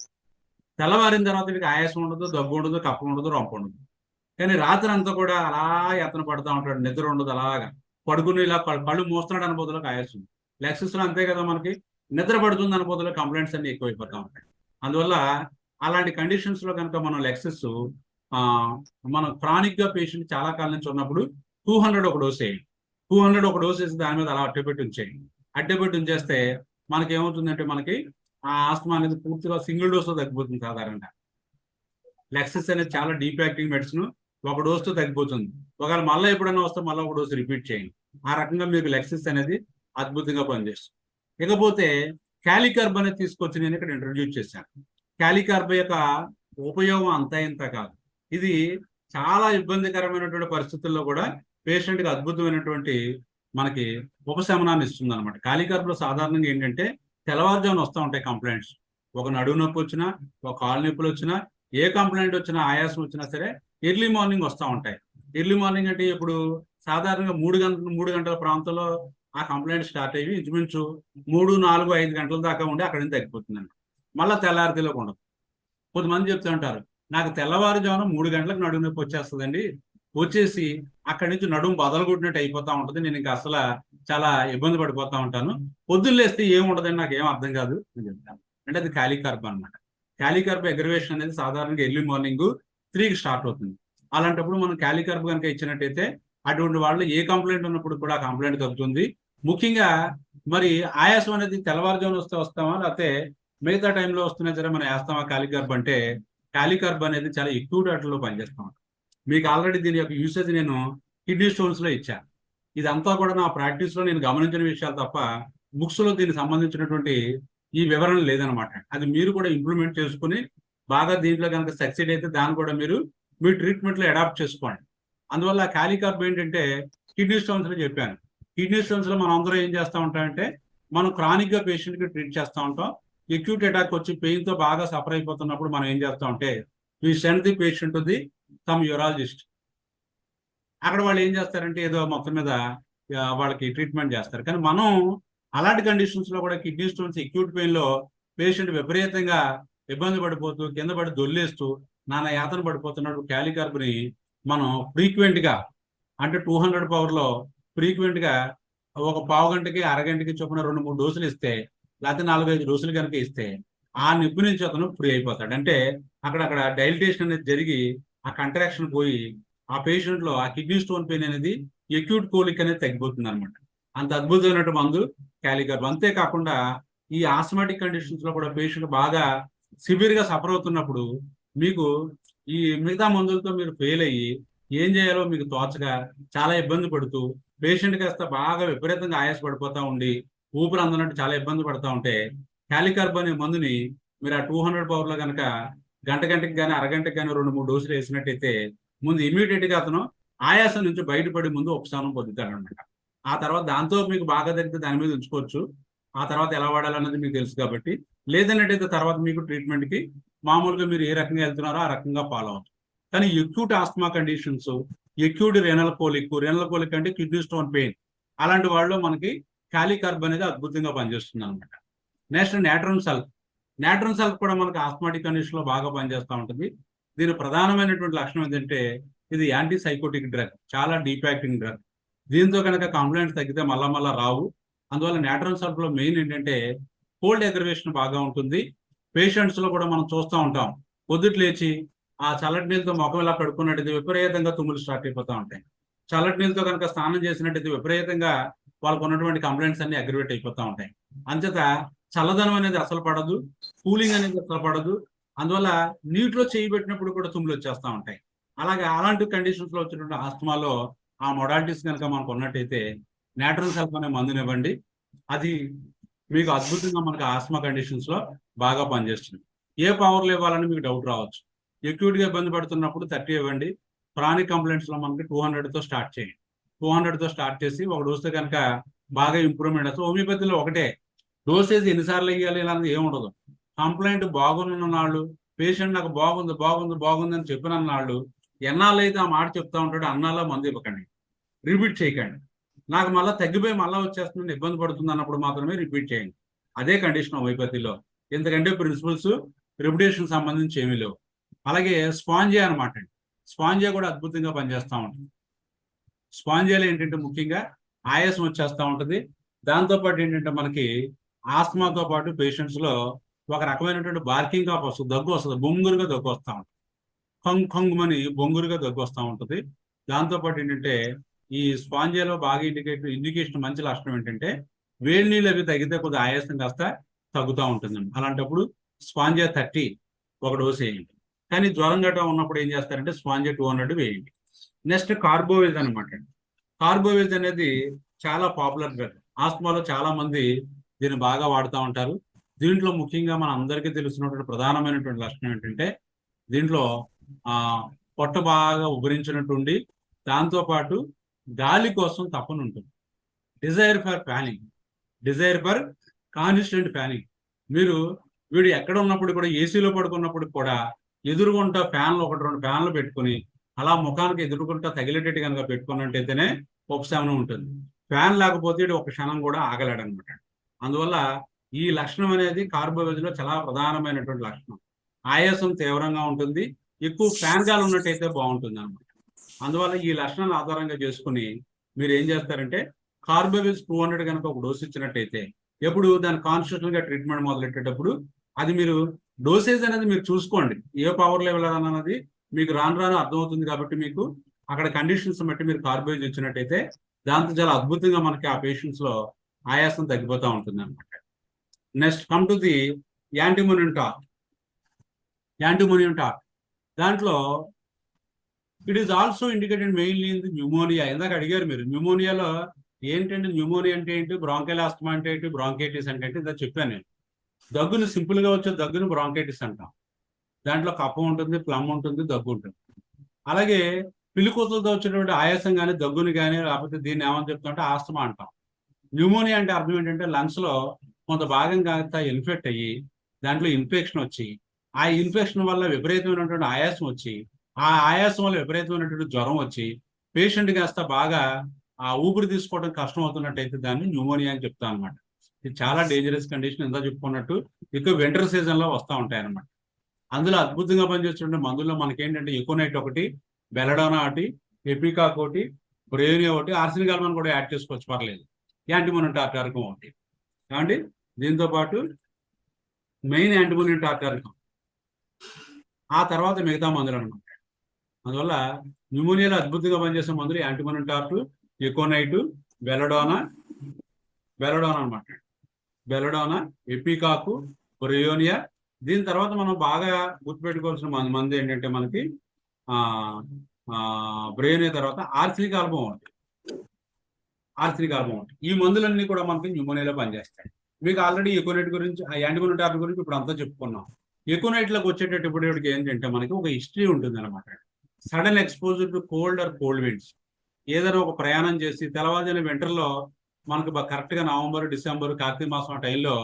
తెల్లవారిన తర్వాత వీడికి ఆయాసం ఉండదు, దగ్గు ఉండదు, కప్ప ఉండదు, రొంప ఉండదు. కానీ రాత్రి అంతా కూడా అలా యాతన పడుతూ ఉంటాడు, నిద్ర ఉండదు, అలాగా పడుకుని ఇలా కళ్ళు మోస్తున్నాడు అనే బదులకు ఆయాసం. లెక్సిస్ లో అంతే కదా, మనకి నిద్ర పడుతుంది అనే బదులు కంప్లైంట్స్ అన్ని ఎక్కువైపోతూ ఉంటాయి. అందువల్ల అలాంటి కండిషన్స్ లో కనుక మనం లెక్సిస్ మనం క్రానిక్ గా పేషెంట్ చాలా కాలం నుంచి ఉన్నప్పుడు 200 ఒక డోస్ వేయండి. 200 ఒక డోస్ వేసి దాని మీద అలా అట్టెపెట్టి ఉంచేయండి. అట్టెపెట్టి ఉంచేస్తే మనకి ఏమవుతుందంటే మనకి ఆ ఆస్తమా అనేది పూర్తిగా సింగిల్ డోస్ లో తగ్గిపోతుంది. సాధారణంగా లెక్సిస్ అనేది చాలా డీప్ యాక్టింగ్ మెడిసిన్, ఒక డోస్ తో తగ్గిపోతుంది. ఒకవేళ మళ్ళీ ఎప్పుడైనా వస్తే మళ్ళీ ఒక డోస్ రిపీట్ చేయండి. ఆ రకంగా మీకు లెక్సిస్ అనేది అద్భుతంగా పనిచేస్తుంది. ఇకపోతే క్యాలికర్బ్ అనేది తీసుకొచ్చి నేను ఇక్కడ ఇంట్రడ్యూస్ చేశాను. క్యాలికర్బ్ యొక్క ఉపయోగం అంతా ఇంత కాదు. ఇది చాలా ఇబ్బందికరమైనటువంటి పరిస్థితుల్లో కూడా పేషెంట్కి అద్భుతమైనటువంటి మనకి ఉపశమనాన్ని ఇస్తుంది అనమాట. క్యాలికర్బ్లో సాధారణంగా ఏంటంటే తెల్లవారుజామున వస్తూ ఉంటాయి కంప్లైంట్స్. ఒక నడుము నొప్పి వచ్చినా, ఒక కాలు నొప్పులు వచ్చినా, ఏ కంప్లైంట్ వచ్చినా, ఆయాసం వచ్చినా సరే ఎర్లీ మార్నింగ్ వస్తూ ఉంటాయి. ఎర్లీ మార్నింగ్ అంటే ఇప్పుడు సాధారణంగా 3 గంటల ప్రాంతంలో ఆ కంప్లైంట్ స్టార్ట్ అయ్యి ఇంచుమించు 3, 4, 5 గంటల దాకా ఉండి అక్కడి నుంచి తగ్గిపోతుందండి. మళ్ళీ తెల్లారితేలోకి ఉండదు. కొంతమంది చెప్తూ ఉంటారు, నాకు తెల్లవారుజామున 3 గంటలకు నడుము నొప్పి వచ్చేస్తుందండి, వచ్చేసి అక్కడి నుంచి నడుము బదలగొట్టినట్టు అయిపోతా ఉంటుంది, నేను ఇంకా అసలు చాలా ఇబ్బంది పడిపోతా ఉంటాను, పొద్దున్న లేస్తే ఏముండదని నాకు ఏం అర్థం కాదు అని చెప్తాను. అంటే అది క్యాలికర్బ్ అనమాట. క్యాలికర్బ్ అగ్రివేషన్ అనేది సాధారణంగా ఎర్లీ మార్నింగ్ 3కి స్టార్ట్ అవుతుంది. అలాంటప్పుడు మనం క్యాలికర్బ్ కనుక ఇచ్చినట్టయితే అటువంటి వాళ్ళు ఏ కంప్లైంట్ ఉన్నప్పుడు కూడా కంప్లైంట్ తగ్గుతుంది. ముఖ్యంగా మరి ఆయాసం అనేది తెల్లవారుజామున వస్తామా లేకపోతే మిగతా టైంలో వస్తున్నా సరే మనం వేస్తామా క్యాలికర్బ్ అంటే, క్యాలికర్బ్ అనేది చాలా ఎక్కువ డాటలో పనిచేస్తాం. మీకు ఆల్రెడీ దీని యొక్క యూసేజ్ నేను కిడ్నీ స్టోన్స్లో ఇచ్చాను. ఇదంతా కూడా నా ప్రాక్టీస్లో నేను గమనించిన విషయాలు తప్ప బుక్స్లో దీనికి సంబంధించినటువంటి ఈ వివరణ లేదనమాట. అది మీరు కూడా ఇంప్లిమెంట్ చేసుకుని బాగా దీంట్లో కనుక సక్సెడ్ అయితే దాన్ని కూడా మీరు మీ ట్రీట్మెంట్లో అడాప్ట్ చేసుకోండి. అందువల్ల క్యాలికర్బ్ ఏంటంటే కిడ్నీ స్టోన్స్లో చెప్పాను. కిడ్నీ స్టోన్స్లో మనం అందరూ ఏం చేస్తూ ఉంటామంటే మనం క్రానిక్గా పేషెంట్కి ట్రీట్ చేస్తూ ఉంటాం. ఎక్యూట్ అటాక్ వచ్చి పెయిన్తో బాగా సఫర్ అయిపోతున్నప్పుడు మనం ఏం చేస్తాం అంటే we send the patient the some urologist. అక్కడ వాళ్ళు ఏం చేస్తారంటే ఏదో మొత్తం మీద వాళ్ళకి ట్రీట్మెంట్ చేస్తారు. కానీ మనం అలాంటి కండిషన్స్లో కూడా కిడ్నీ స్టోన్స్ ఎక్యూట్ పెయిన్లో పేషెంట్ విపరీతంగా ఇబ్బంది పడిపోతూ కింద పడి దొల్లేస్తూ నానా యాతన పడిపోతున్నప్పుడు క్యాలికర్బ్ని మనం ఫ్రీక్వెంట్గా అంటే 200 పవర్లో ఫ్రీక్వెంట్గా ఒక పావు గంటకి అరగంటకి చొప్పున 2-3 డోసులు ఇస్తే లేకపోతే 4-5 డోసులు కనుక ఇస్తే ఆ నొప్పి నుంచి అతను ఫ్రీ అయిపోతాడు. అంటే అక్కడ డైలిటేషన్ అనేది జరిగి ఆ కంట్రాక్షన్ పోయి ఆ పేషెంట్లో ఆ కిడ్నీ స్టోన్ పెయిన్ అనేది ఎక్యూట్ కోలిక్ అనేది తగ్గిపోతుంది అనమాట. అంత అద్భుతమైనటువంటి మందు క్యాలికర్బ్. అంతేకాకుండా ఈ ఆస్మాటిక్ కండిషన్స్లో కూడా పేషెంట్ బాగా సివియర్గా సఫర్ అవుతున్నప్పుడు మీకు ఈ మిగతా మందులతో మీరు ఫెయిల్ అయ్యి ఏం చేయాలో మీకు తోచగా చాలా ఇబ్బంది పడుతూ పేషెంట్ కాస్త బాగా విపరీతంగా ఆయాస పడిపోతూ ఉండి ఊపిరి అందనట్టు చాలా ఇబ్బంది పడుతూ ఉంటే క్యాలికర్బ్ అనే మందుని మీరు ఆ 200 పవర్లో కనుక గంటకి కానీ అరగంటకి కానీ 2-3 డోసులు వేసినట్టయితే ముందు ఇమీడియట్గా అతను ఆయాసం నుంచి బయటపడి ముందు ఉపశమనం పొందుతాడనమాట. ఆ తర్వాత దాంతో మీకు బాగా తగ్గితే దాని మీద ఉంచుకోవచ్చు. ఆ తర్వాత ఎలా వాడాలన్నది మీకు తెలుసు కాబట్టి, లేదన్నట్టయితే తర్వాత మీకు ట్రీట్మెంట్కి మామూలుగా మీరు ఏ రకంగా వెళ్తున్నారో ఆ రకంగా ఫాలో అవ్వచ్చు. కానీ acute asthma conditions, acute renal colic అంటే కిడ్నీ స్టోన్ పెయిన్, అలాంటి వాళ్ళు మనకి క్యాలికర్బ్ అనేది అద్భుతంగా పనిచేస్తుంది అనమాట. నెక్స్ట్ నాట్రన్ సల్ఫ్ కూడా మనకి ఆస్మాటిక్ కండిషన్లో బాగా పనిచేస్తూ ఉంటుంది. దీని ప్రధానమైనటువంటి లక్షణం ఏంటంటే ఇది యాంటీ సైకోటిక్ డ్రగ్, చాలా డీప్ యాక్టింగ్ డ్రగ్. దీంతో కనుక కంప్లైంట్స్ తగ్గితే మళ్ళా రావు. అందువల్ల నాట్రన్ సల్ఫ్లో మెయిన్ ఏంటంటే కోల్డ్ అగ్రివేషన్ బాగా ఉంటుంది. పేషెంట్స్లో కూడా మనం చూస్తూ ఉంటాం, పొద్దుట లేచి ఆ చల్లటి నీళ్ళతో ముఖం ఇలా కడుక్కున్నట్టయితే విపరీతంగా తుమ్ములు స్టార్ట్ అయిపోతూ ఉంటాయి. చల్లటి నీళ్ళతో కనుక స్నానం చేసినట్టయితే విపరీతంగా వాళ్ళకు ఉన్నటువంటి కంప్లైంట్స్ అన్ని అగ్రివేట్ అయిపోతూ ఉంటాయి. అంచేత చల్లదనం అనేది అసలు పడదు, కూలింగ్ అనేది అసలు పడదు. అందువల్ల నీటిలో చేయి పెట్టినప్పుడు కూడా తుమ్ములు వచ్చేస్తూ ఉంటాయి. అలాగే అలాంటి కండిషన్స్లో వచ్చినటువంటి ఆస్తమాలో ఆ మొడాలిటీస్ కనుక మనకు ఉన్నట్టయితే నాట్రన్ సల్ఫ్ అనే మందునివ్వండి. అది మీకు అద్భుతంగా మనకి ఆస్మా కండిషన్స్లో బాగా పనిచేస్తుంది. ఏ పవర్లు ఇవ్వాలని మీకు డౌట్ రావచ్చు. ఎక్యూట్గా ఇబ్బంది పడుతున్నప్పుడు 30 ఇవ్వండి. క్రానిక్ కంప్లైంట్స్లో మనకి 200తో స్టార్ట్ చేయండి. 200తో స్టార్ట్ చేసి ఒక డోస్తో కనుక బాగా ఇంప్రూవ్మెంట్ వస్తుంది. హోమియోపతిలో ఒకటే డోసేజ్ ఎన్నిసార్లు వేయాలి ఇలాంటిది ఏముండదు. కంప్లైంట్ బాగున్న నాళ్ళు, పేషెంట్ నాకు బాగుంది అని చెప్పిన నాళ్ళు ఎన్నాళ్ళు అయితే ఆ మాట చెప్తా ఉంటాడో అన్నాళ్ళ మందు ఇవ్వకండి, రిపీట్ చేయకండి. నాకు మళ్ళీ తగ్గిపోయి మళ్ళీ వచ్చేస్తుంది ఇబ్బంది పడుతుంది అన్నప్పుడు మాత్రమే రిపీట్ చేయండి. అదే కండిషన్ హోమియోపతిలో. ఎందుకంటే ప్రిన్సిపల్స్ రెప్యుటేషన్ సంబంధించి ఏమీ లేవు. అలాగే స్పాంజియా అనమాట అండి. స్పాంజియా కూడా అద్భుతంగా పనిచేస్తూ ఉంటుంది. స్పాంజియాలో ఏంటంటే ముఖ్యంగా ఆయాసం వచ్చేస్తూ ఉంటుంది. దాంతోపాటు ఏంటంటే మనకి ఆస్మాతో పాటు పేషెంట్స్లో ఒక రకమైనటువంటి బార్కింగ్ కాఫ్ వస్తుంది, దగ్గు వస్తుంది, బొంగురుగా దగ్గు వస్తూ ఉంటుంది. కొంగుమని బొంగురుగా దగ్గు వస్తూ ఉంటుంది. దాంతోపాటు ఏంటంటే ఈ స్పాంజియాలో బాగా ఇండికేషన్ మంచి లక్షణం ఏంటంటే వేడి నీళ్ళు అవి తగ్గితే కొద్దిగా ఆయాసం కాస్త తగ్గుతూ ఉంటుందండి. అలాంటప్పుడు స్పాంజియా 30 ఒక డోస్ వేయండి. కానీ జ్వరం గట్రా ఉన్నప్పుడు ఏం చేస్తారంటే స్పాంజియా 200 వేయండి. నెక్స్ట్ కార్బోవిల్స్ అనమాట. కార్బోవిల్స్ అనేది చాలా పాపులర్ డ్రగ్. ఆస్మాలో చాలా మంది దీన్ని బాగా వాడుతూ ఉంటారు. దీంట్లో ముఖ్యంగా మన అందరికీ తెలిసినటువంటి ప్రధానమైనటువంటి లక్షణం ఏంటంటే దీంట్లో పొట్ట బాగా ఉబ్బరించినట్టుండి దాంతోపాటు గాలి కోసం తపన ఉంటుంది. Desire for fanning, desire for constant fanning. వీడు ఎక్కడ ఉన్నప్పుడు కూడా ఏసీలో పడుకున్నప్పుడు కూడా ఎదురుగుంటా ఫ్యాన్లు 1-2 ఫ్యాన్లు పెట్టుకుని అలా ముఖానికి ఎదురుగుంటా తగిలేటట్టు కనుక పెట్టుకున్నట్టయితేనే ఉపశమనం ఉంటుంది. ఫ్యాన్ లేకపోతే వీడు ఒక క్షణం కూడా ఆగలేడనమాట. అందువల్ల ఈ లక్షణం అనేది కార్బోవేజ్లో చాలా ప్రధానమైనటువంటి లక్షణం. ఆయాసం తీవ్రంగా ఉంటుంది, ఎక్కువ ఫ్యాన్ గాలి ఉన్నట్టయితే బాగుంటుంది అనమాట. అందువల్ల ఈ లక్షణాన్ని ఆధారంగా చేసుకుని మీరు ఏం చేస్తారంటే కార్బోవేజ్ 200 కనుక ఒక డోస్ ఇచ్చినట్టయితే ఎప్పుడు దాని కాన్స్టిట్యూషనల్ గా ట్రీట్మెంట్ మొదలెట్టేటప్పుడు అది మీరు డోసేజ్ అనేది మీరు చూసుకోండి, ఏ పవర్ లెవెల్ అన్నది మీకు రాను రాను అర్థమవుతుంది. కాబట్టి మీకు అక్కడ కండిషన్స్ బట్టి మీరు కార్బోవేజ్ ఇచ్చినట్టయితే దాంతో చాలా అద్భుతంగా మనకి ఆ పేషెంట్స్ లో ఆయాసం తగ్గిపోతూ ఉంటుంది అనమాట. Next come to the antimonium tart. Antimonium tart దాంట్లో it is also indicated mainly in the pneumonia. ఇందాక అడిగారు మీరు న్యూమోనియాలో ఏంటంటే న్యూమోనియా అంటే ఏంటి, బ్రాంకైల్ ఆస్తమా అంటే ఏంటి, బ్రాంకైటిస్ అంటే ఏంటి, ఇందా చెప్పాను నేను. దగ్గును సింపుల్ గా వచ్చే దగ్గును బ్రాంకైటిస్ అంటాం. దాంట్లో కఫం ఉంటుంది, ప్లమ్ ఉంటుంది, దగ్గు ఉంటుంది. అలాగే పిలికోతలతో వచ్చేటువంటి ఆయాసం కానీ దగ్గుని కానీ లేకపోతే దీన్ని ఏమని చెప్తామంటే ఆస్తమా అంటాం. న్యూమోనియా అంటే అర్థం ఏంటంటే లంగ్స్ లో కొంత భాగం కాస్త ఇన్ఫెక్ట్ అయ్యి దాంట్లో ఇన్ఫెక్షన్ వచ్చి ఆ ఇన్ఫెక్షన్ వల్ల విపరీతమైనటువంటి ఆయాసం వచ్చి ఆ ఆయాసం వల్ల విపరీతమైనటువంటి జ్వరం వచ్చి పేషెంట్ కాస్త బాగా ఆ ఊపిరి తీసుకోవడం కష్టం అవుతున్నట్టయితే దాన్ని న్యూమోనియా అని చెప్తాం అనమాట. ఇది చాలా డేంజరస్ కండిషన్. ఎంత చెప్పుకున్నట్టు ఎక్కువ వింటర్ సీజన్ లో వస్తూ ఉంటాయి అనమాట. అందులో అద్భుతంగా పనిచేస్తుంటే మందుల్లో మనకేంటంటే ఎకోనైట్ ఒకటి, బెలడోనా ఒకటి, ఎపికాక్ ఒకటి, బ్రేనియా ఒకటి, ఆర్సినికాల్మన్ కూడా యాడ్ చేసుకోవచ్చు, పర్లేదు. యాంటీమోనియం టార్టారికం ఒకటి కాబట్టి దీంతో పాటు మెయిన్ యాంటీమోనియం టార్టారికం, ఆ తర్వాత మిగతా మందులు అనమాట. అందువల్ల న్యూమోనియాలో అద్భుతంగా పనిచేసే మందులు యాంటీమోనియం టార్టు, ఎకోనైట్, బెలడోనా అనమాట. బెలడోనా, ఎపికాకు, బ్రేయోనియా. దీని తర్వాత మనం బాగా గుర్తుపెట్టుకోవాల్సిన మంది ఏంటంటే మనకి బ్రేయోనియా తర్వాత ఆర్సినిక్ ఆల్బమ్ ఒకటి. ఈ మందులన్నీ కూడా మనకి న్యూమోనియాలో పనిచేస్తాయి. మీకు ఆల్రెడీ ఎకోనైట్ గురించి, యాంటీమోనియం టార్ట్ గురించి ఇప్పుడు అంతా చెప్పుకున్నాం. ఎకోనైట్లోకి వచ్చేటప్పటికి ఏంటంటే మనకి ఒక హిస్టరీ ఉంటుంది అనమాట. Sudden exposure to cold or cold winds. ఏదైనా ఒక ప్రయాణం చేసి తెల్లవారుజామున వింటర్లో మనకు కరెక్ట్గా నవంబర్, డిసెంబర్, కార్తీక మాసం ఆ టైంలో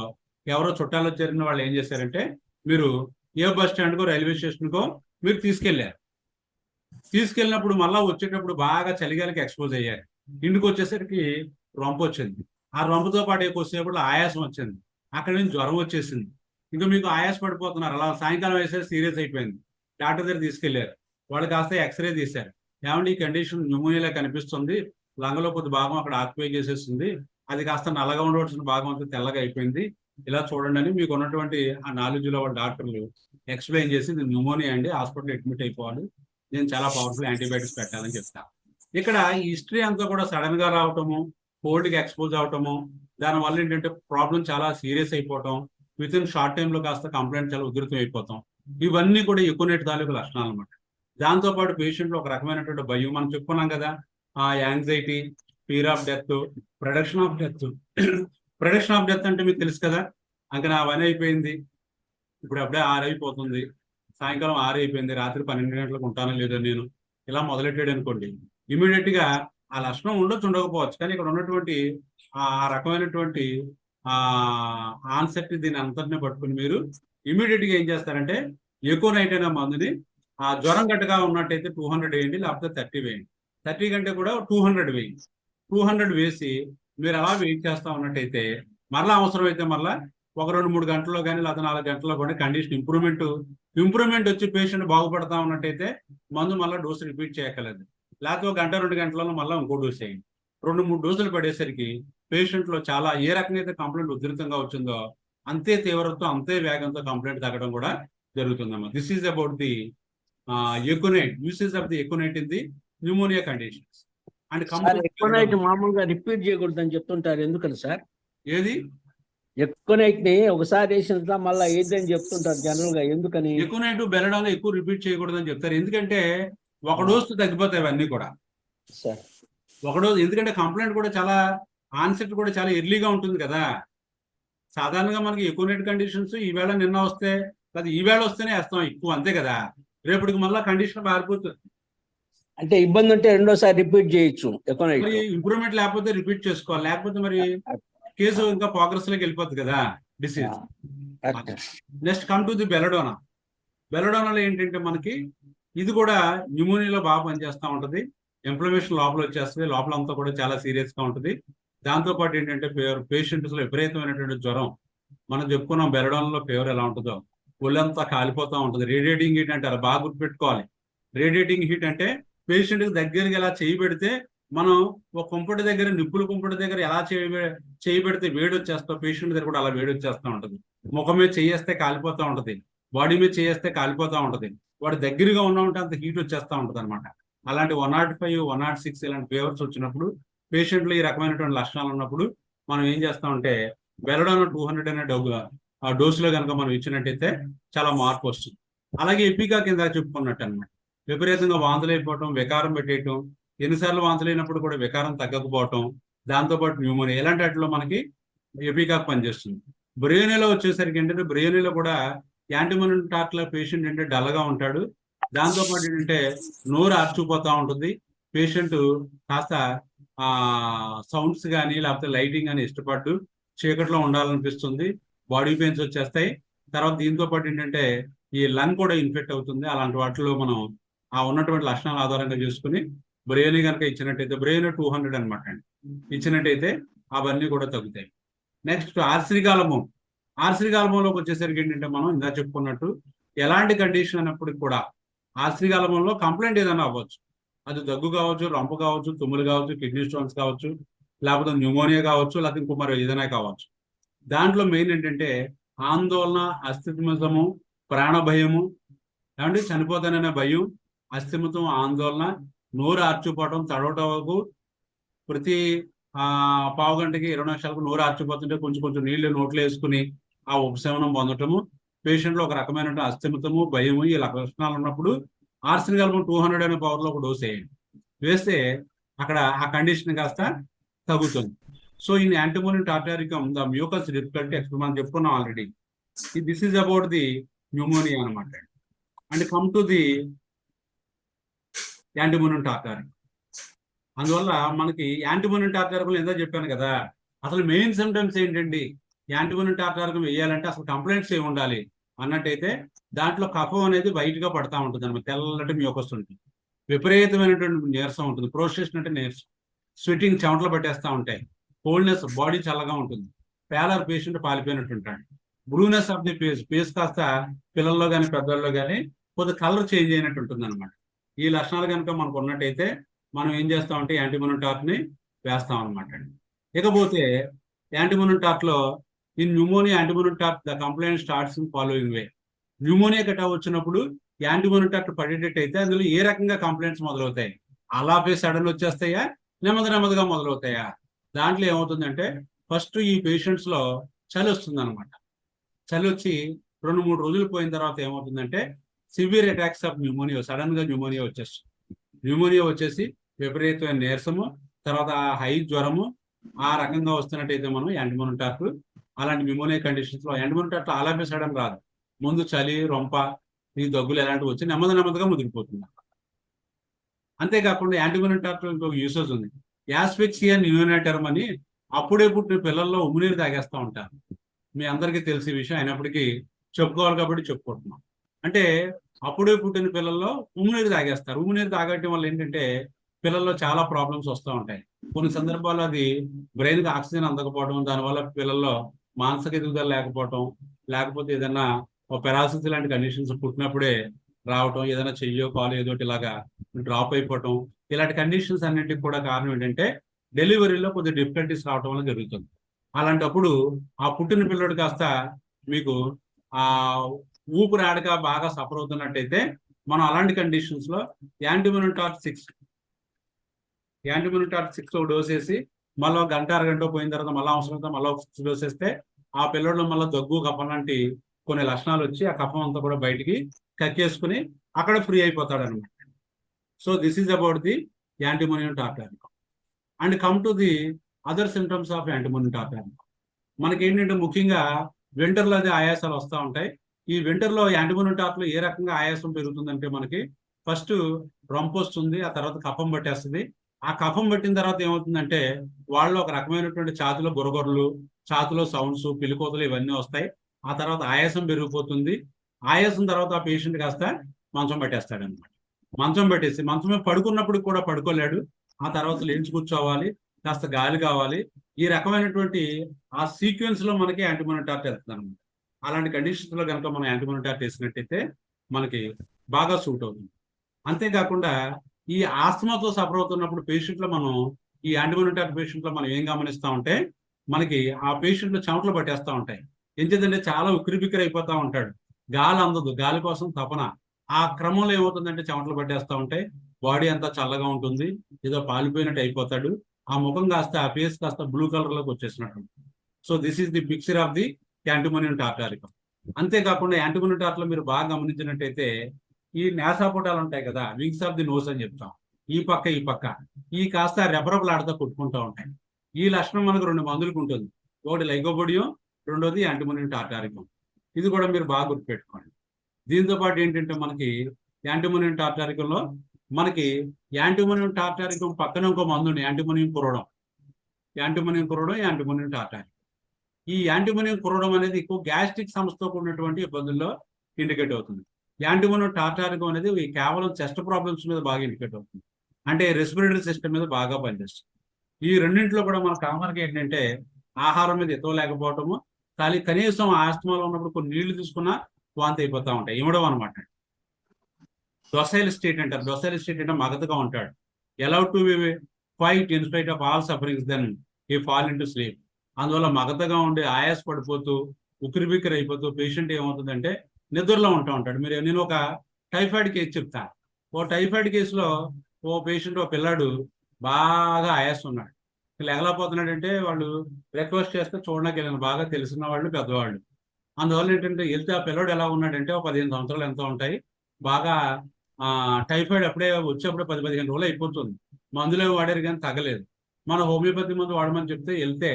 ఎవరో చుట్టాలు వచ్చారని వాళ్ళు ఏం చేశారంటే మీరు ఏ బస్ స్టాండ్కో రైల్వే స్టేషన్కో మీరు తీసుకెళ్ళినప్పుడు మళ్ళీ వచ్చేటప్పుడు బాగా చలిగాలికి ఎక్స్పోజ్ అయ్యారు. ఇంటికి వచ్చేసరికి రొంప వచ్చింది. ఆ రొంపతో పాటు ఎక్కువసేపు ఆయాసం వచ్చింది, అక్కడి నుంచి జ్వరం వచ్చేసింది. ఇంకా మీకు ఆయాస పడిపోతున్నారు. అలా సాయంకాలం వేసేసి సీరియస్ అయిపోయింది. డాక్టర్ దగ్గర తీసుకెళ్లారు. వాళ్ళు కాస్త ఎక్స్రే తీశారు. ఏమంటే ఈ కండిషన్ న్యూమోనియాలో కనిపిస్తుంది, లంగలో కొద్ది భాగం అక్కడ ఆక్యుపై చేసేస్తుంది, అది కాస్త నల్లగా ఉండవలసిన భాగం అంతా తెల్లగా అయిపోయింది, ఇలా చూడండి అని మీకు ఉన్నటువంటి ఆ నాలెడ్జ్లో వాళ్ళ డాక్టర్లు ఎక్స్ప్లెయిన్ చేసి ఇది న్యూమోనియా అండి, హాస్పిటల్ అడ్మిట్ అయిపోవాలి, నేను చాలా పవర్ఫుల్ యాంటీబయాటిక్స్ పెట్టాలని చెప్తాను. ఇక్కడ ఈ హిస్టరీ అంతా కూడా సడన్ గా రావటము, కోల్డ్కి ఎక్స్పోజ్ అవటము, దానివల్ల ఏంటంటే ప్రాబ్లం చాలా సీరియస్ అయిపోవటం, విత్ ఇన్ షార్ట్ టైంలో కాస్త కంప్లైంట్ చాలా ఉధృతం అయిపోతాం. ఇవన్నీ కూడా ఎకోనైట్ తాలూకు లక్షణాలు అనమాట. దాంతోపాటు పేషెంట్లో ఒక రకమైనటువంటి భయం, మనం చెప్పుకున్నాం కదా, ఆ anxiety, fear of death, production of death. Production of death అంటే మీకు తెలుసు కదా, ఇంకా నా పని అయిపోయింది, ఇప్పుడు అప్పుడే 6 అయిపోతుంది, సాయంకాలం 6 అయిపోయింది, రాత్రి 12 గంటలకు ఉంటానో లేదో నేను, ఇలా మొదలెట్టాడు అనుకోండి, ఇమీడియట్ గా ఆ లక్షణం ఉండొచ్చు ఉండకపోవచ్చు, కానీ ఇక్కడ ఉన్నటువంటి ఆ రకమైనటువంటి ఆన్సెప్ట్ దీన్ని అంతటిని పట్టుకుని మీరు ఇమీడియట్ గా ఏం చేస్తారంటే ఎకోనైట్ అనే మందుని ఆ జ్వరం గట్టగా ఉన్నట్టయితే 200 వేయండి, లేకపోతే 30 వేయండి. 30 కంటే కూడా 200 వేయండి. 200 వేసి మీరు అలా వెయిట్ చేస్తా ఉన్నట్టయితే మరలా అవసరమైతే మరలా ఒక 2-3 గంటల్లో కానీ లేకపోతే 4 గంటల్లో కూడా కండిషన్ ఇంప్రూవ్మెంట్ వచ్చి పేషెంట్ బాగుపడతా ఉన్నట్టయితే మందు మళ్ళీ డోసు రిపీట్ చేయక్కర్లేదు. లేకపోతే 1-2 గంటలలో మళ్ళీ ఇంకో డోసు వేయండి. 2-3 డోసులు పడేసరికి పేషెంట్లో చాలా ఏ రకంగా అయితే కంప్లైంట్ ఉధృతంగా వచ్చిందో అంతే తీవ్రతతో అంతే వేగంతో కంప్లైంట్ తగ్గడం కూడా జరుగుతుందమ్మా. This is about the aconite, usage of the aconite in the pneumonia conditions. And aconite మామూలుగా రిపీట్ చేయకూడదని చెప్తుంటారు, ఎందుకని సార్? ఏది ఎకోనైట్ ని ఒకసారి వేసిన మళ్ళీ ఏదని చెప్తుంటారు జనరల్ గా, ఎందుకని? ఎకోనైట్, బెలడాలో ఎక్కువ రిపీట్ చేయకూడదని చెప్తారు. ఎందుకంటే ఒక డోసు తగ్గిపోతాయి అవన్నీ కూడా. సార్ ఒక డోసు, ఎందుకంటే కంప్లైంట్ కూడా చాలా ఆన్సెట్ కూడా చాలా ఎర్లీగా ఉంటుంది కదా. సాధారణంగా మనకి ఎకోనెట్ కండిషన్స్ ఈవేళ నిన్న వస్తే లేదా ఈవేళ వస్తేనే వేస్తాం ఎక్కువ, అంతే కదా. రేపటికి మళ్ళీ కండిషన్ మారిపోతుంది. అంటే ఇబ్బంది ఉంటే రెండోసారి రిపీట్ చేయొచ్చు ఎకోనైట్. మరి ఇంప్రూవ్మెంట్ లేకపోతే రిపీట్ చేసుకోవాలి, లేకపోతే మరి కేసు ఇంకా ప్రోగ్రెస్ లోకి వెళ్ళిపోతుంది కదా disease. Next come to the belladonna. బెలడోనాలో ఏంటంటే మనకి ఇది కూడా న్యూమోనియాలో బాగా పనిచేస్తూ ఉంటుంది. ఇన్ఫ్లమేషన్ లోపల వచ్చేస్తుంది, లోపల అంతా కూడా చాలా సీరియస్ గా ఉంటుంది. దాంతో పాటు ఏంటంటే పేషెంట్స్ లో విపరీతమైనటువంటి జ్వరం. మనం చెప్పుకున్నాం బెలడోనాలో ఫీవర్ ఎలా ఉంటుందో, ఒళ్ళంతా కాలిపోతూ ఉంటుంది. రేడియేటింగ్ హీట్ అంటారు, బాగా గుర్తుపెట్టుకోవాలి. రేడియేటింగ్ హీట్ అంటే పేషెంట్ కి దగ్గరగా ఎలా చేయి పెడితే మనం ఒక కుంపటి దగ్గర, నిప్పుల కుంపటి దగ్గర ఎలా చేయి పెడితే వేడి వచ్చేస్తాం, పేషెంట్ దగ్గర కూడా అలా వేడి వచ్చేస్తూ ఉంటుంది. ముఖం మీద చేయేస్తే కాలిపోతూ ఉంటుంది, బాడీ మీద చేయేస్తే కాలిపోతూ ఉంటుంది. వాడు దగ్గరగా ఉన్నా ఉంటే అంత హీట్ వచ్చేస్తూ ఉంటుంది అనమాట. అలాంటి 105, 106 ఇలాంటి ఫీవర్స్ వచ్చినప్పుడు, పేషెంట్లు ఈ రకమైనటువంటి లక్షణాలు ఉన్నప్పుడు మనం ఏం చేస్తామంటే బెలడోనా 200 అనే ఆ డోసులో కనుక మనం ఇచ్చినట్టయితే చాలా మార్పు వస్తుంది. అలాగే ఎపికా కింద చెప్పుకున్నట్టు అనమాట, విపరీతంగా వాంతులు అయిపోవటం, వికారం పెట్టేయటం, ఎన్నిసార్లు వాంతులు అయినప్పుడు కూడా వికారం తగ్గకపోవటం, దాంతోపాటు న్యూమోనియా, ఇలాంటి వాటిలో మనకి ఎపికా పనిచేస్తుంది. బ్రెయినీలో వచ్చేసరికి ఏంటంటే బ్రెయినీలో కూడా యాంటీమోనియం టార్క్లో పేషెంట్ అంటే డల్గా ఉంటాడు. దాంతోపాటు ఏంటంటే నోరు ఆర్చిపోతూ ఉంటుంది. పేషెంట్ కాస్త సౌండ్స్ కానీ లేకపోతే లైటింగ్ కానీ ఇష్టపడ్డు, చీకట్లో ఉండాలనిపిస్తుంది, బాడీ పెయిన్స్ వచ్చేస్తాయి. తర్వాత దీంతో పాటు ఏంటంటే ఈ లంగ్ కూడా ఇన్ఫెక్ట్ అవుతుంది. అలాంటి వాటిలో మనం ఆ ఉన్నటువంటి లక్షణాల ఆధారంగా చేసుకుని బ్రెయిన్ కనుక ఇచ్చినట్టయితే, బ్రెయిన్ 200 అనమాట అండి, ఇచ్చినట్టయితే అవన్నీ కూడా తగ్గుతాయి. నెక్స్ట్ ఆర్సినికాలము. ఆర్సినికాలమంలోకి వచ్చేసరికి ఏంటంటే మనం ఇందా చెప్పుకున్నట్టు ఎలాంటి కండిషన్ అన్నప్పటికి కూడా ఆర్సినికాలమంలో కంప్లైంట్ ఏదైనా అవ్వచ్చు. అది దగ్గు కావచ్చు, రంపు కావచ్చు, తుమ్ములు కావచ్చు, కిడ్నీ స్టోన్స్ కావచ్చు, లేకపోతే న్యూమోనియా కావచ్చు, లేకపోతే ఇంకో మరి ఏదైనా కావచ్చు. దాంట్లో మెయిన్ ఏంటంటే ఆందోళన, అస్థిమితము, ప్రాణ భయము, ఏమంటే చనిపోతాననే భయం, అస్థిమితం, ఆందోళన, నోరు ఆర్చిపోవటం, తడవటం వరకు ప్రతి పావు గంటకి 20 నిమిషాలకు నోరు ఆర్చిపోతుంటే కొంచెం కొంచెం నీళ్లు నోట్లో వేసుకుని ఆ ఉపశమనం పొందటము. పేషెంట్లో ఒక రకమైన అస్థిమితము, భయము, ఈ లక్షణాలు ఉన్నప్పుడు ఆర్సినికాలమం 200 అనే పవర్లో ఒక డోస్ వేయండి. వేస్తే అక్కడ ఆ కండిషన్ కాస్త తగ్గుతుంది. So in antimonium tartaricum the mucus difficulty మనం చెప్పుకున్నాం already. This is about the pneumonia అనమాట. And come to the antimonium tartaricum. అందువల్ల మనకి యాంటీమోనియం టార్టారికం ఎంత చెప్పాను కదా, అసలు మెయిన్ సిమ్టమ్స్ ఏంటండి? యాంటీమోనియం టార్టారికం వేయాలంటే అసలు కంప్లైంట్స్ ఏమి ఉండాలి అన్నట్టయితే దాంట్లో కఫం అనేది బయటగా పడతా ఉంటుంది అనమాట, తెల్లటి మ్యూకస్ ఉంటుంది, విపరీతమైనటువంటి నీరసం ఉంటుంది, ప్రోస్ట్రేషన్ అంటే నీరసం, స్వెట్టింగ్ చెమటలు పట్టేస్తూ ఉంటాయి, కోల్డ్నెస్, బాడీ చల్లగా ఉంటుంది, పేలర్ పేషెంట్ పాలిపోయినట్టు ఉంటాడు, బ్లూనెస్ ఆఫ్ ది ఫేస్ కాస్త పిల్లల్లో కానీ పెద్దల్లో కానీ కొద్ది కలర్ చేంజ్ అయినట్టు ఉంటుంది అనమాట. ఈ లక్షణాలు కనుక మనకు ఉన్నట్టయితే మనం ఏం చేస్తామంటే యాంటీమోనియం టార్క్ని వేస్తాం అనమాట. ఇకపోతే యాంటీమోనియం టార్క్లో ఈ pneumonia antimonium torque the complaint starts in following way. Pneumonia గట్టా వచ్చినప్పుడు యాంటీమోనియం టార్క్ పడేటట్టయితే అందులో ఏ రకంగా కంప్లైంట్స్ మొదలవుతాయి? అలాపే సడన్ వచ్చేస్తాయా, నెమ్మదిగా మొదలవుతాయా? దాంట్లో ఏమవుతుందంటే ఫస్ట్ ఈ పేషెంట్స్ లో చలి వస్తుంది అనమాట. చలి వచ్చి 2-3 రోజులు పోయిన తర్వాత ఏమవుతుందంటే severe attacks of pneumonia, sudden గా న్యూమోనియా వచ్చేస్తుంది. న్యూమోనియా వచ్చేసి విపరీతమైన నీరసము, తర్వాత హై జ్వరము, ఆ రకంగా వస్తున్నట్టయితే మనం యాంటీమోనియం టార్క్, అలాంటి న్యూమోనియా కండిషన్స్ లో యాంటీమోనియం టార్క్ అలాపే సడన్ రాదు, ముందు చలి, రొంప, ఈ దగ్గులు ఎలాంటివి వచ్చి నెమ్మదిగా ముదిరిపోతుంది. అంతేకాకుండా యాంటీమోనియం టార్క్ ఇంకొక యూసేజ్ ఉంది, యాస్ఫిక్సియా న్యూనాటర్మ్ అని. అప్పుడే పుట్టిన పిల్లల్లో ఉమ్మినీరు తాగేస్తూ ఉంటారు. మీ అందరికీ తెలిసే విషయం అయినప్పటికీ చెప్పుకోవాలి కాబట్టి చెప్పుకుంటున్నాం. అంటే అప్పుడే పుట్టిన పిల్లల్లో ఉమ్మినీరు తాగేస్తారు. ఉమ్మినీరు తాగటం వల్ల ఏంటంటే పిల్లల్లో చాలా ప్రాబ్లమ్స్ వస్తూ ఉంటాయి. కొన్ని సందర్భాల్లో అది బ్రెయిన్కి ఆక్సిజన్ అందకపోవడం, దానివల్ల పిల్లల్లో మానసిక ఎదుగుదల లేకపోవటం, లేకపోతే ఏదైనా పెరాసిస్ లాంటి కండిషన్స్ పుట్టినప్పుడే రావటం, ఏదైనా చెయ్యో కాలు ఏదో ఇలాగా డ్రాప్ అయిపోవటం, ఇలాంటి కండిషన్స్ అన్నింటికి కూడా కారణం ఏంటంటే డెలివరీలో కొద్దిగా డిఫికల్టీస్ రావటం వల్ల జరుగుతుంది. అలాంటప్పుడు ఆ పుట్టిన పిల్లడు కాస్త మీకు ఆ ఊపిరి ఆడక బాగా సఫర్ అవుతున్నట్టయితే మనం అలాంటి కండిషన్స్ లో యాంటీమోనియం టార్క్ 6 డోస్ వేసి మళ్ళీ 1 గంట 2 గంట పోయిన తర్వాత మళ్ళీ అవసరమైతే మళ్ళీ 6 డోస్ వేస్తే ఆ పిల్లల్లో మళ్ళీ దగ్గు, కఫం లాంటి కొన్ని లక్షణాలు వచ్చి ఆ కఫం అంతా కూడా బయటికి కక్కేసుకుని అక్కడ ఫ్రీ అయిపోతాడు అనమాట. So this is about the antimonium tartaricum. And come to the other symptoms of antimonium tartaricum. మనకి ఏంటంటే ముఖ్యంగా వింటర్లో అది ఆయాసాలు వస్తూ ఉంటాయి. ఈ వింటర్లో యాంటీమోనిటార్లో ఏ రకంగా ఆయాసం పెరుగుతుందంటే మనకి ఫస్ట్ రొంపు వస్తుంది, ఆ తర్వాత కఫం పట్టేస్తుంది. ఆ కఫం పట్టిన తర్వాత ఏమవుతుందంటే వాళ్ళు ఒక రకమైనటువంటి ఛాతిలో గొరగొరలు, ఛాతిలో సౌండ్స్, పిలికోతలు ఇవన్నీ వస్తాయి. ఆ తర్వాత ఆయాసం పెరిగిపోతుంది. ఆయాసం తర్వాత ఆ పేషెంట్ కాస్త మంచం పట్టేస్తాడు అనమాట. మంచం పెట్టేసి మంచం మీద పడుకున్నప్పుడు కూడా పడుకోలేడు. ఆ తర్వాత లేచి కూర్చోవాలి, కాస్త గాలి కావాలి. ఈ రకమైనటువంటి ఆ సీక్వెన్స్ లో మనకి యాంటీమోనిటార్ వెళ్తుంది అనమాట. అలాంటి కండిషన్స్ లో కనుక మనం యాంటీమోనిటార్ వేసినట్టయితే మనకి బాగా సూట్ అవుతుంది. అంతేకాకుండా ఈ ఆస్తమాతో సఫర్ అవుతున్నప్పుడు పేషెంట్లో మనం ఈ యాంటీమోనిటార్ పేషెంట్లో మనం ఏం గమనిస్తా ఉంటే మనకి ఆ పేషెంట్లు చెమటలు పట్టేస్తూ ఉంటాయి. ఎందుకంటే చాలా ఉక్కిరిబిక్కిరి అయిపోతూ ఉంటాడు. గాలి అందదు, గాలి కోసం తపన. ఆ క్రమంలో ఏమవుతుందంటే చెమటలు పట్టేస్తూ ఉంటాయి. బాడీ అంతా చల్లగా ఉంటుంది, ఏదో పాలిపోయినట్టు అయిపోతాడు. ఆ ముఖం కాస్త ఆ ఫేస్ కాస్త బ్లూ కలర్ లోకి వచ్చేసినట్టు. So this is the picture of the antimonium tartaricum. అంతేకాకుండా యాంటీమోనియం టార్ట్లో మీరు బాగా గమనించినట్టయితే ఈ నాసాపుటాలు ఉంటాయి కదా, వింగ్స్ ఆఫ్ ది నోస్ అని చెప్తాం. ఈ పక్క ఈ కాస్త రెపరెపలాడుతూ కొట్టుకుంటూ ఉంటాయి. ఈ లక్షణం మనకు 2 మందులకు ఉంటుంది. ఒకటి లైకోపోడియం, రెండోది యాంటీమోనియం టార్టారికం. ఇది కూడా మీరు బాగా గుర్తుపెట్టుకోండి. దీంతో పాటు ఏంటంటే మనకి యాంటీమోనియం టార్టారికంలో మనకి యాంటీమోనియం టార్టారికం పక్కన ఇంకో మందు ఉంది, యాంటీమోనియం కురోడం. యాంటీమోనియం టార్టారికం. ఈ యాంటీమోనియం కురోడం అనేది ఎక్కువ గ్యాస్ట్రిక్ సమస్యతో కూడినటువంటి ఇబ్బందుల్లో ఇండికేట్ అవుతుంది. యాంటీమోనియం టార్టారికం అనేది కేవలం చెస్ట్ ప్రాబ్లమ్స్ మీద బాగా ఇండికేట్ అవుతుంది. అంటే రెస్పిరేటరీ సిస్టమ్ మీద బాగా పనిచేస్తుంది. ఈ రెండింటిలో కూడా మన కామన్గా ఏంటంటే ఆహారం మీద ఎత్తువ లేకపోవటము, కనీసం ఆస్తమాలో ఉన్నప్పుడు కొన్ని నీళ్లు తీసుకున్నా వాంతి అయిపోతూ ఉంటాయి, ఇవ్వడం అనమాట. డొసైల్ స్టేట్ అంటారు. డొసైల్ స్టేట్ అంటే మగతగా ఉంటాడు. Allowed to fight in spite of all sufferings then he fall into sleep. అందువల్ల మగతగా ఉండి ఆయాస పడిపోతూ ఉక్కిరిబిక్కిరి అయిపోతూ పేషెంట్ ఏమవుతుందంటే నిద్రలో ఉంటూ ఉంటాడు. నేను ఒక టైఫాయిడ్ కేసు చెప్తాను. ఓ టైఫాయిడ్ కేసులో ఓ పేషెంట్, ఓ పిల్లాడు బాగా ఆయాసం ఉన్నాడు. ఎగలేకపోతున్నాడంటే వాళ్ళు రిక్వెస్ట్ చేస్తే చూడడానికి వెళ్ళిన బాగా తెలిసిన వాళ్ళు, పెద్దవాళ్ళు. అందువల్ల ఏంటంటే వెళ్తే ఆ పిల్లడు ఎలా ఉన్నాడంటే ఒక 15 సంవత్సరాలు ఎంతో ఉంటాయి. బాగా టైఫాయిడ్ అప్పుడే వచ్చేప్పుడు 10-15 రోజులు అయిపోతుంది. మందులు ఏమి వాడారు కానీ తగ్గలేదు. మన హోమియోపతి మందు వాడమని చెప్తే వెళ్తే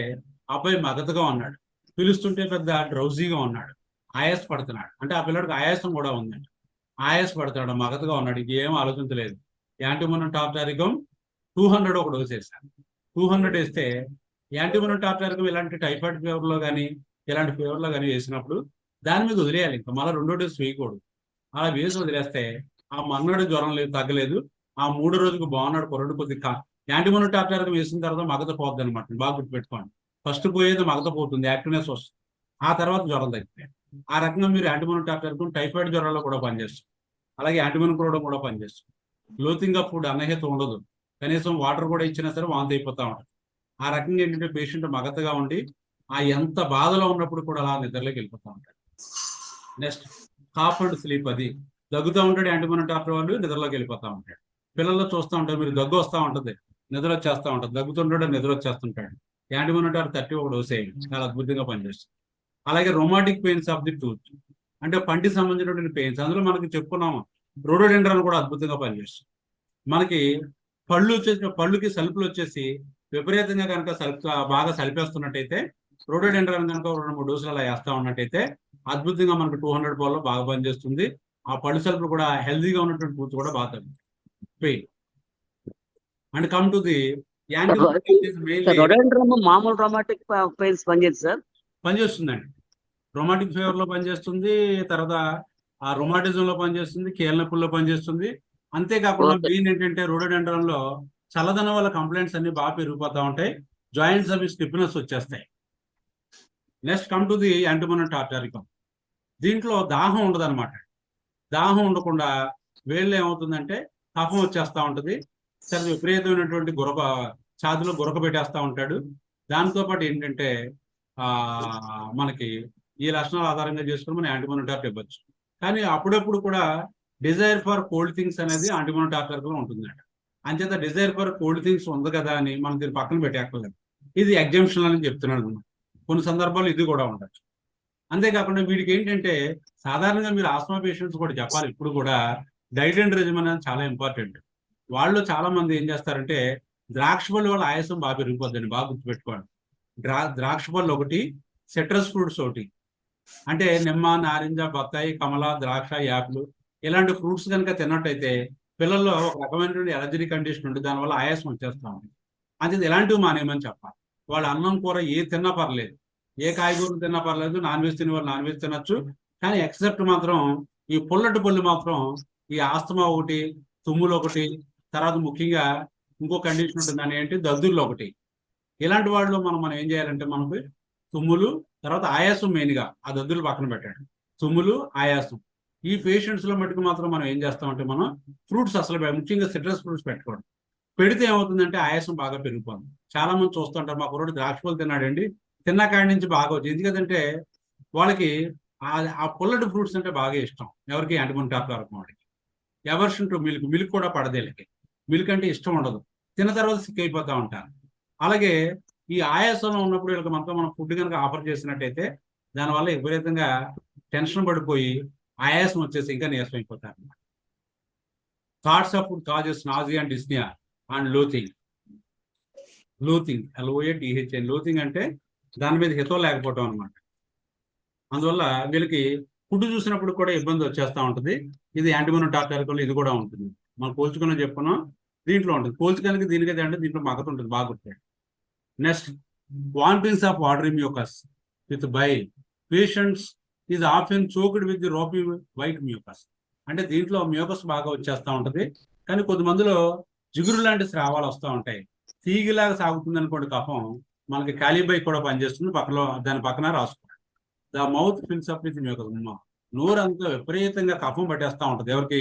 అబ్బాయి మగతగా ఉన్నాడు, పిలుస్తుంటే పెద్ద డ్రౌజీగా ఉన్నాడు, ఆయాస పడుతున్నాడు. అంటే ఆ పిల్లడికి ఆయాసం కూడా ఉందండి. ఆయాస పడుతున్నాడు, మగతగా ఉన్నాడు, ఇంకేం ఆలోచించలేదు. యాంటీమోనియం టార్టారికం 200 ఒక డోస్ వేసాను. 200 వేస్తే యాంటీమోనియం టార్టారికం ఇలాంటి టైఫాయిడ్ ఫీవర్లో కానీ ఇలాంటి ఫీవర్లో కానీ వేసినప్పుడు దాని మీద వదిలేయాలి. ఇంకా మళ్ళీ 2వ డోస్ వేయకూడదు. అలా వేసి వదిలేస్తే ఆ మర్నాడు జ్వరం లేదు, తగ్గలేదు. ఆ 3వ రోజుకి బాగున్నాడు, కొరడు కొద్దిగా. యాంటీమోనియం టార్టారికం వేసిన తర్వాత మగత పోద్ది అనమాట. బాగా గుర్తుపెట్టుకోండి. ఫస్ట్ పోయేది మగత పోతుంది, యాక్టివ్నెస్ వస్తుంది. ఆ తర్వాత జ్వరం తగ్గిపోయాయి. ఆ రకంగా మీరు యాంటీమోనియం టార్టారికం టైఫాయిడ్ జ్వరాల్లో కూడా పనిచేస్తుంది. అలాగే యాంటీమోనియం కురోడం కూడా పనిచేస్తుంది. లోతింగ్ ఆఫ్ ఫుడ్ అన్నహ్యత ఉండదు. కనీసం వాటర్ కూడా ఇచ్చినా సరే వాంతి అయిపోతూ ఉంటుంది. ఆ రకంగా ఏంటంటే పేషెంట్ మగతగా ఉండి ఆ ఎంత బాధలో ఉన్నప్పుడు కూడా అలా నిద్రలోకి వెళ్ళిపోతూ ఉంటాడు. Next cough and sleep. అది దగ్గుతూ ఉంటాడు యాంటీమోనియం టార్టర్ వాళ్ళు, నిద్రలోకి వెళ్ళిపోతూ ఉంటాడు. పిల్లల్లో చూస్తూ ఉంటారు మీరు, దగ్గు వస్తూ ఉంటుంది, నిద్ర వచ్చేస్తూ ఉంటుంది, దగ్గుతుంటాడు, నిద్ర వచ్చేస్తుంటాడు. యాంటీమోనియం టార్టర్ 31 డోస్ వేయండి, చాలా అద్భుతంగా పనిచేస్తుంది. అలాగే రొమాటిక్ పెయిన్స్ ఆఫ్ ది టూత్, అంటే పంటికి సంబంధించినటువంటి పెయిన్స్. అందులో మనకి చెప్పుకున్నాము రోడోడెండ్రాన్ కూడా అద్భుతంగా పనిచేస్తుంది. మనకి పళ్ళుకి సలుపులు వచ్చేసి విపరీతంగా కనుక బాగా సలిపేస్తున్నట్టయితే రోడోడెండ్రాన్ కనుక 2-3 డోసులు అలా వేస్తా ఉన్నట్టయితే అద్భుతంగా మనకు 200 పాల్లో బాగా పనిచేస్తుంది. ఆ పళ్ళు సలుపులు కూడా హెల్దీగా ఉన్నటువంటి టూత్ కూడా బాగా తగ్గుతుంది pain. And come to the మామూలు రొమాటిక్ పెయిన్స్ పనిచేస్తుంది సార్, పనిచేస్తుందండి. రొమాటిక్ ఫీవర్ లో పనిచేస్తుంది, తర్వాత ఆ రొమాటిజం లో పనిచేస్తుంది, కీళ్ళ నొప్పుల్లో పనిచేస్తుంది. అంతేకాకుండా మెయిన్ ఏంటంటే రోడోడెండ్రాన్ లో చల్లదనం వల్ల కంప్లైంట్స్ అన్ని బాగా పెరిగిపోతూ ఉంటాయి, జాయింట్స్ అవి స్టిఫ్నెస్ వచ్చేస్తాయి. Next come to the antimonium tartaricum. దీంట్లో దాహం ఉండదు అనమాట. దాహం ఉండకుండా వేళ్ళు ఏమవుతుందంటే కఫం వచ్చేస్తూ ఉంటుంది, చాలా విపరీతమైనటువంటి ఛాతిలో గురక పెట్టేస్తూ ఉంటాడు. దాంతోపాటు ఏంటంటే మనకి ఈ లక్షణాలు ఆధారంగా చేసుకుని మనం యాంటీమోనియం టార్టర్ ఇవ్వచ్చు. కానీ అప్పుడప్పుడు కూడా డిజైర్ ఫర్ కోల్డ్ థింగ్స్ అనేది యాంటీమోనియం టార్టర్లో ఉంటుందంట. అంచేత డిజైర్ ఫర్ కోల్డ్ థింగ్స్ ఉంది కదా అని మనం దీన్ని పక్కన పెట్టేక్కర్లేదు. ఇది ఎగ్జామ్షన్ అని చెప్తున్నాడు. కొన్ని సందర్భాల్లో ఇది కూడా ఉండొచ్చు. అంతేకాకుండా వీడికి ఏంటంటే సాధారణంగా మీరు ఆస్మా పేషెంట్స్ కూడా చెప్పాలి, ఇప్పుడు కూడా డైట్ అండ్ రెజిమెన్ అనేది చాలా ఇంపార్టెంట్. వాళ్ళు చాలా మంది ఏం చేస్తారంటే ద్రాక్ష పళ్ళు వాళ్ళ ఆయాసం బాగా పెరిగిపోద్దండి, బాగా గుర్తుపెట్టుకోండి. ద్రాక్ష పళ్ళు ఒకటి, సిట్రస్ ఫ్రూట్స్ ఒకటి, అంటే నిమ్మ, నారింజ, బత్తాయి, కమల, ద్రాక్ష, యాపిల్ ఇలాంటి ఫ్రూట్స్ కనుక తిన్నట్టయితే పిల్లల్లో ఒక రకమైనటువంటి ఎలర్జీ కండిషన్ ఉంటుంది, దానివల్ల ఆయాసం వచ్చేస్తా ఉంది. అంటే ఇలాంటివి మానేయమని చెప్పాలి. వాళ్ళు అన్నం కూర ఏ తిన్నా పర్లేదు, ఏ కాయగూరలు తిన్నా పర్లేదు, నాన్ వెజ్ తినే వాళ్ళు నాన్ వెజ్ తినచ్చు, కానీ ఎక్సెప్ట్ మాత్రం ఈ పుల్లటి పళ్ళు మాత్రం ఈ ఆస్తమా ఒకటి, తుమ్ములు ఒకటి, తర్వాత ముఖ్యంగా ఇంకో కండిషన్ ఉంటుంది, దాని ఏంటి దద్దుర్లు ఒకటి. ఇలాంటి వాళ్ళు మనం ఏం చేయాలంటే మనకు తుమ్ములు తర్వాత ఆయాసం మెయిన్గా, ఆ దద్దులు పక్కన పెట్టండి, తుమ్ములు ఆయాసం ఈ పేషెంట్స్ లో మటుకు మాత్రం మనం ఏం చేస్తామంటే మనం ఫ్రూట్స్ అసలు ముఖ్యంగా సిట్రస్ ఫ్రూట్స్ పెట్టుకోవడం. పెడితే ఏమవుతుందంటే ఆయాసం బాగా పెరిగిపోతుంది. చాలా మంది చూస్తుంటారు, మా కుర్రోడు ద్రాక్ష పళ్ళు తిన్నాడండి, తిన్న కాడి నుంచి బాగా వచ్చింది. ఎందుకంటే వాళ్ళకి ఆ పుల్లటి ఫ్రూట్స్ అంటే బాగా ఇష్టం. ఎవరికి యాంటీబయోటిక్ వరకు వాడికి ఎవర్షన్ టు మిల్క్, మిల్క్ కూడా పడదు వీళ్ళకి, మిల్క్ అంటే ఇష్టం ఉండదు, తిన్న తర్వాత సిక్ అయిపోతూ ఉంటారు. అలాగే ఈ ఆయాసంలో ఉన్నప్పుడు వీళ్ళకి మనం ఫుడ్ కనుక ఆఫర్ చేసినట్టయితే దానివల్ల విపరీతంగా టెన్షన్ పడిపోయి ఆయాసం వచ్చేసి ఇంకా నీరసం అయిపోతారు. Thoughts of food causes nausea and dyspnoea and loathing. LOATHN, loathing అంటే దాని మీద హితం లేకపోవడం అనమాట. అందువల్ల వీళ్ళకి ఫుడ్ చూసినప్పుడు కూడా ఇబ్బంది వచ్చేస్తూ ఉంటుంది. ఇది యాంటీబయోటిక్ ఇది కూడా ఉంటుంది. మనం పోల్చుకుని చెప్పుకున్నాం, దీంట్లో ఉంటుంది. పోల్చుకోడానికి దీనికి అంటే దీంట్లో మగత ఉంటుంది, బాగా గుర్తాడు. Next, vomitings of watery mucus with bile. Patients is often choked with the ropy white mucus. అంటే దీంట్లో మ్యూకస్ బాగా వచ్చేస్తూ ఉంటుంది, కానీ కొద్దిమందిలో జిగురు లాంటి స్రావాలు వస్తూ ఉంటాయి. తీగిలాగా సాగుతుంది అనుకోండి కఫం, మనకి కాలిబై కూడా పనిచేస్తుంది, దాని పక్కన రాసుకోండి. The mouth fills up with mucus. నోరు అంతా విపరీతంగా కఫం పట్టేస్తూ ఉంటుంది ఎవరికి,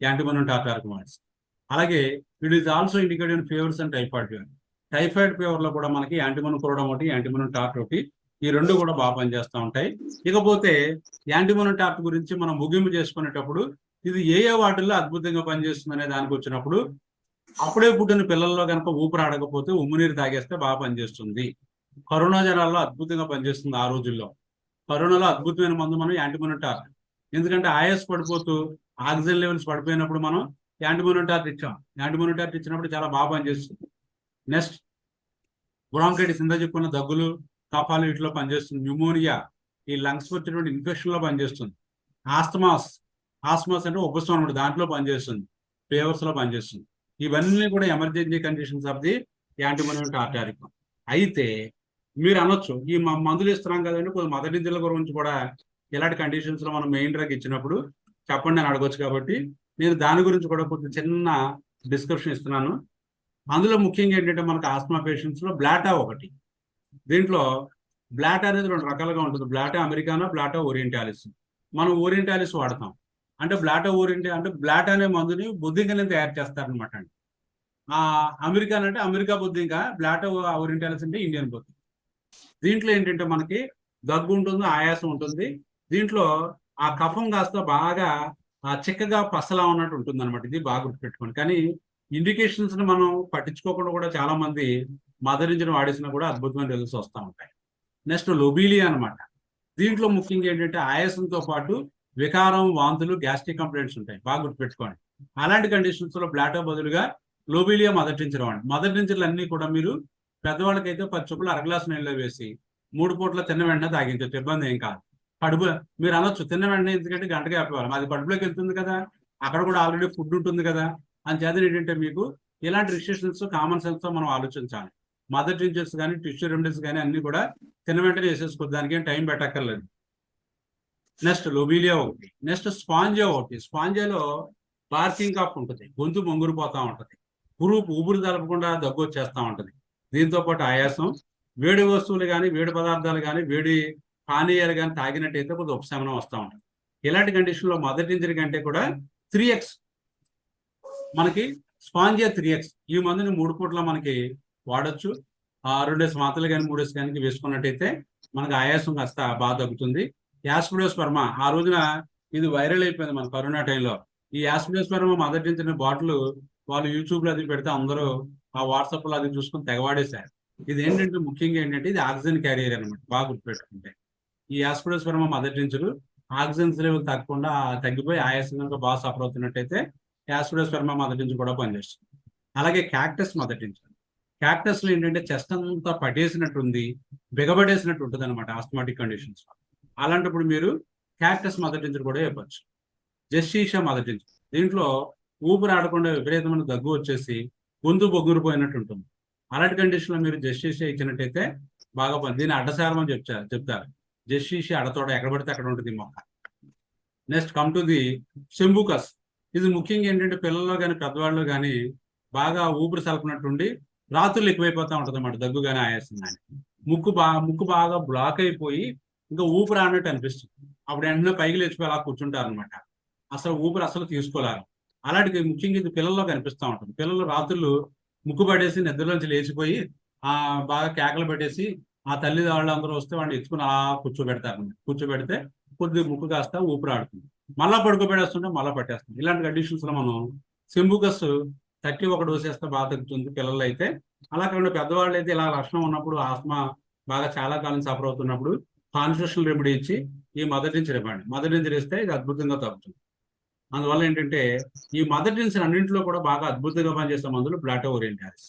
యాంటీబయోటిక్. అలాగే it is also indicated fevers and typhoid fever. Typhoid fever లో కూడా మనకి యాంటీబయోటిక్ ఒకటి, యాంటీబయోటిక్ ఒకటి, ఈ రెండు కూడా బాగా పనిచేస్తూ ఉంటాయి. ఇకపోతే యాంటీబయోటిక్ గురించి మనం ముగింపు చేసుకునేటప్పుడు ఇది ఏ వాటిల్లో అద్భుతంగా పనిచేస్తుంది అనే దానికి వచ్చినప్పుడు, అప్పుడే పుట్టిన పిల్లల్లో కనుక ఊపిరి ఆడకపోతే ఉమ్ము నీరు తాగేస్తే బాగా పనిచేస్తుంది. కరోనా జ్వరాల్లో అద్భుతంగా పనిచేస్తుంది. ఆ రోజుల్లో కరోనాలో అద్భుతమైన మందు మనం యాంటీబయోటిక్. ఎందుకంటే ఆయాస్ పడిపోతూ ఆక్సిజన్ లెవెల్స్ పడిపోయినప్పుడు మనం యాంటీబయోటిక్ ఇచ్చాం. యాంటీబయోటిక్ ఇచ్చినప్పుడు చాలా బాగా పనిచేస్తుంది. నెక్స్ట్, బ్రాంకైటిస్, ఇందా చెప్పుకున్న దగ్గులు, కఫాలు వీటిలో పనిచేస్తుంది. న్యూమోనియా, ఈ లంగ్స్ వచ్చేటువంటి ఇన్ఫెక్షన్ లో పనిచేస్తుంది. ఆస్తమాస్ అంటే ఉపశమనం అనమాట, దాంట్లో పనిచేస్తుంది. ఫీవర్స్ లో పనిచేస్తుంది. ఇవన్నీ కూడా emergency conditions of the antibiotic. అయితే మీరు అనొచ్చు, ఈ మందులు ఇస్తున్నాం కదండి, కొద్ది మొదటి జిల్లా గురించి కూడా ఇలాంటి కండిషన్స్ లో మనం మెయిన్ డ్రగ్ ఇచ్చినప్పుడు చెప్పండి అని అడగొచ్చు. కాబట్టి నేను దాని గురించి కూడా కొంచెం చిన్న డిస్క్రిప్షన్ ఇస్తున్నాను. అందులో ముఖ్యంగా ఏంటంటే మనకు ఆస్మా పేషెంట్స్ లో బ్లాటా ఒకటి. దీంట్లో బ్లాటా అనేది 2 రకాలుగా ఉంటుంది, బ్లాటా అమెరికానా, బ్లాటా ఓరియంటాలిస్. మనం ఓరియంటాలిస్ వాడతాం. అంటే బ్లాటా అనే మందుని బొద్దింకని తయారు చేస్తారనమాట అండి. అమెరికాన్ అంటే అమెరికా బొద్దింక, బ్లాటా ఓరియంటాలిస్ అంటే ఇండియన్ బొద్దింక. దీంట్లో ఏంటంటే మనకి దగ్గు ఉంటుంది, ఆయాసం ఉంటుంది. దీంట్లో ఆ కఫం కాస్త బాగా చిక్కగా పసలా ఉన్నట్టు ఉంటుంది అనమాట. ఇది బాగా గుర్తుపెట్టుకోండి. కానీ ఇండికేషన్స్ ని మనం పట్టించుకోకుండా కూడా చాలా మంది మదర్ ఇంజిన్ వాడేసినా కూడా అద్భుతమైన రిజల్ట్స్ వస్తూ ఉంటాయి. నెక్స్ట్, లోబీలియా అనమాట. దీంట్లో ముఖ్యంగా ఏంటంటే ఆయాసంతో పాటు వికారం, వాంతులు, గ్యాస్ట్రిక్ కంప్లైంట్స్ ఉంటాయి, బాగా గుర్తుపెట్టుకోండి. అలాంటి కండిషన్స్ లో బ్లాటా బదులుగా లోబీలియా మదర్ టించర్ వాడండి. మదర్ టించర్లు అన్ని కూడా మీరు పెద్దవాళ్ళకైతే 10 చుక్కలు అరగ్లాస్ నీళ్ళలో వేసి 3 పూట్ల తిన్న వెంటనే తాగించవచ్చు, ఇబ్బంది ఏం కాదు. కడుపు మీరు అనొచ్చు, తిన్న వెంటనే ఎందుకంటే గంటగా ఆపేవాళ్ళం, అది కడుపులోకి వెళ్తుంది కదా, అక్కడ కూడా ఆల్రెడీ ఫుడ్ ఉంటుంది కదా. అని చేత ఏంటంటే మీకు ఇలాంటి రిస్ట్రిక్షన్స్ కామన్ సెన్స్ తో మనం ఆలోచించాలి. మదర్ టించర్స్ కానీ, టిష్యూ రెమెడీస్ కానీ అన్ని కూడా తిన్న వెంటనే వేసేసుకోవచ్చు, దానికి ఏం టైం పెట్టక్కర్లేదు. నెక్స్ట్, లోబీలియా ఒకటి. నెక్స్ట్, స్పాంజియా ఒకటి. స్పాంజియాలో బార్కింగ్ కాఫ్ ఉంటుంది, గొంతు మొంగురిపోతూ ఉంటుంది, ఊపిరి తలపకుండా దగ్గు వచ్చేస్తూ ఉంటుంది. దీంతో పాటు ఆయాసం, వేడి వస్తువులు కానీ, వేడి పదార్థాలు కానీ, వేడి పానీయాలు కానీ తాగినట్టయితే కొంచెం ఉపశమనం వస్తూ ఉంటుంది. ఇలాంటి కండిషన్లో మదర్ టించర్ కంటే కూడా 3x మనకి స్పాంజియా 3x ఈ మందుని 3 పూట్ల మనకి వాడచ్చు. 2 మాత్రలు కానీ 3 కానీ వేసుకున్నట్టయితే మనకి ఆయాసం కాస్త బాగా తగ్గుతుంది. యాస్పిడోస్పెర్మా, ఆ రోజున ఇది వైరల్ అయిపోయింది మన కరోనా టైంలో. ఈ యాస్పిడోస్పెర్మా మదర్ టించర్ బాటిల్ వాళ్ళు యూట్యూబ్ లో అది పెడితే అందరూ ఆ వాట్సాప్ లో అది చూసుకుని తెగవాడేశారు. ఇది ఏంటంటే ముఖ్యంగా ఏంటంటే ఇది ఆక్సిజన్ క్యారియర్ అనమాట, బాగా గుర్తుపెట్టుకుంటే. ఈ యాస్పిడోస్పెర్మా మదర్ టించర్ ఆక్సిజన్ లెవెల్ తగ్గిపోయి ఆయాసం కనుక బాగా సఫర్ అవుతున్నట్టయితే యాస్పిడోస్పెర్మా మదర్ టించర్ కూడా పనిచేస్తుంది. అలాగే క్యాక్టస్ మదర్ టించర్. క్యాక్టస్ లో ఏంటంటే చెస్ట్ అంతా పట్టేసినట్టుంది, బిగబడేసినట్టు ఉంటుంది అనమాట ఆస్మాటిక్ కండిషన్స్. అలాంటప్పుడు మీరు క్యాక్టస్ మదర్ టించర్ కూడా ఇవ్వచ్చు. జెస్టీషియా మదర్ టించర్, దీంట్లో ఊపిరి ఆడకుండా విపరీతమైన దగ్గు వచ్చేసి గొంతు బొగ్గురిపోయినట్టు ఉంటుంది. అలాంటి కండిషన్ లో మీరు జెస్టీషియా ఇచ్చినట్టయితే బాగా దీన్ని అడ్డసారం అని చెప్తారు. జెస్టీషియా అడతోడ ఎక్కడ పడితే అక్కడ ఉంటుంది ఈ మొక్క. Next come to the sambucus. ఇది ముఖ్యంగా ఏంటంటే పిల్లల్లో కానీ పెద్దవాళ్ళు కానీ బాగా ఊపిరి సలపనట్టుండి రాత్రులు ఎక్కువైపోతూ ఉంటుంది అన్నమాట, దగ్గు కానీ ఆయాసం కానీ. ముక్కు బాగా బ్లాక్ అయిపోయి ఇంకా ఊపిరి ఆడినట్టు అనిపిస్తుంది. అప్పుడు వెంటనే పైకి లేచిపోయి అలా కూర్చుంటారు అనమాట, అసలు ఊపిరి అసలు తీసుకోలేరు. అలాంటిది ముఖ్యంగా ఇది పిల్లల్లో కనిపిస్తూ ఉంటుంది. పిల్లలు రాత్రులు ముక్కు పడేసి నిద్రలోంచి లేచిపోయి బాగా కేకలు పెట్టేసి ఆ తల్లి వాళ్ళందరూ వస్తే వాడిని ఎత్తుకుని అలా కూర్చోబెడతారు. కూర్చోబెడితే కొద్దిగా ముక్కు కాస్త ఊపిరి ఆడుతుంది, మళ్ళా పడుకోబెడేస్తుంటే మళ్ళీ పట్టేస్తుంది. ఇలాంటి కండిషన్స్ లో మనం సింబుకస్ 31 డోస్ వేస్తే బాగా తగ్గుతుంది పిల్లలు అయితే. అలా కాకుండా పెద్దవాళ్ళు అయితే ఇలా లక్షణం ఉన్నప్పుడు, ఆస్మా బాగా చాలా కాలం సఫర్ అవుతున్నప్పుడు కాన్స్టిట్యూషనల్ రెమెడీ ఇచ్చి ఈ మదర్ టించర్ ఇవ్వండి. మదర్ టించర్ ఇస్తే ఇది అద్భుతంగా తగ్గుతుంది. అందువల్ల ఏంటంటే ఈ మదర్ టించర్ అన్నింటిలో కూడా బాగా అద్భుతంగా పనిచేసే మందులు బ్లాటో ఓరియంటారిస్.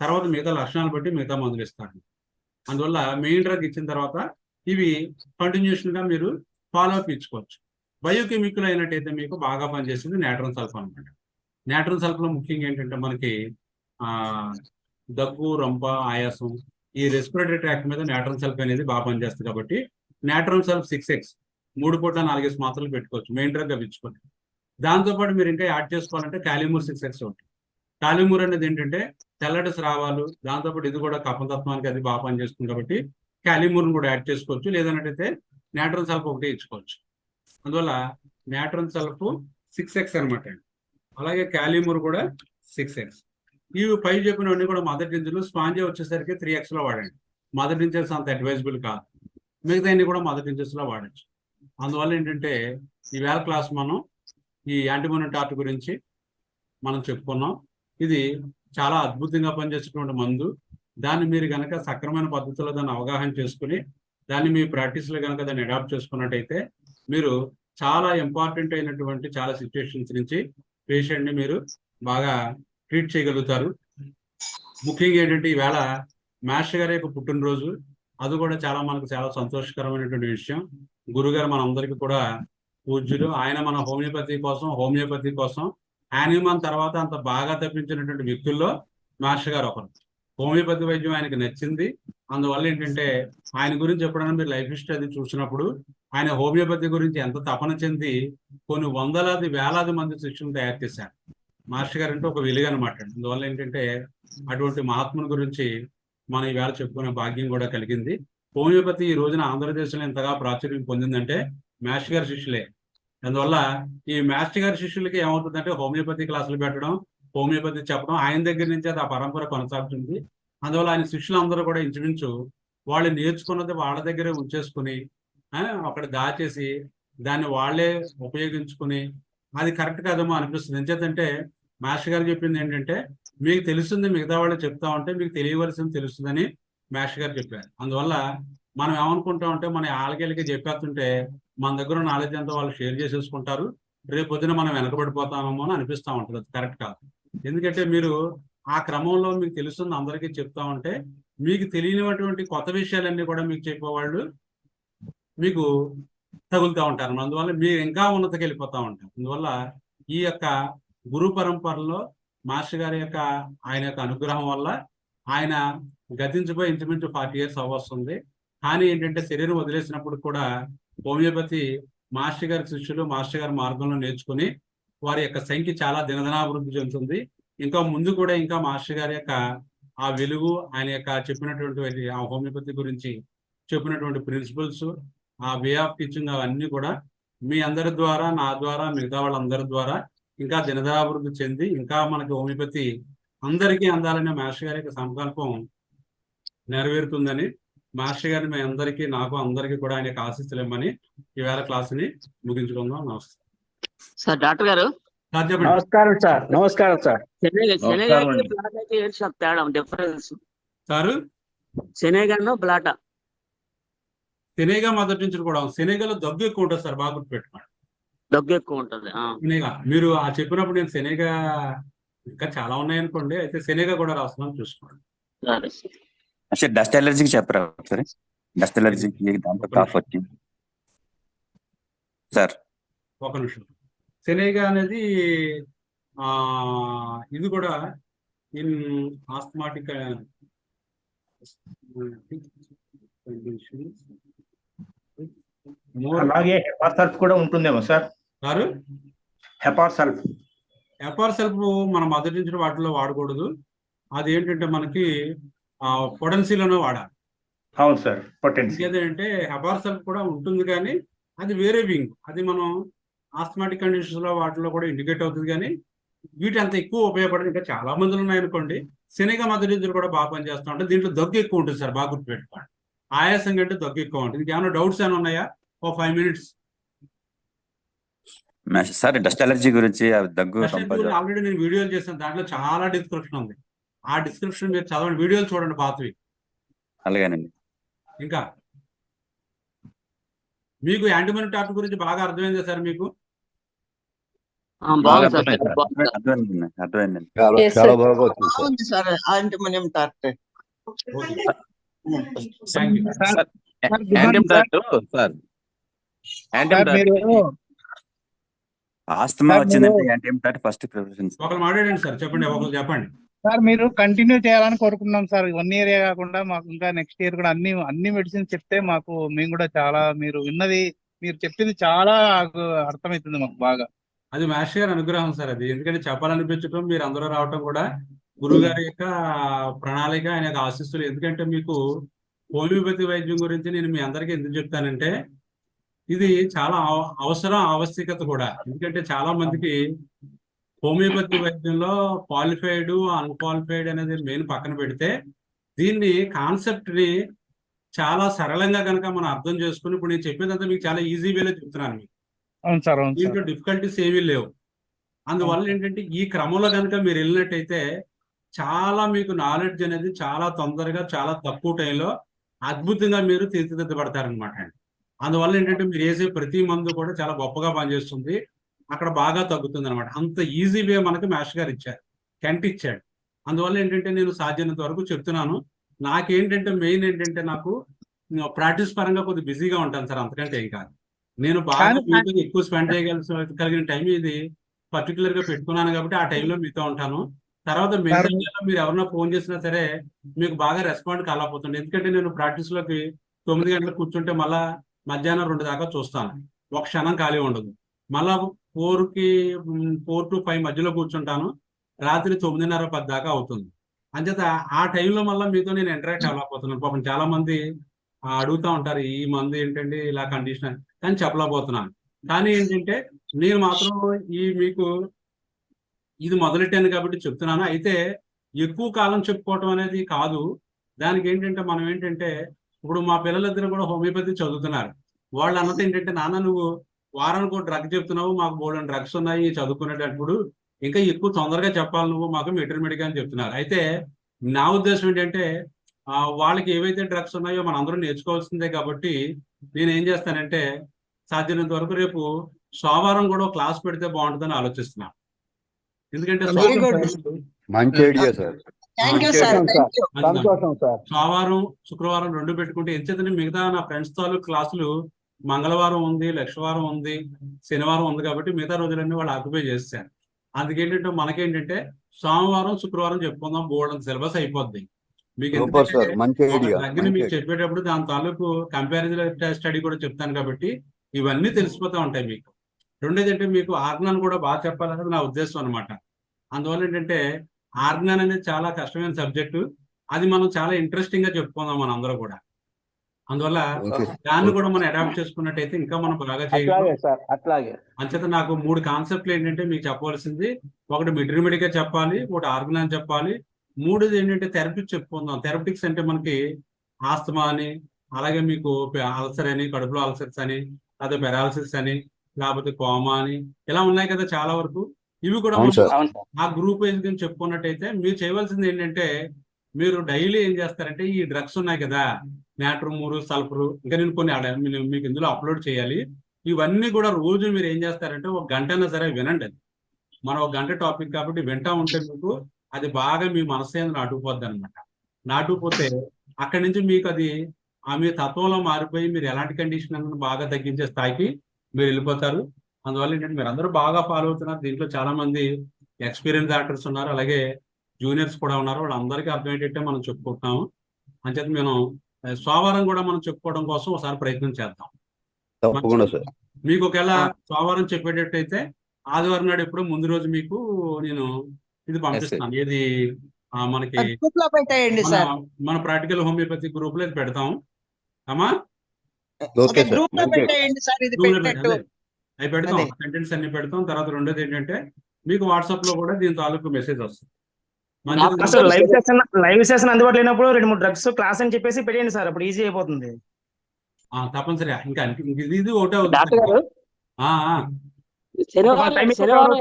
తర్వాత మిగతా లక్షణాలు బట్టి మిగతా మందులు ఇస్తారు. అందువల్ల మెయిన్ డ్రగ్ ఇచ్చిన తర్వాత ఇవి కంటిన్యూషన్ గా మీరు ఫాలో అప్ ఇచ్చుకోవచ్చు. బయోకెమికల్ అయినట్టయితే మీకు బాగా పనిచేసింది నాట్రన్ సల్ఫ్ అనమాట. నాట్రన్ సల్ఫ్ లో ముఖ్యంగా ఏంటంటే మనకి దగ్గు, రంప, ఆయాసం, ఈ రెస్పిరేటరీ ట్రాక్ట్ మీద నాట్రన్ సల్ఫ్ అనేది బాగా పనిచేస్తుంది. కాబట్టి నాట్రన్ సల్ఫ్ 6x 3 పూట 4 మాత్రలు పెట్టుకోవచ్చు, మెయిన్ డ్రగ్ అవి ఇచ్చుకోండి. దాంతోపాటు మీరు ఇంకా యాడ్ చేసుకోవాలంటే కాలిమూర్ 6x ఒకటి. కాలిమూర్ అనేది ఏంటంటే తెల్లటి స్రావాలు, దాంతోపాటు ఇది కూడా కఫతత్వానికి అది బాగా పనిచేస్తుంది కాబట్టి కాలిమూర్ని కూడా యాడ్ చేసుకోవచ్చు. లేదన్నట్టయితే నాట్రన్ సల్ఫ్ ఒకటి ఇచ్చుకోవచ్చు. అందువల్ల నాట్రన్ సల్ఫ్ 6x అనమాట. అలాగే కాలిమూర్ కూడా 6x. ఇవి పై చెప్పినవన్నీ కూడా మదర్ టించర్లు. స్పాంజే వచ్చేసరికి 3x లో వాడండి. మదర్ టించర్స్ అంత అడ్వైజబుల్ కాదు, మిగతా అన్ని కూడా మదర్ టించర్స్ లో వాడచ్చు. అందువల్ల ఏంటంటే ఈవేళ క్లాస్ మనం ఈ యాంటీమోనియం టార్ట్ గురించి మనం చెప్పుకున్నాం. ఇది చాలా అద్భుతంగా పనిచేసేటువంటి మందు. దాన్ని మీరు కనుక సక్రమైన పద్ధతిలో దాన్ని అవగాహన చేసుకుని దాన్ని మీ ప్రాక్టీస్లో కనుక దాన్ని అడాప్ట్ చేసుకున్నట్టయితే మీరు చాలా ఇంపార్టెంట్ అయినటువంటి చాలా సిచ్యువేషన్స్ నుంచి పేషెంట్ని మీరు బాగా ట్రీట్ చేయగలుగుతారు. ముఖ్యంగా ఏంటంటే ఈవేళ మాస్టర్ గారి యొక్క పుట్టినరోజు, అది కూడా మనకు చాలా సంతోషకరమైనటువంటి విషయం. గురుగారు మనందరికీ కూడా పూజ్యులు. ఆయన మన హోమియోపతి కోసం యానిమన్ తర్వాత అంత బాగా తప్పించినటువంటి వ్యక్తుల్లో మాస్టర్ గారు ఒకరు. హోమియోపతి వైద్యం ఆయనకి నచ్చింది. అందువల్ల ఏంటంటే ఆయన గురించి ఎప్పుడైనా మీరు లైఫ్ హిస్టరీ అది చూసినప్పుడు ఆయన హోమియోపతి గురించి ఎంత తపన చెంది కొన్ని వందలాది వేలాది మంది శిష్యులను తయారు చేశారు. మాస్టర్ గారు అంటే ఒక వెలుగు అనమాట. అందువల్ల ఏంటంటే అటువంటి మహాత్ముని గురించి మనం ఈవేళ చెప్పుకునే భాగ్యం కూడా కలిగింది. హోమియోపతి ఈ రోజున ఆంధ్రదేశంలో ఎంతగా ప్రాచుర్యం పొందిందంటే మాస్టర్ గారి శిష్యులే. అందువల్ల ఈ మాస్టర్ గారి శిష్యులకి ఏమవుతుందంటే హోమియోపతి క్లాసులు పెట్టడం, హోమియోపతి చెప్పడం, ఆయన దగ్గర నుంచి అది ఆ పరంపర కొనసాగుతుంది. అందువల్ల ఆయన శిష్యులందరూ కూడా ఇంచుమించు వాళ్ళు నేర్చుకున్నది వాళ్ళ దగ్గరే ఉంచేసుకుని అక్కడ దాచేసి దాన్ని వాళ్ళే ఉపయోగించుకుని అది కరెక్ట్ కాదేమో అనిపిస్తుంది. ఎంచేతంటే మాస్టర్ గారు చెప్పింది ఏంటంటే మీకు తెలుస్తుంది మిగతా వాళ్ళు చెప్తా ఉంటే మీకు తెలియవలసింది తెలుస్తుందని మాస్టర్ గారు చెప్పారు. అందువల్ల మనం ఏమనుకుంటా ఉంటే మన ఆళ్ళకి చెప్పేస్తుంటే మన దగ్గర నాలెడ్జ్ అంతా వాళ్ళు షేర్ చేసేసుకుంటారు, రేపు పొద్దున మనం వెనకబడిపోతామేమో అని అనిపిస్తూ ఉంటుంది. అది కరెక్ట్ కాదు. ఎందుకంటే మీరు ఆ క్రమంలో మీకు తెలుస్తుంది అందరికీ చెప్తా ఉంటే మీకు తెలియనిటువంటి కొత్త విషయాలన్నీ కూడా మీకు చెప్పేవాళ్ళు మీకు తగులుతూ ఉంటారు. అందువల్ల మీరు ఇంకా ఉన్నతకి వెళ్ళిపోతూ ఉంటారు. అందువల్ల ఈ యొక్క గురు పరంపరలో మాస్టర్ గారి యొక్క ఆయన యొక్క అనుగ్రహం వల్ల ఆయన గతించిపోయి ఇంచుమించు 40 years అవ్వస్తుంది. కానీ ఏంటంటే శరీరం వదిలేసినప్పుడు కూడా హోమియోపతి మాస్టర్ గారి శిష్యులు మాస్టర్ గారి మార్గంలో నేర్చుకుని వారి యొక్క సంఖ్య చాలా దినదినాభివృద్ధి చెందుతుంది. ఇంకా ముందు కూడా ఇంకా మాస్టర్ గారి యొక్క ఆ వెలుగు, ఆయన యొక్క చెప్పినటువంటి ఆ హోమియోపతి గురించి చెప్పినటువంటి ప్రిన్సిపల్స్, ఆ వే ఆఫ్ టీచింగ్ అవన్నీ కూడా మీ అందరి ద్వారా, నా ద్వారా, మిగతా వాళ్ళందరి ద్వారా ఇంకా దినదినాభివృద్ధి చెంది ఇంకా మనకి హోమియోపతి అందరికీ అందాలనే మాస్టర్ గారి యొక్క సంకల్పం నెరవేరుతుందని మాస్టర్ గారిని మీ అందరికీ, నాకు అందరికీ కూడా ఆయన యొక్క ఆశీస్సులు ఇవ్వమని ఈవేళ క్లాసుని ముగించుకుందాం. నమస్తే సార్. డాక్టర్ గారు నమస్కారం సార్. నమస్కారం సార్. తేడా డిఫరెన్స్ సారు శనగను బ్లాటా. శనగ మదర్ నుంచి కూడా శనగలో దగ్గు ఎక్కువ ఉంటుంది సార్, బాగా గుర్తుపెట్టుకోండి. దగ్గు ఎక్కువ ఉంటుంది. శనగ మీరు చెప్పినప్పుడు నేను శనగ ఇంకా చాలా ఉన్నాయనుకోండి, అయితే శనగ కూడా రాస్తున్నాను చూసుకోండి. సరే సార్ డస్ట్ ఎలర్జీకి చెప్పరా ఒకసారి? డస్ట్ ఎలర్జీకి దాంట్లో కాఫ్ వచ్చి సార్. ఒక నిమిషం. సెనేగా అనేది ఇది కూడా ఇన్ ఆస్మాటిక్ అలాగే హెపార్ సల్ఫ్ కూడా ఉంటుందేమో సార్. సారు హెపార్ సల్ఫ్ ఎపార్ సెల్ఫ్ మనం మొదటించిన వాటిలో వాడకూడదు. అది ఏంటంటే మనకి పొటెన్సీలోనే వాడాలి. అవును సార్, పొటెన్షియల్. ఇంకేంటంటే హెపార్ సెల్ఫ్ కూడా ఉంటుంది కానీ అది వేరే వింగ్. అది మనం ఆస్మాటిక్ కండిషన్స్ లో వాటిలో కూడా ఇండికేట్ అవుతుంది కానీ వీటి అంత ఎక్కువ ఉపయోగపడదు. ఇంకా చాలా మందులు ఉన్నాయనుకోండి. సెనగ మద్దతు కూడా బాగా పనిచేస్తూ ఉంటుంది. దీంట్లో దగ్గు ఎక్కువ ఉంటుంది సార్, బాగా గుర్తుపెట్టుకోండి. ఆయాసం కంటే దగ్గు ఎక్కువ ఉంటుంది. ఇంకేమైనా డౌట్స్ ఏమైనా ఉన్నాయా? ఓ 5 minutes. సార్ డస్ట్ ఎలర్జీ గురించి దగ్గు కంపల్సరీ ఆల్రెడీ నేను వీడియోలు చేశాను, దాంట్లో చాలా డిస్క్రిప్షన్ ఉంది. ఆ డిస్క్రిప్షన్ మీరు చదవండి, వీడియోలు చూడండి పాతవి. అలాగేనండి. ఇంకా మీకు యాంటీబయోటిక్ టాపిక్ గురించి బాగా అర్థమైందా సార్ మీకు? బాగుంది సార్, అర్థమైంది. బాగుంది సార్. అర్థమైందండి. చాలా బాగా వచ్చింది సార్. బాగుంది sir antimonium tart. Thank you. Sir, మీరు ఆస్తమా సార్, వచ్చిందంటే మీరు- యాంటీబయాటిక్ ఫస్ట్ ప్రిపరేషన్. ఒకరు మాట్లాడండి సార్, చెప్పండి. ఒకరు చెప్పండి. సార్ మీరు కంటిన్యూ చేయాలని కోరుకున్నాం సార్. 1 year కాకుండా మాకు ఇంకా నెక్స్ట్ ఇయర్ కూడా అన్ని మెడిసిన్స్ చెప్తే మాకు మేము కూడా చాలా మీరు విన్నది మీరు చెప్పింది చాలా అర్థమవుతుంది మాకు బాగా. అది మాస్టర్ గారి అనుగ్రహం సార్. అది ఎందుకంటే చెప్పాలనిపించడం, మీరు అందరూ రావటం కూడా గురువు గారి యొక్క ప్రణాళిక, ఆయన యొక్క ఆశీస్సులు. ఎందుకంటే మీకు హోమియోపతి వైద్యం గురించి నేను మీ అందరికీ ఎందుకు చెప్తానంటే ఇది చాలా అవసరం, ఆవశ్యకత కూడా. ఎందుకంటే చాలా మందికి హోమియోపతి వైద్యంలో క్వాలిఫైడ్, అన్క్వాలిఫైడ్ అనేది మెయిన్ పక్కన పెడితే దీన్ని కాన్సెప్ట్ ని చాలా సరళంగా కనుక మనం అర్థం చేసుకుని, ఇప్పుడు నేను చెప్పేదంతా మీకు చాలా ఈజీ వేలో చెప్తున్నాను. మీకు అవును సార్, అవును సార్. దీంట్లో డిఫికల్టీస్ ఏమీ లేవు. అందువల్ల ఏంటంటే ఈ క్రమంలో కనుక మీరు వెళ్ళినట్టయితే చాలా మీకు నాలెడ్జ్ అనేది చాలా తొందరగా, చాలా తక్కువ టైంలో అద్భుతంగా మీరు తీర్చిదిద్దబడతారనమాట అండి. అందువల్ల ఏంటంటే మీరు వేసే ప్రతి మందు కూడా చాలా గొప్పగా పనిచేస్తుంది, అక్కడ బాగా తగ్గుతుంది అనమాట. అంత ఈజీ వే మనకి మాస్టర్ గారు ఇచ్చారు, కెంట్ ఇచ్చాడు. అందువల్ల ఏంటంటే నేను సాధ్యమైనంత వరకు చెప్తున్నాను. నాకేంటంటే మెయిన్ ఏంటంటే నాకు ప్రాక్టీస్ పరంగా కొద్దిగా బిజీగా ఉంటాను సార్, అంతకంటే ఏం కాదు. నేను బాగా మీతో ఎక్కువ స్పెండ్ చేయగలిగిన టైం ఇది పర్టికులర్ గా పెట్టుకున్నాను కాబట్టి ఆ టైంలో మీతో ఉంటాను. తర్వాత మిగతా మీరు ఎవరన్నా ఫోన్ చేసినా సరే మీకు బాగా రెస్పాండ్ కాలేకపోతుంది. ఎందుకంటే నేను ప్రాక్టీస్ లోకి 9 గంటలకు కూర్చుంటే మళ్ళా మధ్యాహ్నం 2 దాకా చూస్తాను, ఒక క్షణం ఖాళీ ఉండదు. మళ్ళా 4 to 5 మధ్యలో కూర్చుంటాను, రాత్రి 9:30, 10 దాకా అవుతుంది. అంచేత ఆ టైంలో మళ్ళీ మీతో నేను ఇంటరాక్ట్ అవ్వలేకపోతున్నాను. పాపం చాలా మంది అడుగుతా ఉంటారు, ఈ మందు ఏంటంటే ఇలా కండిషన్, కానీ చెప్పలేకపోతున్నాను. కానీ ఏంటంటే నేను మాత్రం మీకు ఇది మొదలెట్టాను కాబట్టి చెప్తున్నాను. అయితే ఎక్కువ కాలం చెప్పుకోవటం అనేది కాదు. దానికి ఏంటంటే మనం ఏంటంటే ఇప్పుడు మా పిల్లలిద్దరు కూడా హోమియోపతి చదువుతున్నారు. వాళ్ళు అన్నది ఏంటంటే, నాన్న నువ్వు వారానికి ఒక డ్రగ్ చెప్తున్నావు, మాకు బోల్డెన్ డ్రగ్స్ ఉన్నాయి చదువుకునేటప్పుడు, ఇంకా ఎక్కువ తొందరగా చెప్పాలి నువ్వు మాకు మెటీరియల్ అని చెప్తున్నారు. అయితే నా ఉద్దేశం ఏంటంటే వాళ్ళకి ఏవైతే డ్రగ్స్ ఉన్నాయో మనం అందరూ నేర్చుకోవాల్సిందే కాబట్టి నేను ఏం చేస్తానంటే సాధ్యమైనంత వరకు రేపు సోమవారం కూడా క్లాస్ పెడితే బాగుంటుందని ఆలోచిస్తున్నాను. ఎందుకంటే వెరీ గుడ్, మంచి idea sir. Thank you sir, thank you. సంతోషం సార్. సోమవారం, శుక్రవారం 2 పెట్టుకుంటే ఎంచేతనే మిగతా నా ఫ్రెండ్స్ తాలూ క్లాసులు మంగళవారం ఉంది, లక్షవారం ఉంది, శనివారం ఉంది కాబట్టి మిగతా రోజులన్నీ వాళ్ళు ఆక్యుపై చేస్తారు. అందుకేంటంటే మనకేంటంటే సోమవారం, శుక్రవారం చెప్పుకుందాం, బోర్డు సిలబస్ అయిపోద్ది. మీకు సూపర్ సార్, మంచి ఐడియా. దగ్గర మీకు చెప్పేటప్పుడు దాని తాలూకు కంపారిజన్ స్టడీ కూడా చెప్తాను కాబట్టి ఇవన్నీ తెలిసిపోతూ ఉంటాయి మీకు. రెండోది అంటే మీకు ఆర్గనాన్ కూడా బాగా చెప్పాలనేది నా ఉద్దేశం అనమాట. అందువల్ల ఏంటంటే ఆర్గనాన్ అనేది చాలా కష్టమైన సబ్జెక్టు, అది మనం చాలా ఇంట్రెస్టింగ్ గా చెప్పుకుందాం మన అందరూ కూడా. అందువల్ల దాన్ని కూడా మనం అడాప్ట్ చేసుకున్నట్టయితే ఇంకా మనం బాగా చేయగలం. అట్లాగే అంచేత నాకు 3 కాన్సెప్ట్లు ఏంటంటే మీకు చెప్పవలసింది, ఒకటి మిడ్రిమెడిగా చెప్పాలి, ఒకటి ఆర్గనాన్ చెప్పాలి, మూడోది ఏంటంటే థెరపిటిక్స్ చెప్పుకుందాం. థెరపిటిక్స్ అంటే మనకి ఆస్తమా అని, అలాగే మీకు అల్సర్ అని, కడుపులో అల్సర్స్ అని, లేదా పెరాలసిస్ అని, లేకపోతే కోమా అని, ఇలా ఉన్నాయి కదా చాలా వరకు. ఇవి కూడా ఆ గ్రూప్ వైజ్ గా చెప్పుకున్నట్టయితే మీరు చేయవలసింది ఏంటంటే మీరు డైలీ ఏం చేస్తారంటే ఈ డ్రగ్స్ ఉన్నాయి కదా, నాట్రమూరు, సల్ఫరు, ఇంకా నేను కొన్ని మీకు ఇందులో అప్లోడ్ చేయాలి. ఇవన్నీ కూడా రోజు మీరు ఏం చేస్తారంటే 1 గంట అయినా సరే వినండి. అది మనం 1 గంట టాపిక్ కాబట్టి వింటా ఉంటే మీకు అది బాగా మీ మనసు నాటుకుపోద్ది అనమాట. నాటుకుపోతే అక్కడి నుంచి మీకు అది మీ తత్వంలో మారిపోయి మీరు ఎలాంటి కండిషన్ అన్న బాగా తగ్గించే స్థాయికి మీరు వెళ్ళిపోతారు. అందువల్ల ఏంటంటే మీరు అందరూ బాగా ఫాలో అవుతున్నారు. దీంట్లో చాలా మంది ఎక్స్పీరియన్స్ డాక్టర్స్ ఉన్నారు, అలాగే జూనియర్స్ కూడా ఉన్నారు. వాళ్ళందరికీ అర్థమయ్యేటట్టే మనం చెప్పుకుంటున్నాము. అంచేత మేము సోమవారం కూడా మనం చెప్పుకోవడం కోసం ఒకసారి ప్రయత్నం చేద్దాం. తప్పకుండా సార్. మీకు ఒకవేళ సోమవారం చెప్పేటట్టయితే ఆదివారం నాడు ఎప్పుడో ముందు రోజు మీకు నేను ఇది పంపిస్తాను. ఏది మనకి గ్రూప్ లో పెట్టేయండి సార్. మన ప్రాక్టికల్ హోమియోపతి గ్రూప్ లో ఇది పెడతాం అమ్మా. Okay sir. గ్రూప్ లో పెట్టేయండి సార్. ఇది పెట్టినట్టు అవి పెడతాం, అదే. కంటెంట్స్ అన్ని పెడతాం. తర్వాత రెండోది ఏంటంటే మీకు వాట్సాప్ లో కూడా దీని తాలూకు మెసేజ్ వస్తుంది. అసలు లైవ్ సెషన్ అందుబాటులో లేనప్పుడు 2-3 డ్రగ్స్ క్లాస్ అని చెప్పేసి పెట్టండి సార్, అప్పుడు ఈజీ అయిపోతుంది. తప్పనిసరిగా ఇంకా ఇది ఒకటే డాక్టర్ గారు శనివారం టైం శనివారం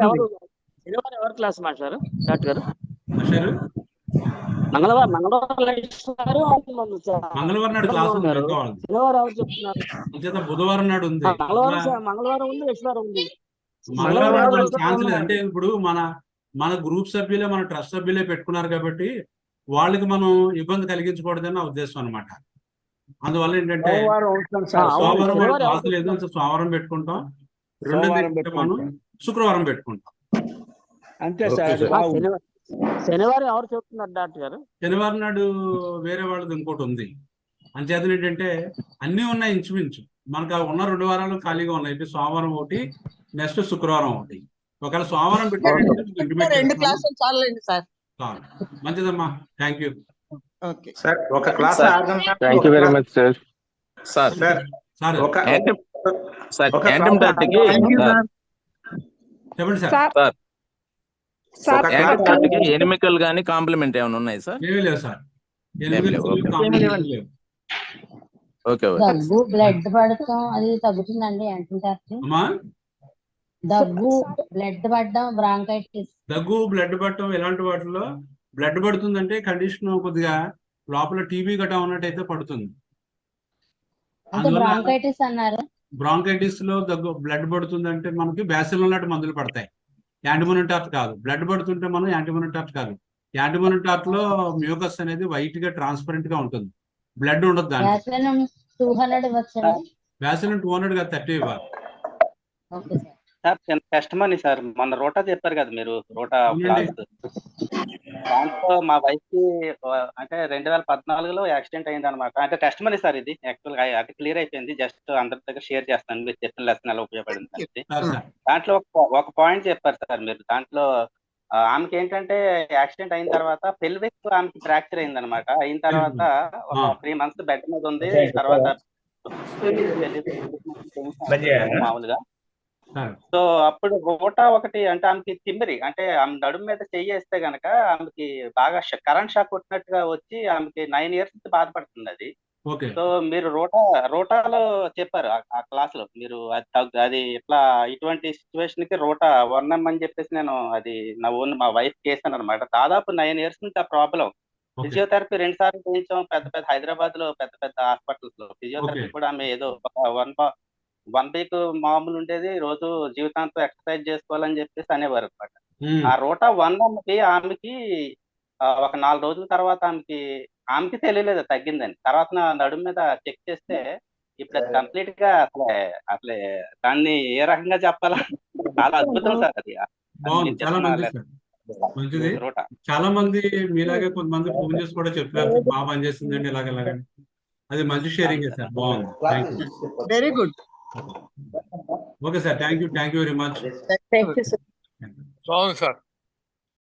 ఎవరు క్లాస్ మాట్లాడారు డాక్టర్ గారు? మాస్టారు మంగళవారం ఇస్తున్నారు. మంగళవారం నాడు క్లాస్ ఉంది. శనివారం ఎవరు చెప్తున్నారు? అంచేత బుధవారం నాడు ఉంది. మంగళవారం ఉంది, శనివారం ఉంది. మంగళవారం ఛాన్స్ లేదు. అంటే ఇప్పుడు మన గ్రూప్ సభ్యులే, మన ట్రస్ట్ సభ్యులే పెట్టుకున్నారు కాబట్టి వాళ్ళకి మనం ఇబ్బంది కలిగించకూడదని నా ఉద్దేశం అనమాట. అందువల్ల ఏంటంటే సోమవారం క్లాస్ లేదు, సోమవారం పెట్టుకుంటాం. రెండోది మనం శుక్రవారం పెట్టుకుంటాం. అంతే ఓకే సార్. సార్. శనివారం ఎవరు చెప్తున్నారు డాక్టర్ గారు? శనివారం నాడు వేరే వాళ్ళది ఇంకోటి ఉంది. అంచేతను ఏంటంటే అన్నీ ఉన్నాయి ఇంచుమించు. మనకు ఉన్న 2 వారాలు ఖాళీగా ఉన్నాయి. ఇప్పుడు సోమవారం ఒకటి, నెక్స్ట్ శుక్రవారం ఒకటి. ఒకవేళ సోమవారం పెట్టారంటే 2 క్లాసులు చాలండి సార్. మంచిదమ్మా. థ్యాంక్ యూ ఓకే సార్ ఒక class thank you very much sir. Sir sir ఒక యాంటమ్ టార్ట్కి చెప్పండి సార్. ఎనిమికల్ గానీ కాంప్లిమెంట్ ఏమైనా ఉన్నాయి సార్? ఏమీ లేవు సార్. ఓకే. దగ్గు, బ్లడ్ పడటం అది తగ్గుతుందండి అంటుంటారు. అమ్మా దగ్గు, బ్లడ్ పడడం, బ్రాంకైటిస్. దగ్గు, బ్లడ్ పడటం ఇలాంటి వాటిలో బ్లడ్ పడుతుందంటే కండిషన్ కొద్దిగా లోపల టీబీ గట్టా ఉన్నట్టయితే పడుతుంది. అంటే బ్రాంకైటిస్ అన్నారు. బ్రాంకైటిస్ లో దగ్గు బ్లడ్ పడుతుందంటే మనకి బ్యాసిల్ ఉన్నట్టు మందులు పడతాయి. యాంటీమోనిటార్ట్ కాదు. బ్లడ్ పడుతుంటే మనం యాంటీమోనిటార్ట్ కాదు. యాంటీమోనిటార్ట్ లో మ్యూకస్ అనేది వైట్ గా ట్రాన్స్పరెంట్ గా ఉంటుంది. బ్లడ్ ఉండదు దాంట్లో. వ్యాసలిన్ 200 వచ్చాడు. వ్యాసిలిన్ 200 కాదు, 30 ఇవ్వాలి. Okay sir. Sir test money sir, మొన్న రోటా చెప్పారు కదా మీరు, రోటా క్లాస్. దాంట్లో మా వైఫ్ కి అంటే 2014లో యాక్సిడెంట్ అయింది అనమాట. అంటే టెస్ట్ మనీ సార్ ఇది. యాక్చువల్ గా అది క్లియర్ అయిపోయింది. జస్ట్ అందరి దగ్గర షేర్ చేస్తాను మీరు చెప్పిన లెసన్ ఎలా ఉపయోగపడింది అనేది. దాంట్లో ఒక పాయింట్ చెప్పారు సార్ మీరు. దాంట్లో ఆమెకి ఏంటంటే యాక్సిడెంట్ అయిన తర్వాత పెల్విక్ ఆమెకి ఫ్రాక్చర్ అయింది అనమాట. అయిన తర్వాత ఒక 3 months బెడ్ మీద ఉంది. తర్వాత మామూలుగా సో అప్పుడు రోటా ఒకటి అంటే ఆమెకి తిమ్మిరి, అంటే ఆమె నడుము మీద చెయ్యేస్తే గనక ఆమెకి బాగా కరెంట్ షాక్ కొట్టినట్టుగా వచ్చి ఆమెకి 9 years నుంచి బాధపడుతుంది అది. సో మీరు రోటాలో చెప్పారు ఆ క్లాస్ లో మీరు. అది ఇట్లా ఇటువంటి సిచ్యువేషన్ కి రోటా వర్ణం చెప్పేసి నేను అది మా వైఫ్ చేశాను అనమాట. దాదాపు 9 years నుంచి ఆ ప్రాబ్లం. ఫిజియోథెరపీ 2 సార్లు చేయించాం పెద్ద హైదరాబాద్ లో పెద్ద హాస్పిటల్స్ లో. ఫిజియోథెరపీ కూడా ఆమె ఏదో 1 week మామూలు ఉండేది, రోజు జీవితాంతం ఎక్సర్సైజ్ చేసుకోవాలని చెప్పేసి అనేవారు అనమాట. ఆ రోటా 1 ఆమెకి ఒక 4 రోజుల తర్వాత ఆమెకి తెలియలేదు తగ్గిందని. తర్వాత నా నడుము మీద చెక్ చేస్తే ఇప్పుడు అది కంప్లీట్ గా అసలే దాన్ని ఏ రకంగా చెప్పాలా, చాలా అద్భుతం సార్ అది. మంచిది. చాలా మంది మీలాగే కొంతమంది ఫోన్ చేసి కూడా చెప్పారు బాగా పనిచేస్తుందండి ఇలాగ. అది మంచి షేరింగ్ సార్. బాగుంది. Very good. Okay sir. Thank you very much. Thank you sir. బాగుంది సార్.